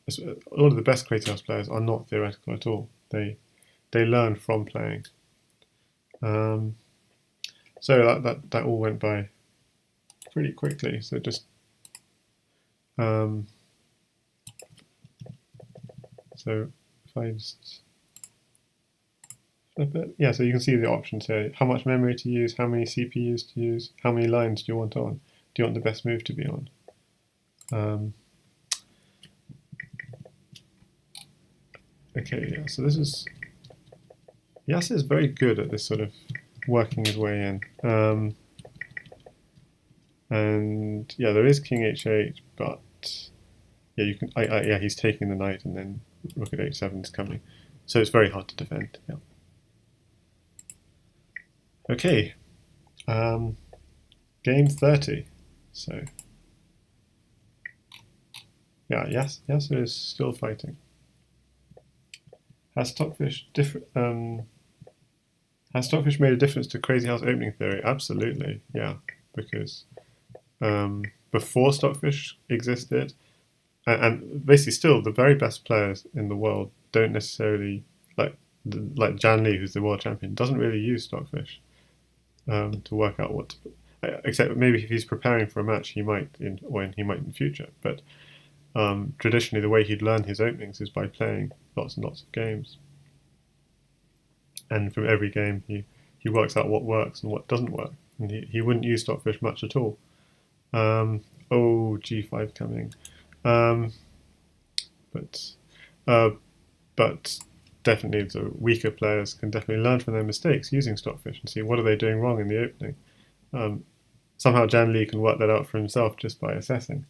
a lot of the best Crazyhouse players are not theoretical at all. They learn from playing. So that all went by pretty quickly. So just so if I just flip it, yeah. So you can see the options here: how much memory to use, how many CPUs to use, how many lines do you want on, do you want the best move to be on. Okay, yeah. So this is Yasser is very good at this sort of working his way in. And yeah, there is King h8, but yeah, you can. Yeah, he's taking the knight, and then Rook at h7 is coming, so it's very hard to defend. Yeah. Okay, game 30. So yeah, Yasser is still fighting. Has Stockfish made a difference to Crazyhouse opening theory? Absolutely, yeah, because before Stockfish existed, and basically still the very best players in the world don't necessarily like Jan Lee, who's the world champion, doesn't really use Stockfish to work out what to, except maybe if he's preparing for a match, he might in the future. But traditionally, the way he'd learn his openings is by playing lots and lots of games, and from every game he works out what works and what doesn't work, and he wouldn't use Stockfish much at all. Oh, g5 coming. But definitely the weaker players can definitely learn from their mistakes using Stockfish and see what are they doing wrong in the opening. Somehow Jan Lee can work that out for himself just by assessing.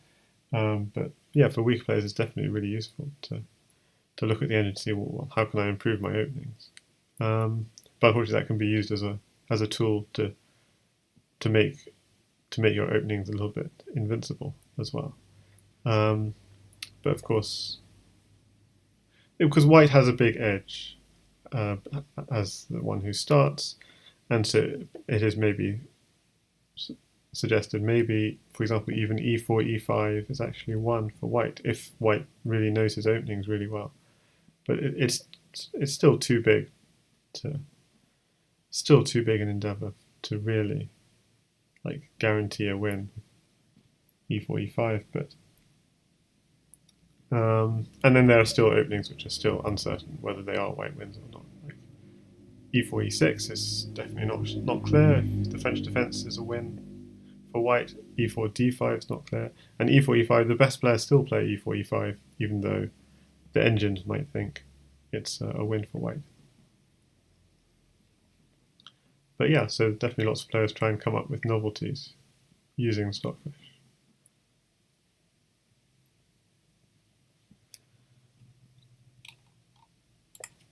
But yeah, for weaker players, it's definitely really useful to look at the end and see, well, how can I improve my openings. But unfortunately, that can be used as a tool to to make your openings a little bit invincible as well. But of course, because white has a big edge as the one who starts, and so it is maybe suggested maybe, for example, even e4, e5 is actually one for white if white really knows his openings really well. But it's still too big an endeavor to really like guarantee a win. E4, e5, but and then there are still openings which are still uncertain whether they are white wins or not. Like e4, e6 is definitely not clear. If the French defense is a win for white, e4, d5 is not clear, and e4, e5. The best players still play e4, e5, even though the engines might think it's a win for white. But yeah, so definitely lots of players try and come up with novelties using Stockfish.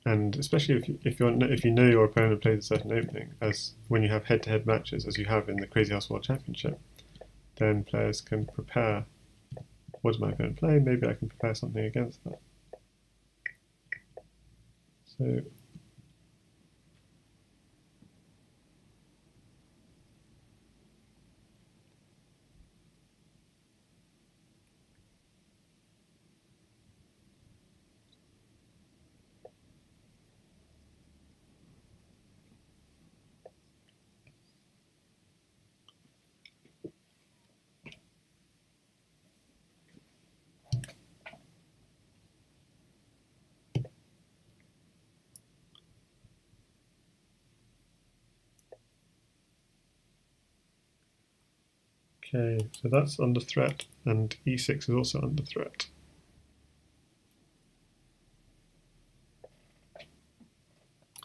And especially if you know your opponent plays a certain opening, as when you have head-to-head matches, as you have in the Crazyhouse World Championship, then players can prepare. What does my opponent play? Maybe I can prepare something against that. So okay, so that's under threat, and e6 is also under threat.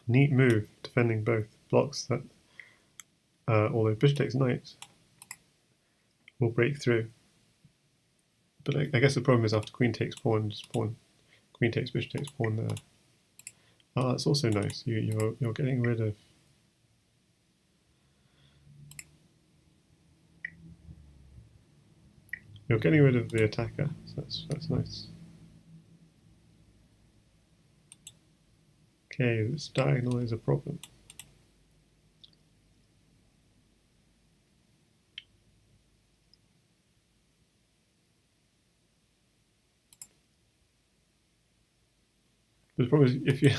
Neat move, defending both blocks that, although bishop takes knight, will break through. But I guess the problem is after queen takes pawn, queen takes bishop takes pawn there. Ah, that's also nice. You're getting rid of. You're getting rid of the attacker, so that's nice. Okay, this diagonal is a problem. But the problem is, if you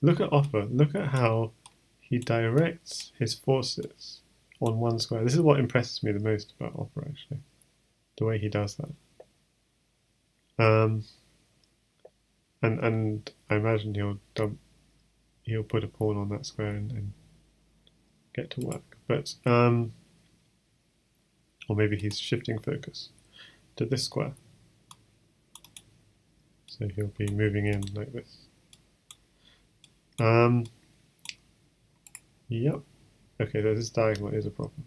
look at Opper, look at how he directs his forces on one square. This is what impresses me the most about Opper, actually, the way he does that. And I imagine he'll put a pawn on that square and get to work. But or maybe he's shifting focus to this square. So he'll be moving in like this. Yep. Okay, so this diagonal is a problem.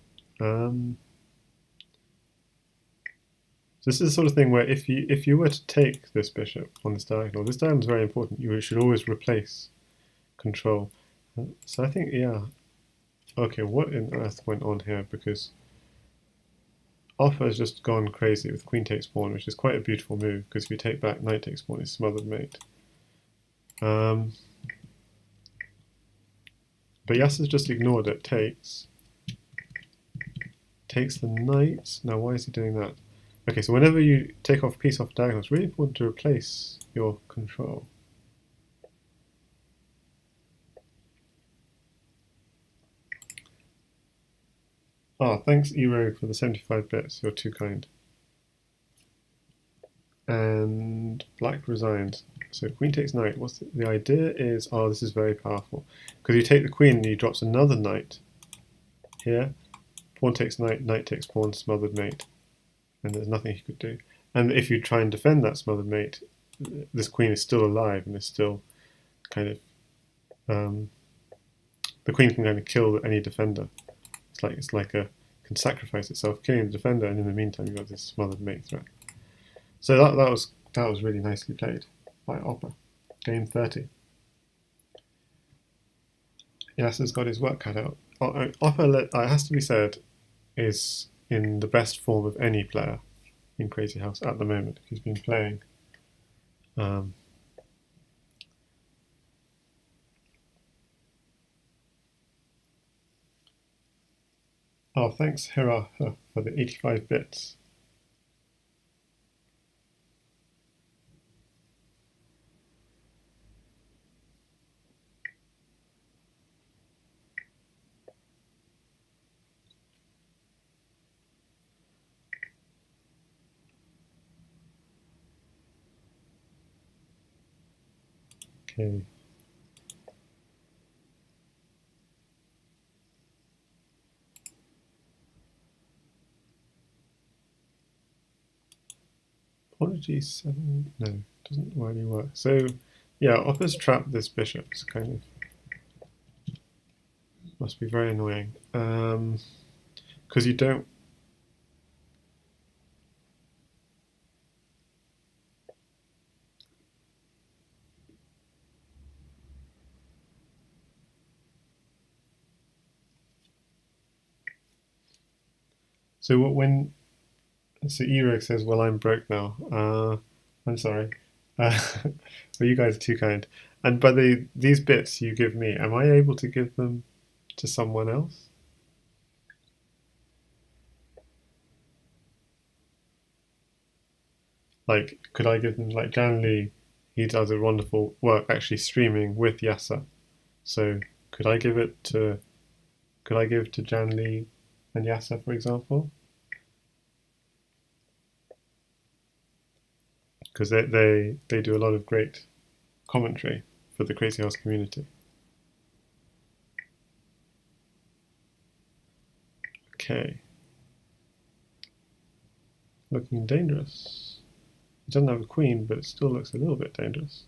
So this is the sort of thing where if you were to take this bishop on this diagonal is very important. You should always replace control. So I think, yeah. Okay, what on earth went on here? Because Opper has just gone crazy with queen takes pawn, which is quite a beautiful move, because if you take back knight takes pawn, it's smothered mate. But Yasser's just ignored it. Takes the knight. Now why is he doing that? Okay, so whenever you take off a piece off diagonal, it's really important to replace your control. Ah, thanks eRogue for the 75 bits, you're too kind. And black resigns. So queen takes knight. What's the idea is, oh, this is very powerful. Because you take the queen and he drops another knight here. Pawn takes knight, knight takes pawn, smothered mate. And there's nothing he could do. And if you try and defend that smothered mate, this queen is still alive and is still kind of the queen can kind of kill any defender. It's like can sacrifice itself, killing the defender, and in the meantime you've got this smothered mate threat. So that was really nicely played by Opper. Game 30. Yasser's got his work cut out. Opper, it has to be said, is in the best form of any player in Crazyhouse at the moment. He's been playing. Oh, thanks, Hera, for the 85 bits. Okay. Pawn g7, no, doesn't really work. So, yeah, Opper's trapped this bishop. It's kind of must be very annoying. Because you don't. So when Erog says, "Well, I'm broke now." I'm sorry. Well, you guys are too kind. And by these bits you give me, am I able to give them to someone else? Like, could I give them like Jan Lee? He does a wonderful work actually streaming with Yasser. So could I give it to? Could I give to Jan Lee and Yasser, for example? Because they do a lot of great commentary for the Crazyhouse community. Okay. Looking dangerous. It doesn't have a queen, but it still looks a little bit dangerous.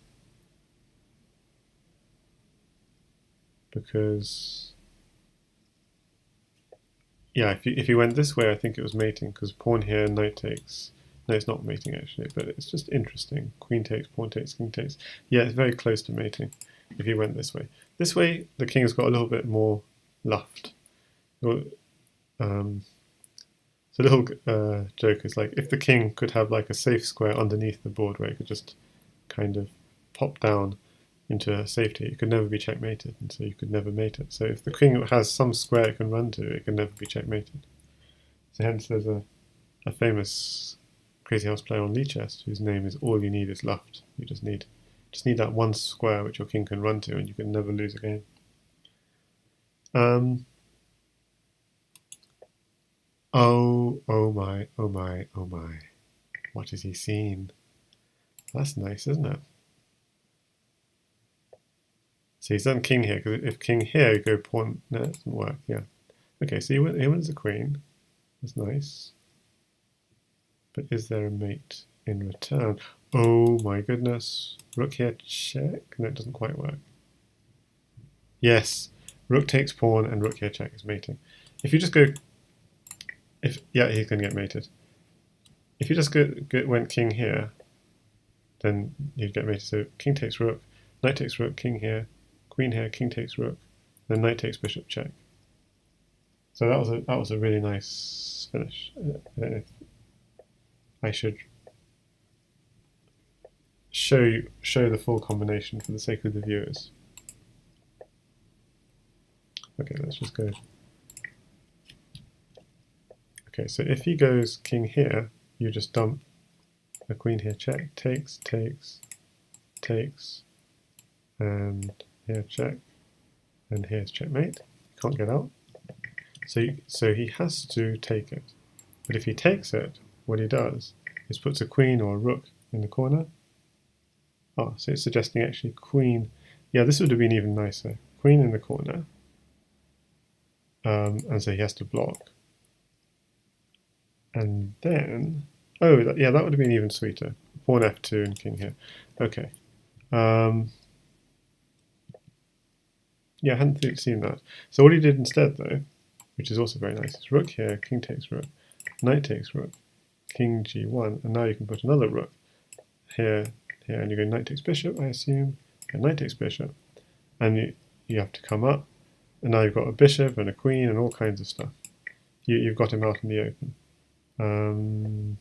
Because, yeah, if you went this way, I think it was mating, because pawn here, knight takes. No, it's not mating actually, but it's just interesting. Queen takes, pawn takes, king takes. Yeah, it's very close to mating if you went this way. This way, the king's got a little bit more luft. So a little joke is like, if the king could have like a safe square underneath the board where it could just kind of pop down into safety, it could never be checkmated, and so you could never mate it. So if the king has some square it can run to, it can never be checkmated. So hence there's a famous Crazyhouse player on Lichess whose name is All You Need Is Luft. You just need that one square which your king can run to, and you can never lose a game. Oh my, oh my, oh my. What has he seen? That's nice, isn't it? So he's done king here, because if king here, you go pawn. No, that doesn't work, yeah. Okay, so he wins the queen. That's nice. But is there a mate in return? Oh my goodness. Rook here, check? No, it doesn't quite work. Yes, rook takes pawn and rook here check is mating. If you just go, yeah, he's going to get mated. If you just went king here, then you'd get mated. So king takes rook, knight takes rook, king here, queen here, king takes rook, then knight takes bishop check. So that was a really nice finish. I should show the full combination for the sake of the viewers. Okay, let's just go. Okay, so if he goes king here, you just dump a queen here, check, takes, takes, takes, and here check, and here's checkmate. Can't get out. So he has to take it. But if he takes it, what he does is puts a queen or a rook in the corner. Oh, so it's suggesting actually queen. Yeah, this would have been even nicer. Queen in the corner. And so he has to block. And then, oh, yeah, that would have been even sweeter. Pawn f2 and king here. Okay. Yeah, I hadn't seen that. So what he did instead, though, which is also very nice, is rook here, king takes rook, knight takes rook, king g1, and now you can put another rook here, here, and you go knight takes bishop, I assume, and knight takes bishop, and you have to come up, and now you've got a bishop and a queen and all kinds of stuff. you've got him out in the open.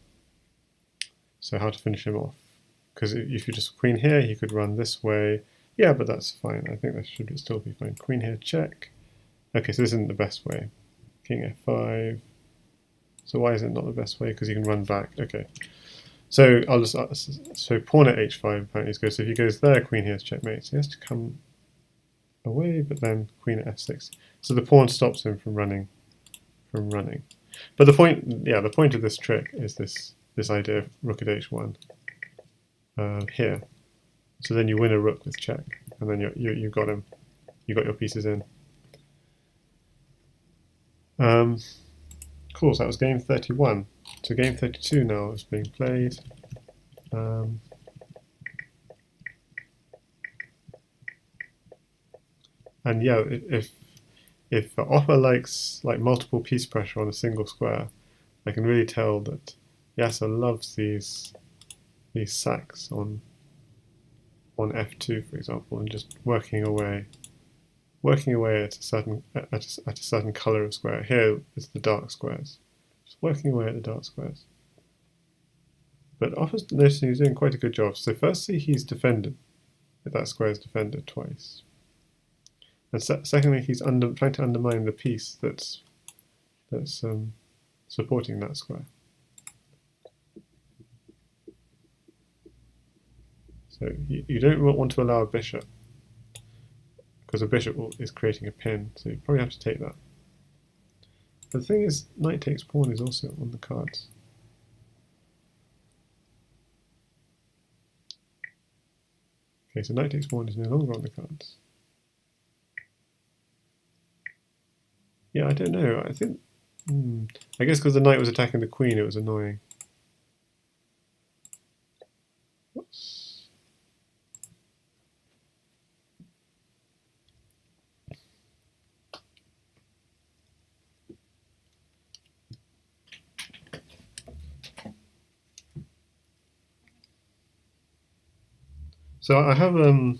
So how to finish him off? Because if you just queen here, he could run this way. Yeah, but that's fine. I think that should still be fine. Queen here, check. Okay, so this isn't the best way. King f5. So why is it not the best way? Because you can run back. Okay. So I'll just so pawn at h5 apparently is good. So if he goes there, queen here is checkmate. So he has to come away, but then queen at f6. So the pawn stops him from running. But the point, yeah, the point of this trick is this idea of rook at h1 here. So then you win a rook with check, and then you've got him. You got your pieces in. Cool. So that was game 31. So game 32 now is being played. And yeah, if Opper likes like multiple piece pressure on a single square, I can really tell that Yasser loves these sacks on f2, for example, and just working away at a certain color of square. Here it's the dark squares. Just working away at the dark squares. But Opper's noticing he's doing quite a good job. So firstly, he's defended. That square is defended twice. And secondly, he's trying to undermine the piece that's supporting that square. So you don't want to allow a bishop, because a bishop is creating a pin, so you probably have to take that. But the thing is, knight takes pawn is also on the cards. Okay, so knight takes pawn is no longer on the cards. Yeah, I don't know. I think, I guess because the knight was attacking the queen, it was annoying. Whoops. So I have a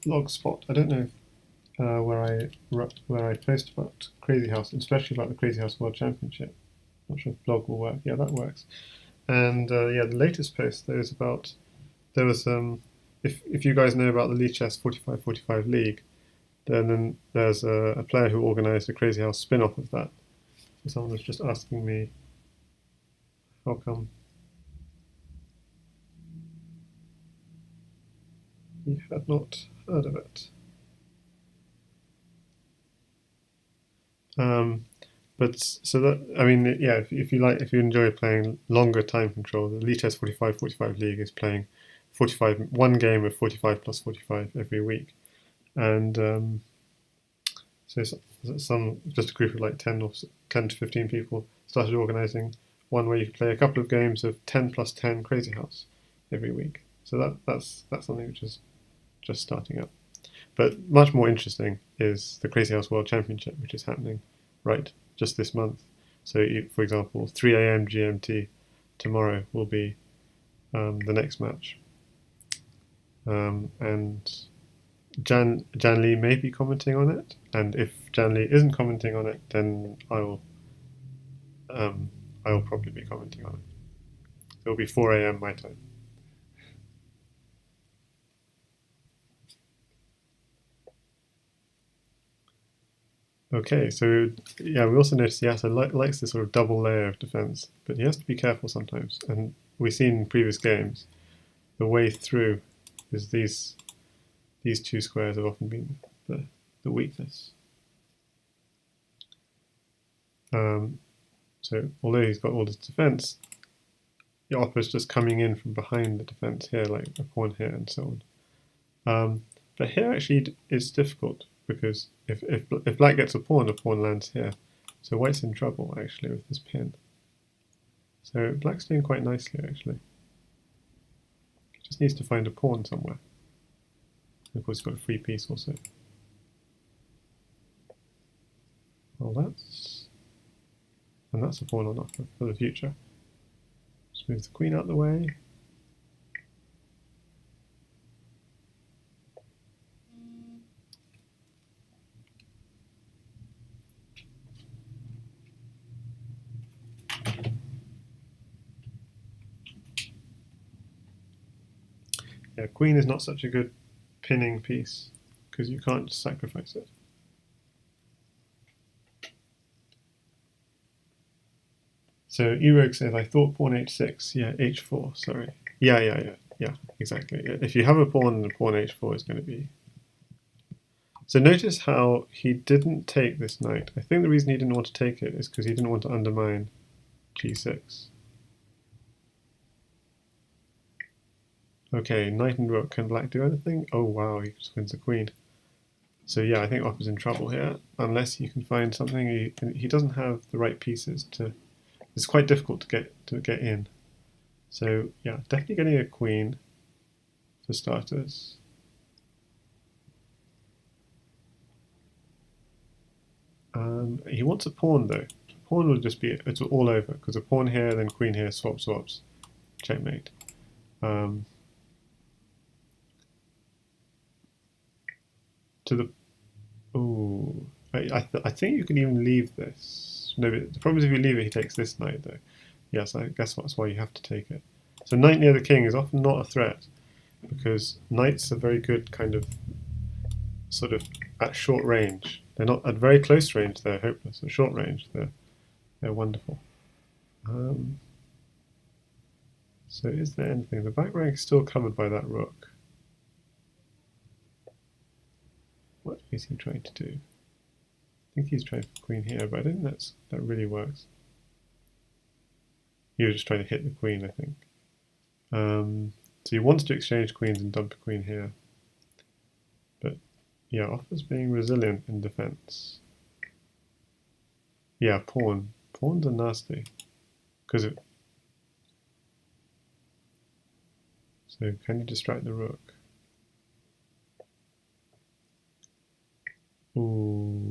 blog spot. I don't know where I post about Crazyhouse, especially about the Crazyhouse World Championship. Not sure if blog will work. Yeah, that works. And yeah, the latest post there was if you guys know about the Lichess 45-45 League, then there's a player who organised a Crazyhouse spin-off of that. So someone was just asking me, how come he had not heard of it? But so that, I mean, yeah, if you enjoy playing longer time control, the Lichess 45-45 League is playing 1 game of 45 plus 45 every week, and so just a group of like 10 to 15 people started organising one where you could play a couple of games of 10 plus 10 Crazyhouse every week. So that's something which is just starting up. But much more interesting is the Crazyhouse World Championship, which is happening right just this month. So, for example, 3 a.m. GMT tomorrow will be the next match, and Jan Lee may be commenting on it. And if Jan Lee isn't commenting on it, then I will probably be commenting on it. It will be 4 a.m. my time. Okay, so yeah, we also notice Yasser likes this sort of double layer of defense, but he has to be careful sometimes. And we've seen in previous games, the way through is these two squares have often been the weakness. So although he's got all this defense, the Opper's just coming in from behind the defense here, like a pawn here and so on. But here actually it's difficult, because if black gets a pawn lands here. So white's in trouble actually with this pin. So black's doing quite nicely actually. Just needs to find a pawn somewhere. And of course he's got a free piece also. Well, that's a pawn on offer for the future. Just move the queen out of the way. Yeah, queen is not such a good pinning piece because you can't sacrifice it. So Erogue says, I thought pawn h6. Yeah, h4, sorry. Yeah, exactly. If you have a pawn, the pawn h4 is going to be... So notice how he didn't take this knight. I think the reason he didn't want to take it is because he didn't want to undermine g6. Okay, knight and rook. Can black do anything? Oh wow, he just wins the queen. So yeah, I think Opper's in trouble here, unless you can find something. He doesn't have the right pieces to... It's quite difficult to get in. So yeah, definitely getting a queen for starters. He wants a pawn though. Pawn will just be, it's all over, because a pawn here, then queen here, swaps, checkmate. To the, ooh, I think you can even leave this. No, but the problem is if you leave it, he takes this knight though. Yes, I guess that's why you have to take it. So knight near the king is often not a threat, because knights are very good kind of, sort of at short range. They're not at very close range, they're hopeless. At short range, they're wonderful. So is there anything? The back rank is still covered by that rook. What is he trying to do? I think he's trying for queen here, but I don't think that really works. He was just trying to hit the queen, I think. So he wants to exchange queens and dump a queen here. But yeah, Opper's being resilient in defense. Yeah, pawn. Pawns are nasty. Because of... So can you distract the rook? Ooh.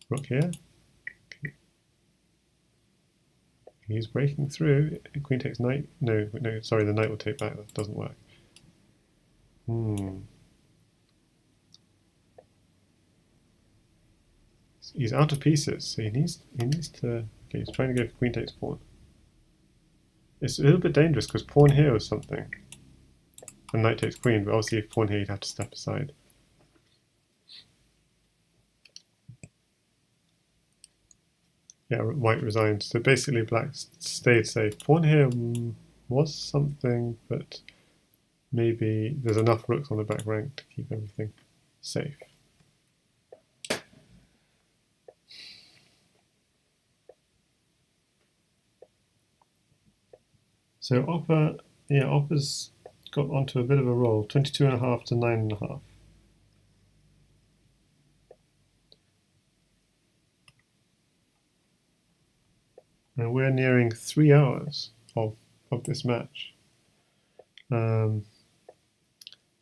Rook here. Okay. He's breaking through. Queen takes knight. No, sorry, the knight will take back. That doesn't work. He's out of pieces, so he needs to... Okay, he's trying to go for queen takes pawn. It's a little bit dangerous because pawn here or something. And knight takes queen, but obviously if pawn here you'd have to step aside. Yeah, white resigned. So basically black stayed safe. Pawn here was something, but maybe there's enough rooks on the back rank to keep everything safe. So Opper's got onto a bit of a roll, 22.5 to 9.5. And we're nearing 3 hours of this match. But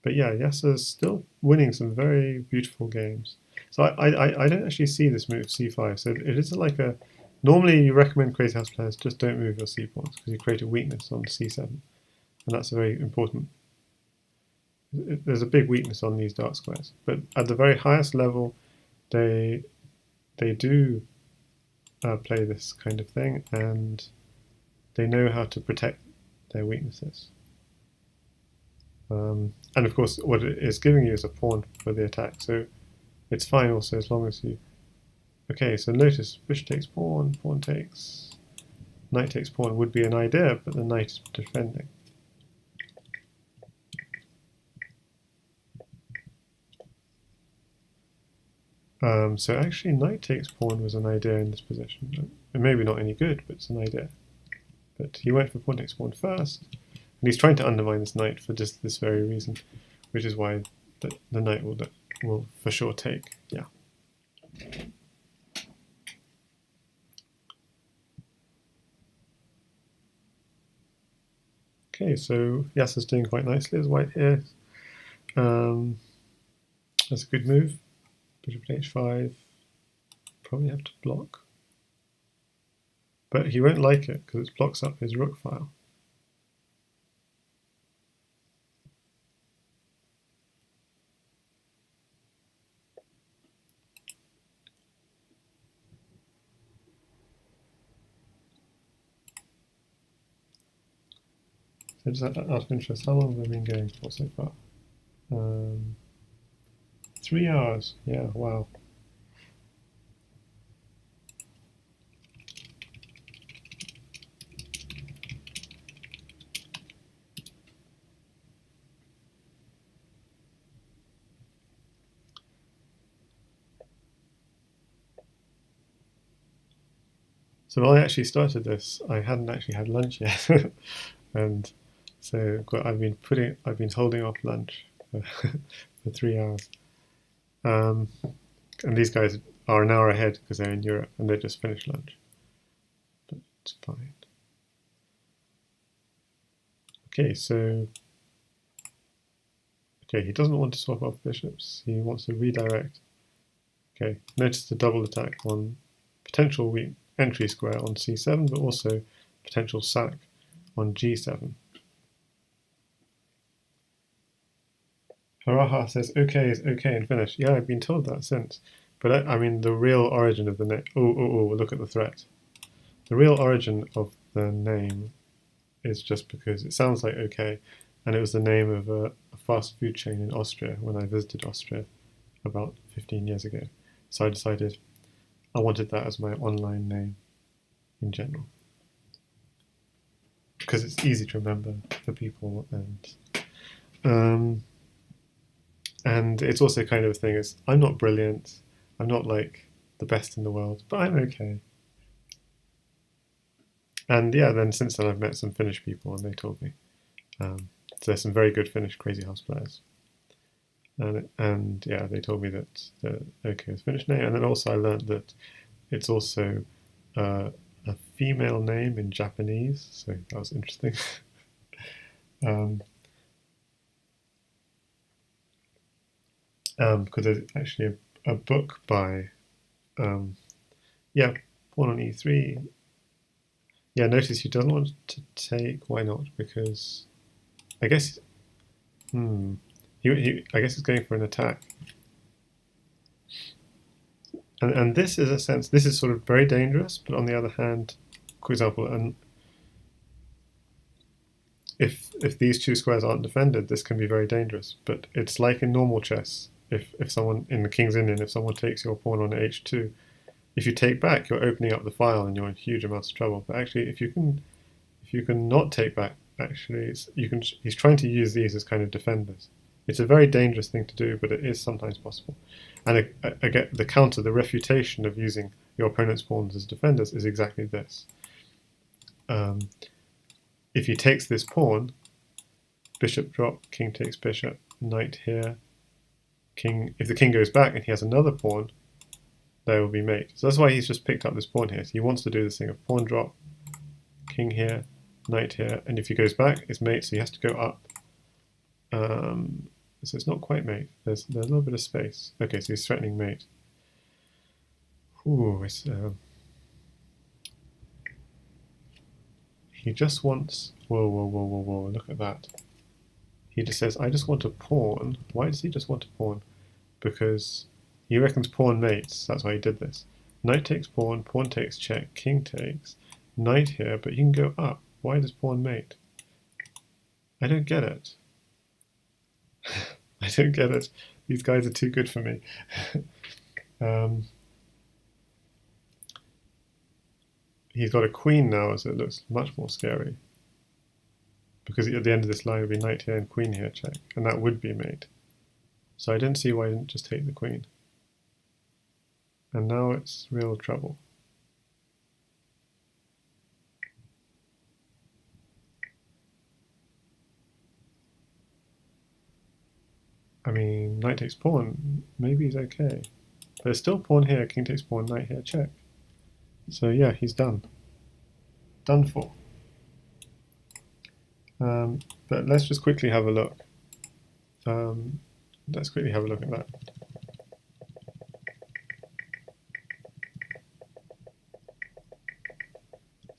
yeah, Yasser's still winning some very beautiful games. So I don't actually see this move c5. So it is like a... Normally you recommend Crazyhouse players just don't move your c-pawns because you create a weakness on c7. And that's a very important... There's a big weakness on these dark squares. But at the very highest level, they do play this kind of thing, and they know how to protect their weaknesses. And of course, what it is giving you is a pawn for the attack, so it's fine also as long as you... Okay, so notice bishop takes pawn, pawn takes, knight takes pawn would be an idea, but the knight is defending. So actually knight takes pawn was an idea in this position. And maybe not any good, but it's an idea. But he went for pawn takes pawn first, and he's trying to undermine this knight for just this very reason, which is why the knight will for sure take. Yeah. Okay, so Yasser's doing quite nicely as white here. That's a good move. Bishop h5. Probably have to block. But he won't like it because it blocks up his rook file. Just out of interest, how long have I been going for so far? 3 hours. Yeah, wow. So when I actually started this, I hadn't actually had lunch yet, and so I've been holding off lunch for 3 hours. And these guys are an hour ahead because they're in Europe and they just finished lunch. But it's fine. Okay, so he doesn't want to swap off bishops. He wants to redirect. Okay, notice the double attack on potential weak entry square on c7, but also potential sack on g7. Haraha says okay is okay and finish. Yeah, I've been told that since. But I mean, the real origin of the name. Oh, look at the threat. The real origin of the name is just because it sounds like okay, and it was the name of a fast food chain in Austria when I visited Austria about 15 years ago. So I decided I wanted that as my online name in general because it's easy to remember for people, and it's also kind of a thing is I'm not brilliant, I'm not like the best in the world, but I'm okay. And yeah, then since then I've met some Finnish people and they told me. So there's some very good Finnish Crazyhouse players. And yeah, they told me that the OK is Finnish name. And then also I learned that it's also a female name in Japanese. So that was interesting. Because there's actually a book by, yeah, pawn on e3. Yeah, notice he doesn't want to take. Why not? Because I guess, I guess he's going for an attack. And this is a sense, this is sort of very dangerous, but on the other hand, for example, if these two squares aren't defended, this can be very dangerous. But it's like in normal chess, if someone, in the King's Indian, if someone takes your pawn on h2, if you take back, you're opening up the file and you're in huge amounts of trouble. But actually, if you can not take back, actually, he's trying to use these as kind of defenders. It's a very dangerous thing to do, but it is sometimes possible. And I get the counter, the refutation of using your opponent's pawns as defenders is exactly this. If he takes this pawn, bishop drop, king takes bishop, knight here, king. If the king goes back and he has another pawn, there will be mate. So that's why he's just picked up this pawn here. So he wants to do this thing of pawn drop, king here, knight here, and if he goes back, it's mate, so he has to go up. So it's not quite mate. There's a little bit of space. Okay, so he's threatening mate. Ooh, he just wants. Whoa! Look at that. He just says, "I just want a pawn." Why does he just want a pawn? Because he reckons pawn mates. That's why he did this. Knight takes pawn. Pawn takes check. King takes. Knight here, but he can go up. Why does pawn mate? I don't get it. I don't get it. These guys are too good for me. He's got a queen now, so it looks much more scary. Because at the end of this line, it would be knight here and queen here check, and that would be mate. So I didn't see why I didn't just take the queen. And now it's real trouble. I mean, knight takes pawn, maybe he's okay. But there's still pawn here, king takes pawn, knight here, check. So yeah, he's done. Done for. But let's just quickly have a look. Let's quickly have a look at that.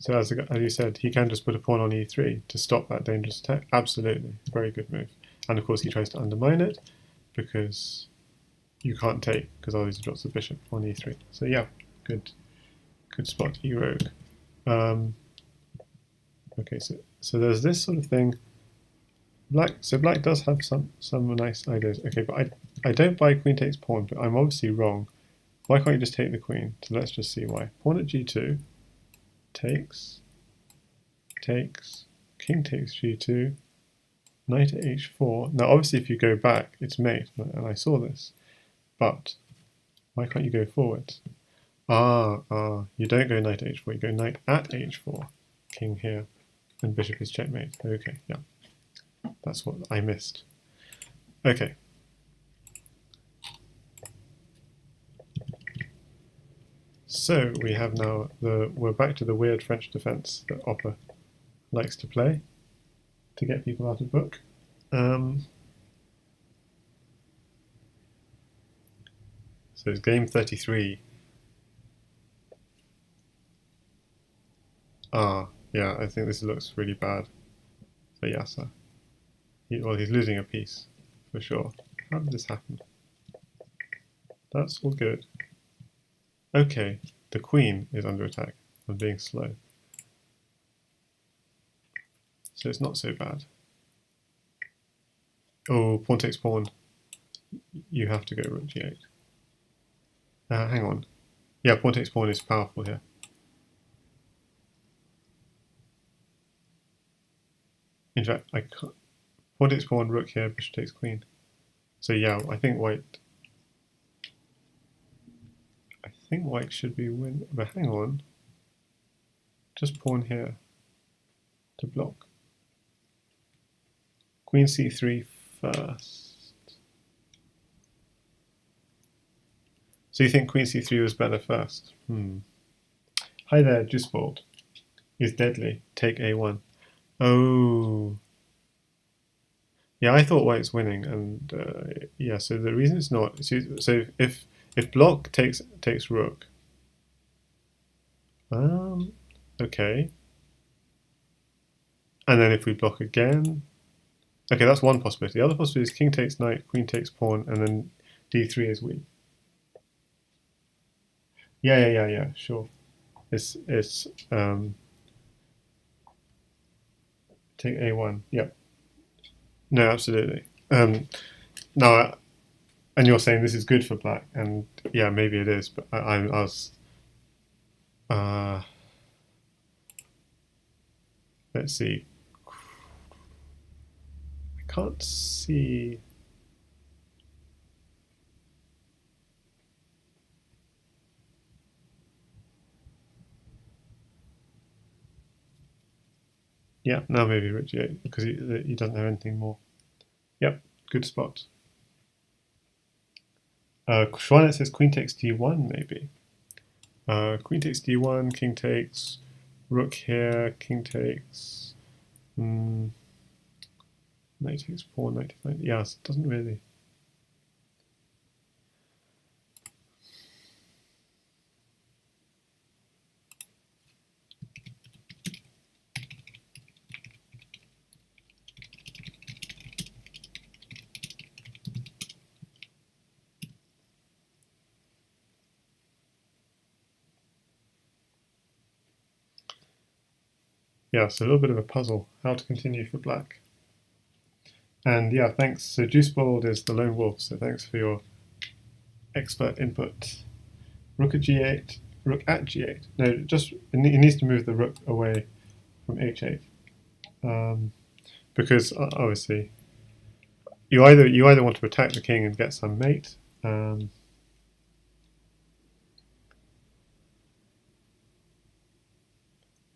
So as you said, he can just put a pawn on e3 to stop that dangerous attack. Absolutely, very good move. And of course he tries to undermine it because you can't take, because otherwise he drops the bishop on e3. So yeah, good spot, e-rogue. Okay, so there's this sort of thing. Black does have some nice ideas. Okay, but I don't buy queen takes pawn, but I'm obviously wrong. Why can't you just take the queen? So let's just see why. Pawn at g2, takes, king takes g2, knight at h4. Now obviously if you go back, it's mate, and I saw this. But why can't you go forward? You don't go knight at h4, you go knight at h4. King here, and bishop is checkmate. Okay, yeah. That's what I missed. Okay. So we have now we're back to the weird French defense that Opper likes to play to get people out of book. So it's game 33. Yeah, I think this looks really bad for Yasser. He's losing a piece, for sure. How did this happen? That's all good. Okay, the queen is under attack. I'm being slow. So it's not so bad. Oh, pawn takes pawn. You have to go rook g8. Hang on. Yeah, pawn takes pawn is powerful here. In fact, I can't. Pawn takes pawn, rook here, bishop takes queen. So yeah, I think white should be win. But hang on. Just pawn here to block. Queen c3 first. So you think queen c3 was better first? Hi there, Juicebold. Is deadly. Take a1. Oh. Yeah, I thought white's winning, and yeah. So the reason it's not. So if block takes rook. Okay. And then if we block again. Okay, that's one possibility. The other possibility is king takes knight, queen takes pawn, and then d3 is weak. Yeah. Sure. It's take a1. Yep. No, absolutely. Now, and you're saying this is good for black, and yeah, maybe it is, but I was. Let's see. I can't see. Yeah, now maybe rook g8 because he doesn't have anything more. Yep, good spot. Schwanet says queen takes d1 maybe. Queen takes d1, king takes, rook here, king takes, knight takes pawn, knight takes knight. Yeah, it doesn't really. Yeah, so a little bit of a puzzle how to continue for black. And yeah, thanks. So Juicebold is the lone wolf, so thanks for your expert input. Rook at g8, rook at g8. No, just it needs to move the rook away from h8, because obviously you either want to attack the king and get some mate.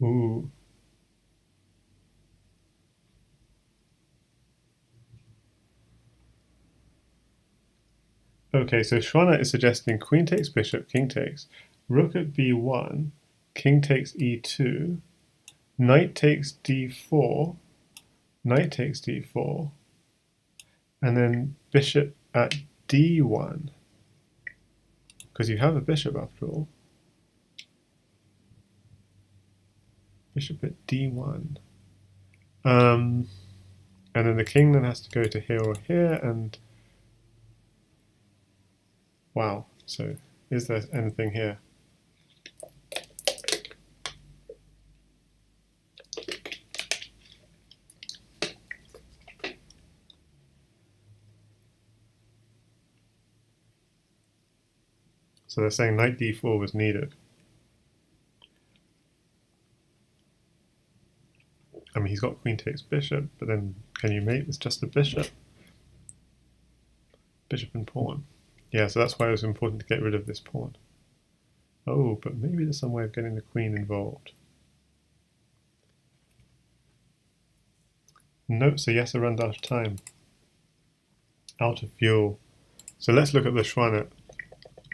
Ooh. Okay, so Shwana is suggesting queen takes bishop, king takes, rook at b1, king takes e2, knight takes d4, knight takes d4, and then bishop at d1, because you have a bishop after all. Bishop at d1. And then the king then has to go to here or here, and wow, so is there anything here? So they're saying knight d4 was needed. I mean, he's got queen takes bishop, but then can you mate with just a bishop? Bishop and pawn. Yeah, so that's why it was important to get rid of this pawn. Oh, but maybe there's some way of getting the queen involved. Nope, so Yasser runs out of time. Out of fuel. So let's look at the Schwanet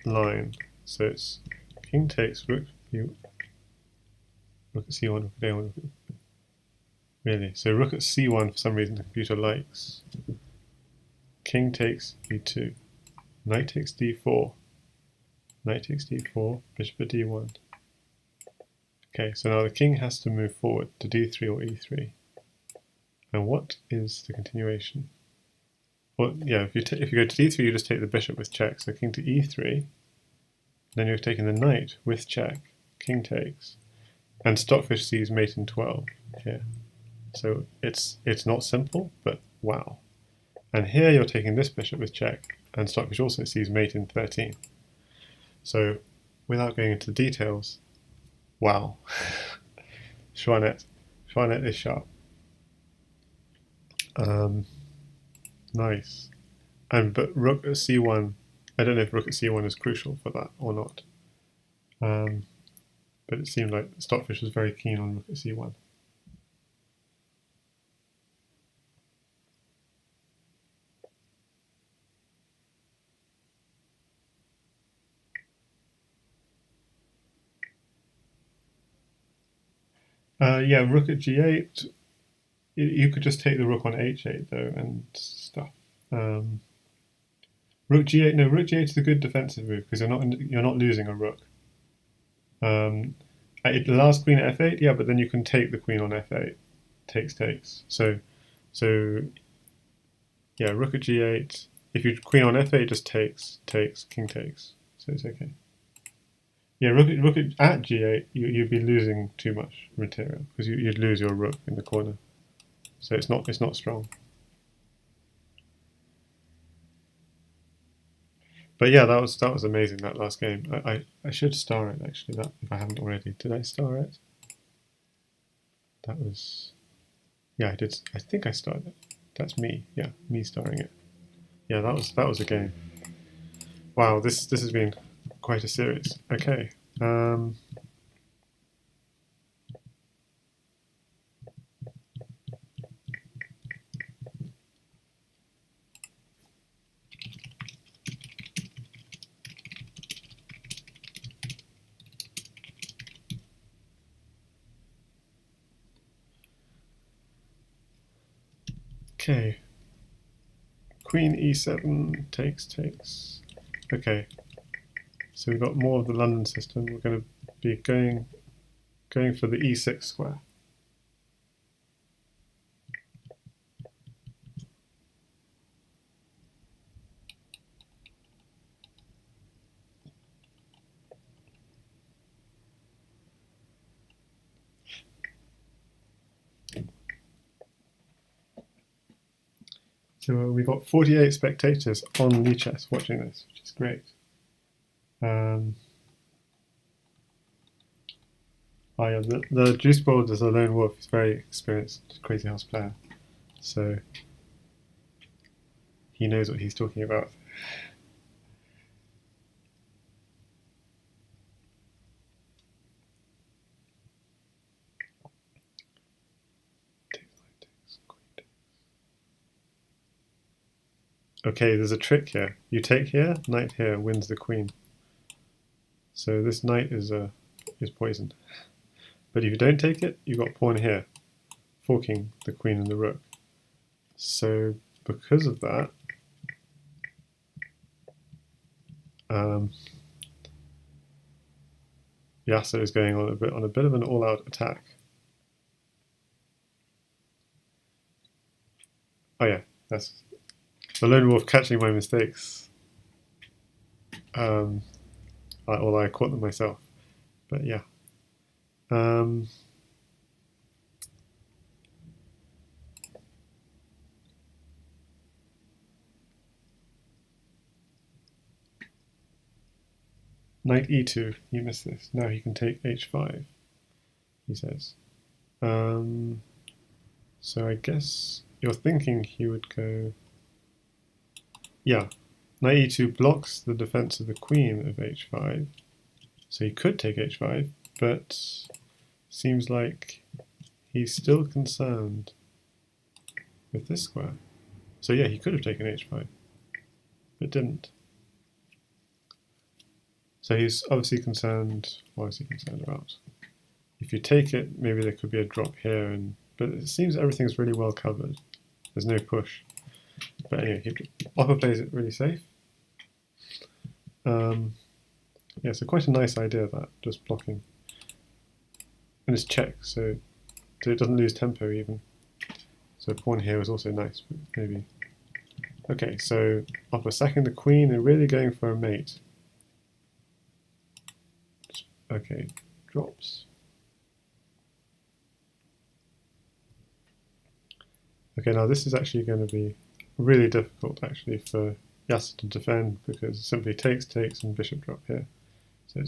line. So it's king takes, rook at c1, rook at a1. Really? So rook at c1 for some reason the computer likes. King takes e2. Knight takes d4. Knight takes d4, bishop at d1. Okay, so now the king has to move forward to d3 or e3. And what is the continuation? Well, yeah, if you go to d3, you just take the bishop with check. So king to e3. Then you're taking the knight with check. King takes. And Stockfish sees mate in 12 here. So it's not simple, but wow. And here you're taking this bishop with check, and Stockfish also sees mate in 13. So without going into the details, wow. Schwanet is sharp. Nice. But rook at c1, I don't know if rook at c1 is crucial for that or not. But it seemed like Stockfish was very keen on rook at c1. Yeah, rook at g8. You could just take the rook on h8 though and stuff. Rook g8. No, rook g8 is a good defensive move because you're not losing a rook. It allows queen at f8. Yeah, but then you can take the queen on f8. Takes. So yeah, rook at g8. If you queen on f8, just takes, king takes. So it's okay. Yeah, rook at g8, you'd be losing too much material because you'd lose your rook in the corner. So it's not strong. But yeah, that was amazing, that last game. I should star it actually, that if I haven't already. Did I star it? That was, yeah, I did. I think I starred it. That's me. Yeah, me starring it. Yeah, that was a game. Wow, this has been quite a series. Okay. Okay. Queen e7 takes. Okay. So we've got more of the London system. We're going to be going for the e6 square. So we've got 48 spectators on Lichess watching this, which is great. Oh yeah, the juice board is a lone wolf. He's very experienced Crazyhouse player, so he knows what he's talking about. Okay, there's a trick here. You take here, knight here wins the queen. So this knight is poisoned. But if you don't take it, you've got pawn here, forking the queen and the rook. So because of that, Yasser is going on a bit of an all-out attack. Oh yeah, that's the lone wolf catching my mistakes. Although I caught them myself, but yeah. Knight e2, you missed this. Now he can take h5, he says. So I guess you're thinking he would go... Yeah, knight e2 blocks the defense of the queen of h5. So he could take h5, but seems like he's still concerned with this square. So yeah, he could have taken h5, but didn't. So he's obviously concerned, what is he concerned about? If you take it, maybe there could be a drop here, but it seems everything's really well covered. There's no push. But anyway, Opper plays it really safe. Yeah, so quite a nice idea that, just blocking. And it's check, so it doesn't lose tempo even. So pawn here was also nice, but maybe. Okay, so Opper sacking the queen and really going for a mate. Okay, drops. Okay, now this is actually going to be really difficult actually for Yasser to defend because it simply takes, and bishop drop here. So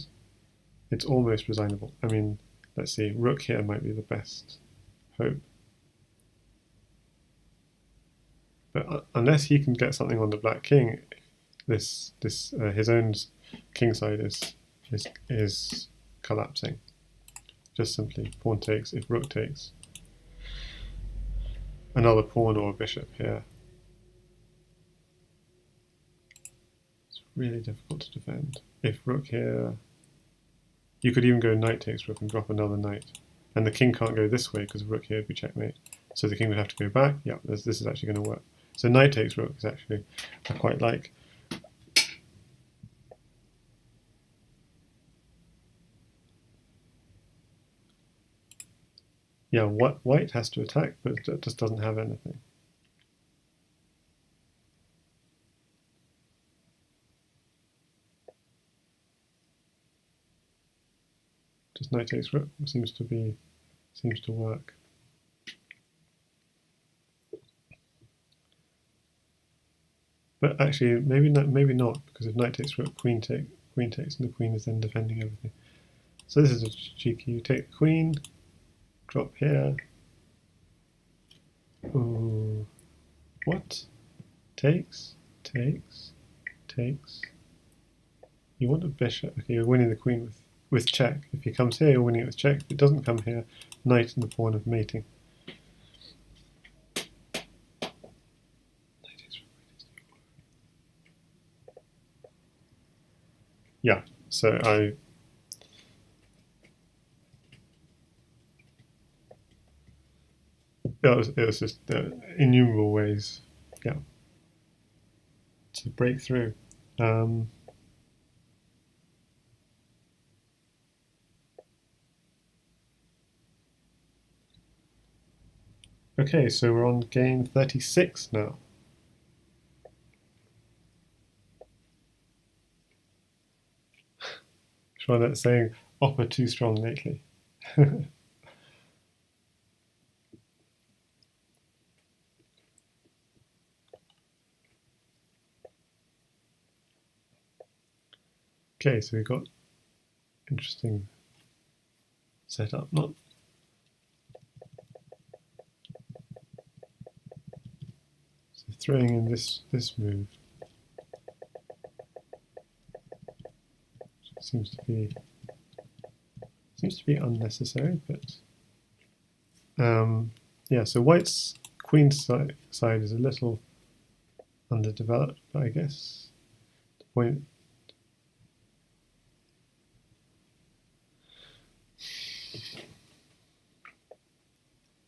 it's almost resignable. I mean, let's see, rook here might be the best hope. But unless he can get something on the black king, his own king side is collapsing. Just simply pawn takes if rook takes. Another pawn or a bishop here. It's really difficult to defend. If rook here, you could even go knight takes rook and drop another knight. And the king can't go this way because rook here would be checkmate. So the king would have to go back. Yeah, this is actually going to work. So knight takes rook is actually, I quite like. Yeah, white has to attack, but it just doesn't have anything. Just knight takes rook seems to work. But actually, maybe not, because if knight takes rook, queen takes, and the queen is then defending everything. So this is a cheeky. You take the queen, drop here. Ooh, what? Takes. You want a bishop. Okay, you're winning the queen with check. If he comes here, you're winning it with check. If it doesn't come here, knight and the pawn of mating. Yeah, so it was just innumerable ways, yeah, to break through. Okay, so we're on game 36 now. Charlotte saying, Opper too strong lately. Okay, so we've got interesting setup. Not so throwing in this move seems to be unnecessary, but yeah. So white's queen side is a little underdeveloped, but I guess the point.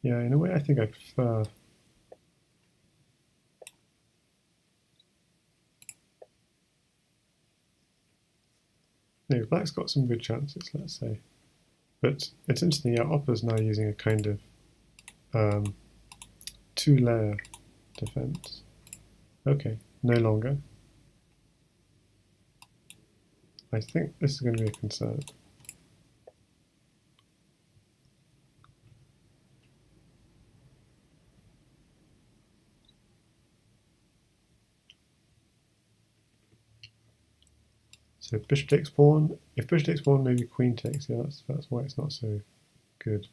Yeah, in a way, I think I prefer. No, black's got some good chances, let's say. But it's interesting, yeah, Opper's now using a kind of two-layer defense. Okay, no longer. I think this is going to be a concern. So bishop takes pawn. If bishop takes pawn, maybe queen takes. Yeah, that's why it's not so good.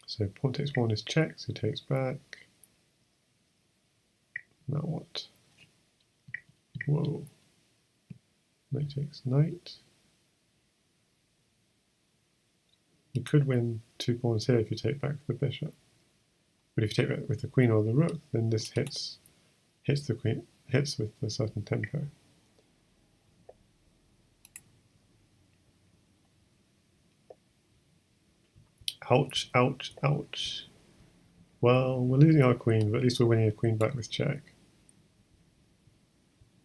So pawn takes pawn is check, so takes back. Now what? Whoa. Knight takes knight. You could win 2 pawns here if you take back the bishop. But if you take back with the queen or the rook, then this hits the queen, hits with a certain tempo. Ouch, ouch, ouch. Well, we're losing our queen, but at least we're winning a queen back with check.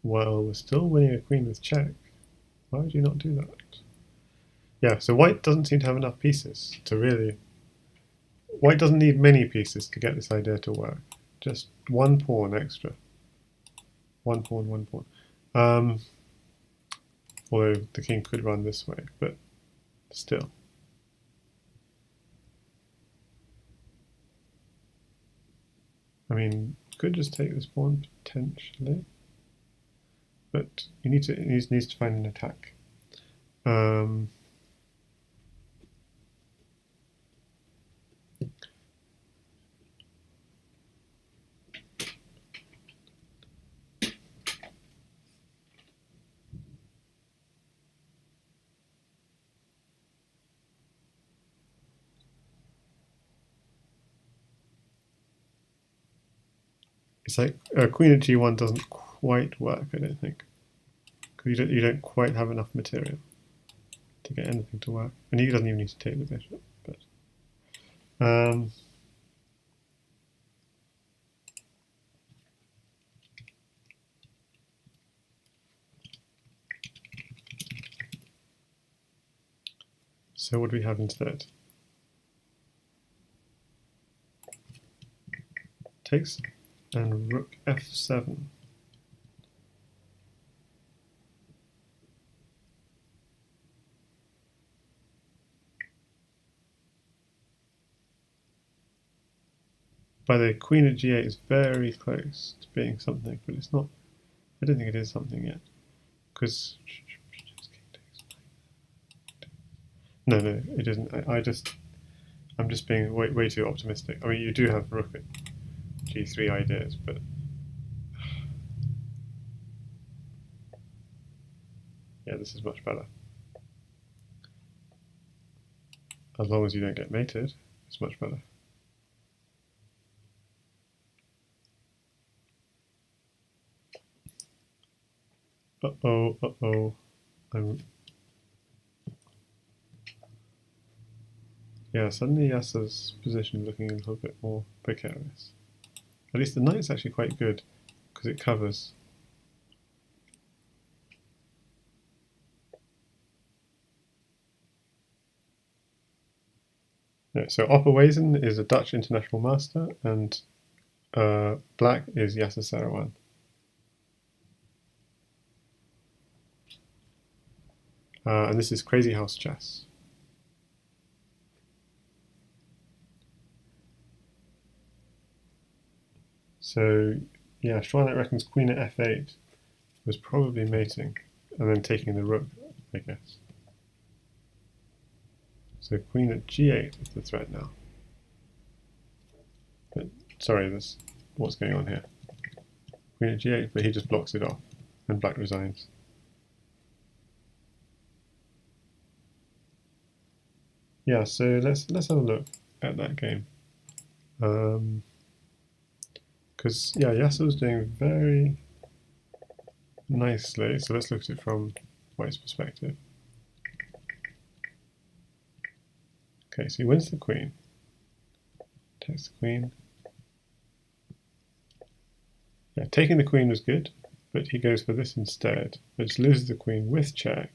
Well, we're still winning a queen with check. Why would you not do that? Yeah, so white doesn't seem to have enough pieces to really... White doesn't need many pieces to get this idea to work. Just one pawn extra. One pawn, one pawn. Although the king could run this way, but still. I mean, could just take this pawn potentially, but you need to it needs to find an attack. It's like queen at g1 doesn't quite work, I don't think, because you don't quite have enough material to get anything to work, and he doesn't even need to take the bishop. But so what do we have instead? Takes and rook f7. By the way, queen at g8 is very close to being something, but it's not. I don't think it is something yet, because no, it isn't. I'm just being way too optimistic. I mean, you do have rook at g3 ideas, but yeah, this is much better. As long as you don't get mated, it's much better. Uh-oh. Yeah, suddenly Yasser's position is looking a little bit more precarious. At least the knight's actually quite good, because it covers. No, so opperwezen is a Dutch international master, and black is Yasser Seirawan. And this is Crazyhouse chess. So, yeah, Schweinert reckons queen at f8 was probably mating, and then taking the rook, I guess. So queen at g8 is the threat now. But, sorry, that's what's going on here. Queen at g8, but he just blocks it off, and black resigns. Yeah, so let's have a look at that game. Because yeah, Yasser was doing very nicely. So let's look at it from white's perspective. Okay, so he wins the queen. Takes the queen. Yeah, taking the queen was good, but he goes for this instead, which loses the queen with check.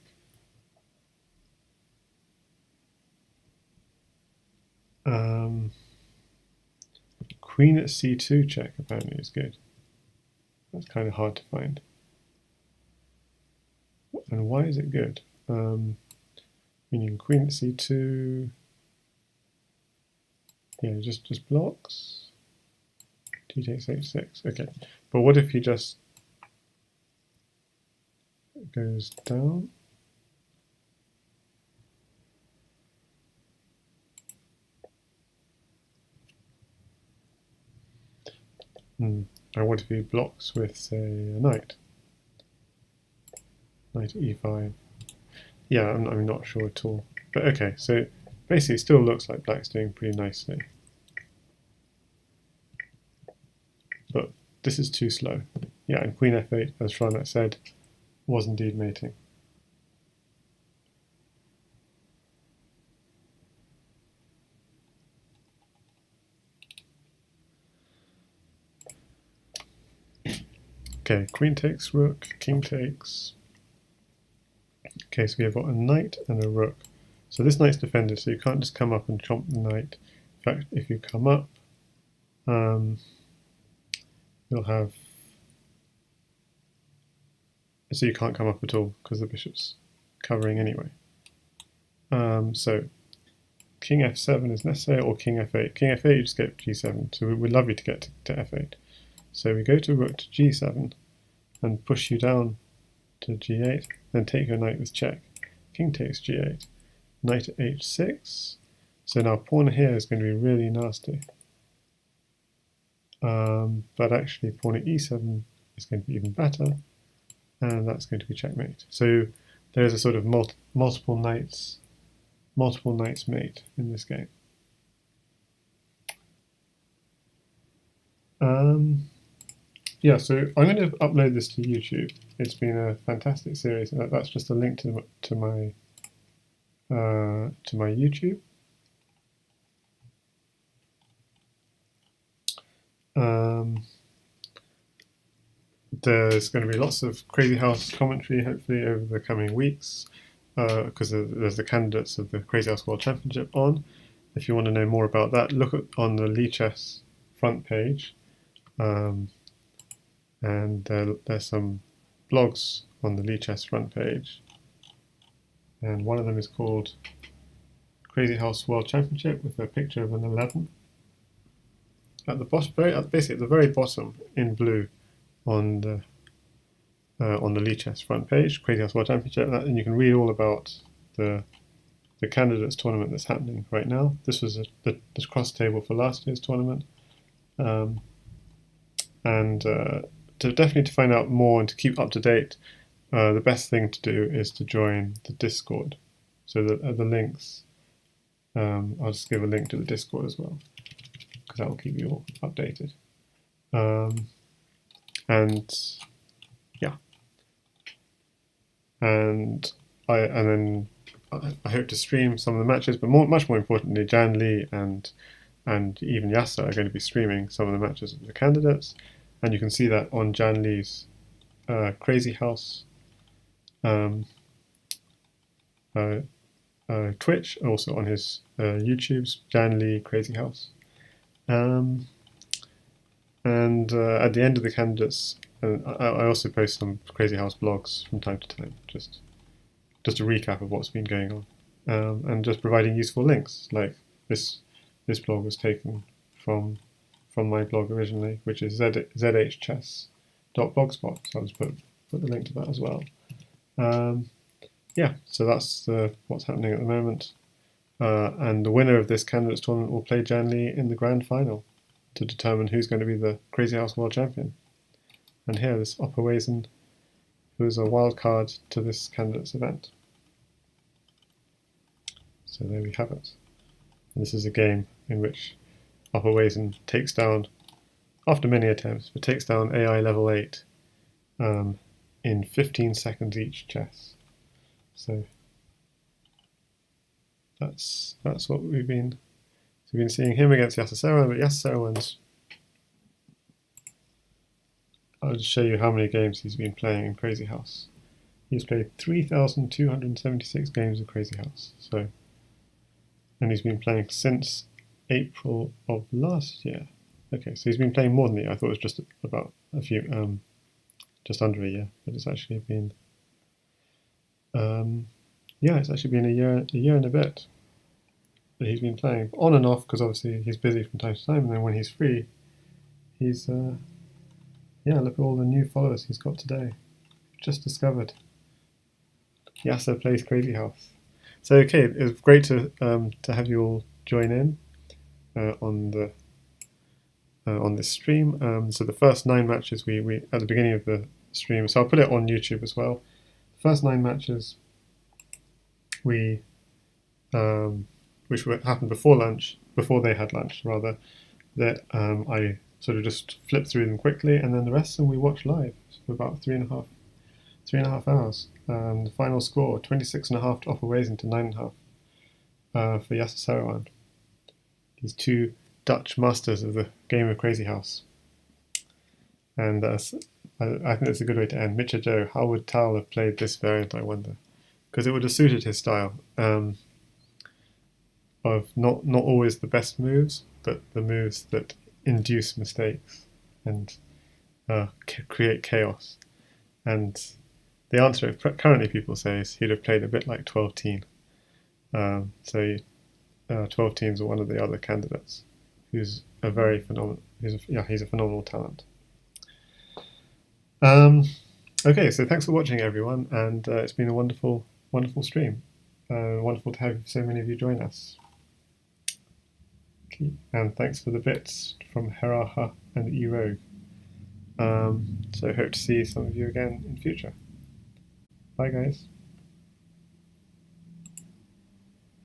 Queen at c2 check apparently is good. That's kind of hard to find. And why is it good? Meaning queen at c2, yeah, just blocks. d takes h6. Okay, but what if he just goes down? And what if he blocks with, say, a knight? Knight e5. Yeah, I'm not sure at all. But okay, so basically it still looks like black's doing pretty nicely. But this is too slow. Yeah, and queen f8, as Shranak said, was indeed mating. Okay, queen takes rook, king takes. Okay, so we have got a knight and a rook. So this knight's defended, so you can't just come up and chomp the knight. In fact, if you come up, you'll have... So you can't come up at all because the bishop's covering anyway. So king f7 is necessary, or king f8. King f8, you just get g7. So we'd love you to get to f8. So we go to rook to g7 and push you down to g8, then take your knight with check. King takes g8, knight to h6. So now pawn here is going to be really nasty. But actually pawn at e7 is going to be even better, and that's going to be checkmate. So there's a sort of multiple knights mate in this game. Yeah, so I'm going to upload this to YouTube. It's been a fantastic series. That's just a link to my YouTube. There's going to be lots of Crazyhouse commentary, hopefully, over the coming weeks, because there's the candidates of the Crazyhouse World Championship on. If you want to know more about that, look on the Lichess front page. And there's some blogs on the Lichess front page, and one of them is called Crazyhouse World Championship with a picture of an 11 at the bottom, basically at the very bottom in blue on the Lichess front page, Crazyhouse World Championship, and you can read all about the candidates tournament that's happening right now. This was the cross table for last year's tournament, and definitely to find out more and to keep up to date, the best thing to do is to join the Discord. So the links, I'll just give a link to the Discord as well, because that will keep you all updated. And yeah, and then I hope to stream some of the matches, but much more importantly, Jan Lee and even Yasser are going to be streaming some of the matches of the candidates. And you can see that on Jan Lee's Crazyhouse Twitch, also on his YouTube's Jan Lee Crazyhouse. And at the end of the candidates, I also post some Crazyhouse blogs from time to time, just a recap of what's been going on, and just providing useful links. Like this blog was taken from my blog originally, which is zhchess.blogspot. So I'll just put the link to that as well. Yeah, so that's what's happening at the moment. And the winner of this candidates tournament will play Jan Lee in the grand final to determine who's going to be the Crazyhouse World Champion. And here is opperwezen, who is a wild card to this candidates event. So there we have it. And this is a game in which opperwezen takes down, after many attempts, but takes down AI level 8 in 15 seconds each chess. So that's what we've been seeing him against Yasser Seirawan, but Yasser Seirawan's, I'll just show you how many games he's been playing in Crazyhouse. He's played 3,276 games of Crazyhouse. So, and he's been playing since April of last year. Okay, so he's been playing more than a year. I thought it was just about a few, just under a year, but it's actually been, yeah, it's actually been a year and a bit that he's been playing on and off, because obviously he's busy from time to time, and then when he's free, He's yeah, look at all the new followers he's got today. Just discovered. Yasser plays Crazyhouse. So okay, it's great to have you all join in on this stream. So the first 9 matches we at the beginning of the stream. So I'll put it on YouTube as well. The first 9 matches we which happened before lunch, before they had lunch rather. That I sort of just flipped through them quickly, and then the rest of them we watched live for about 3.5 hours. And the final score 26.5 to opperwezen to 9.5 for Yasser Seirawan. These 2 Dutch masters of the game of Crazyhouse. And I think that's a good way to end. Mitcha Joe, how would Tal have played this variant, I wonder? Because it would have suited his style of not always the best moves, but the moves that induce mistakes and create chaos. And the answer currently people say is he'd have played a bit like 12-teen. So 12-teen's one of the other candidates who's a very phenomenal. He's a phenomenal talent. Okay, so thanks for watching, everyone, and it's been a wonderful stream. Wonderful to have so many of you join us. Okay. And thanks for the bits from Heraha and E-Rogue. So hope to see some of you again in future. Bye, guys.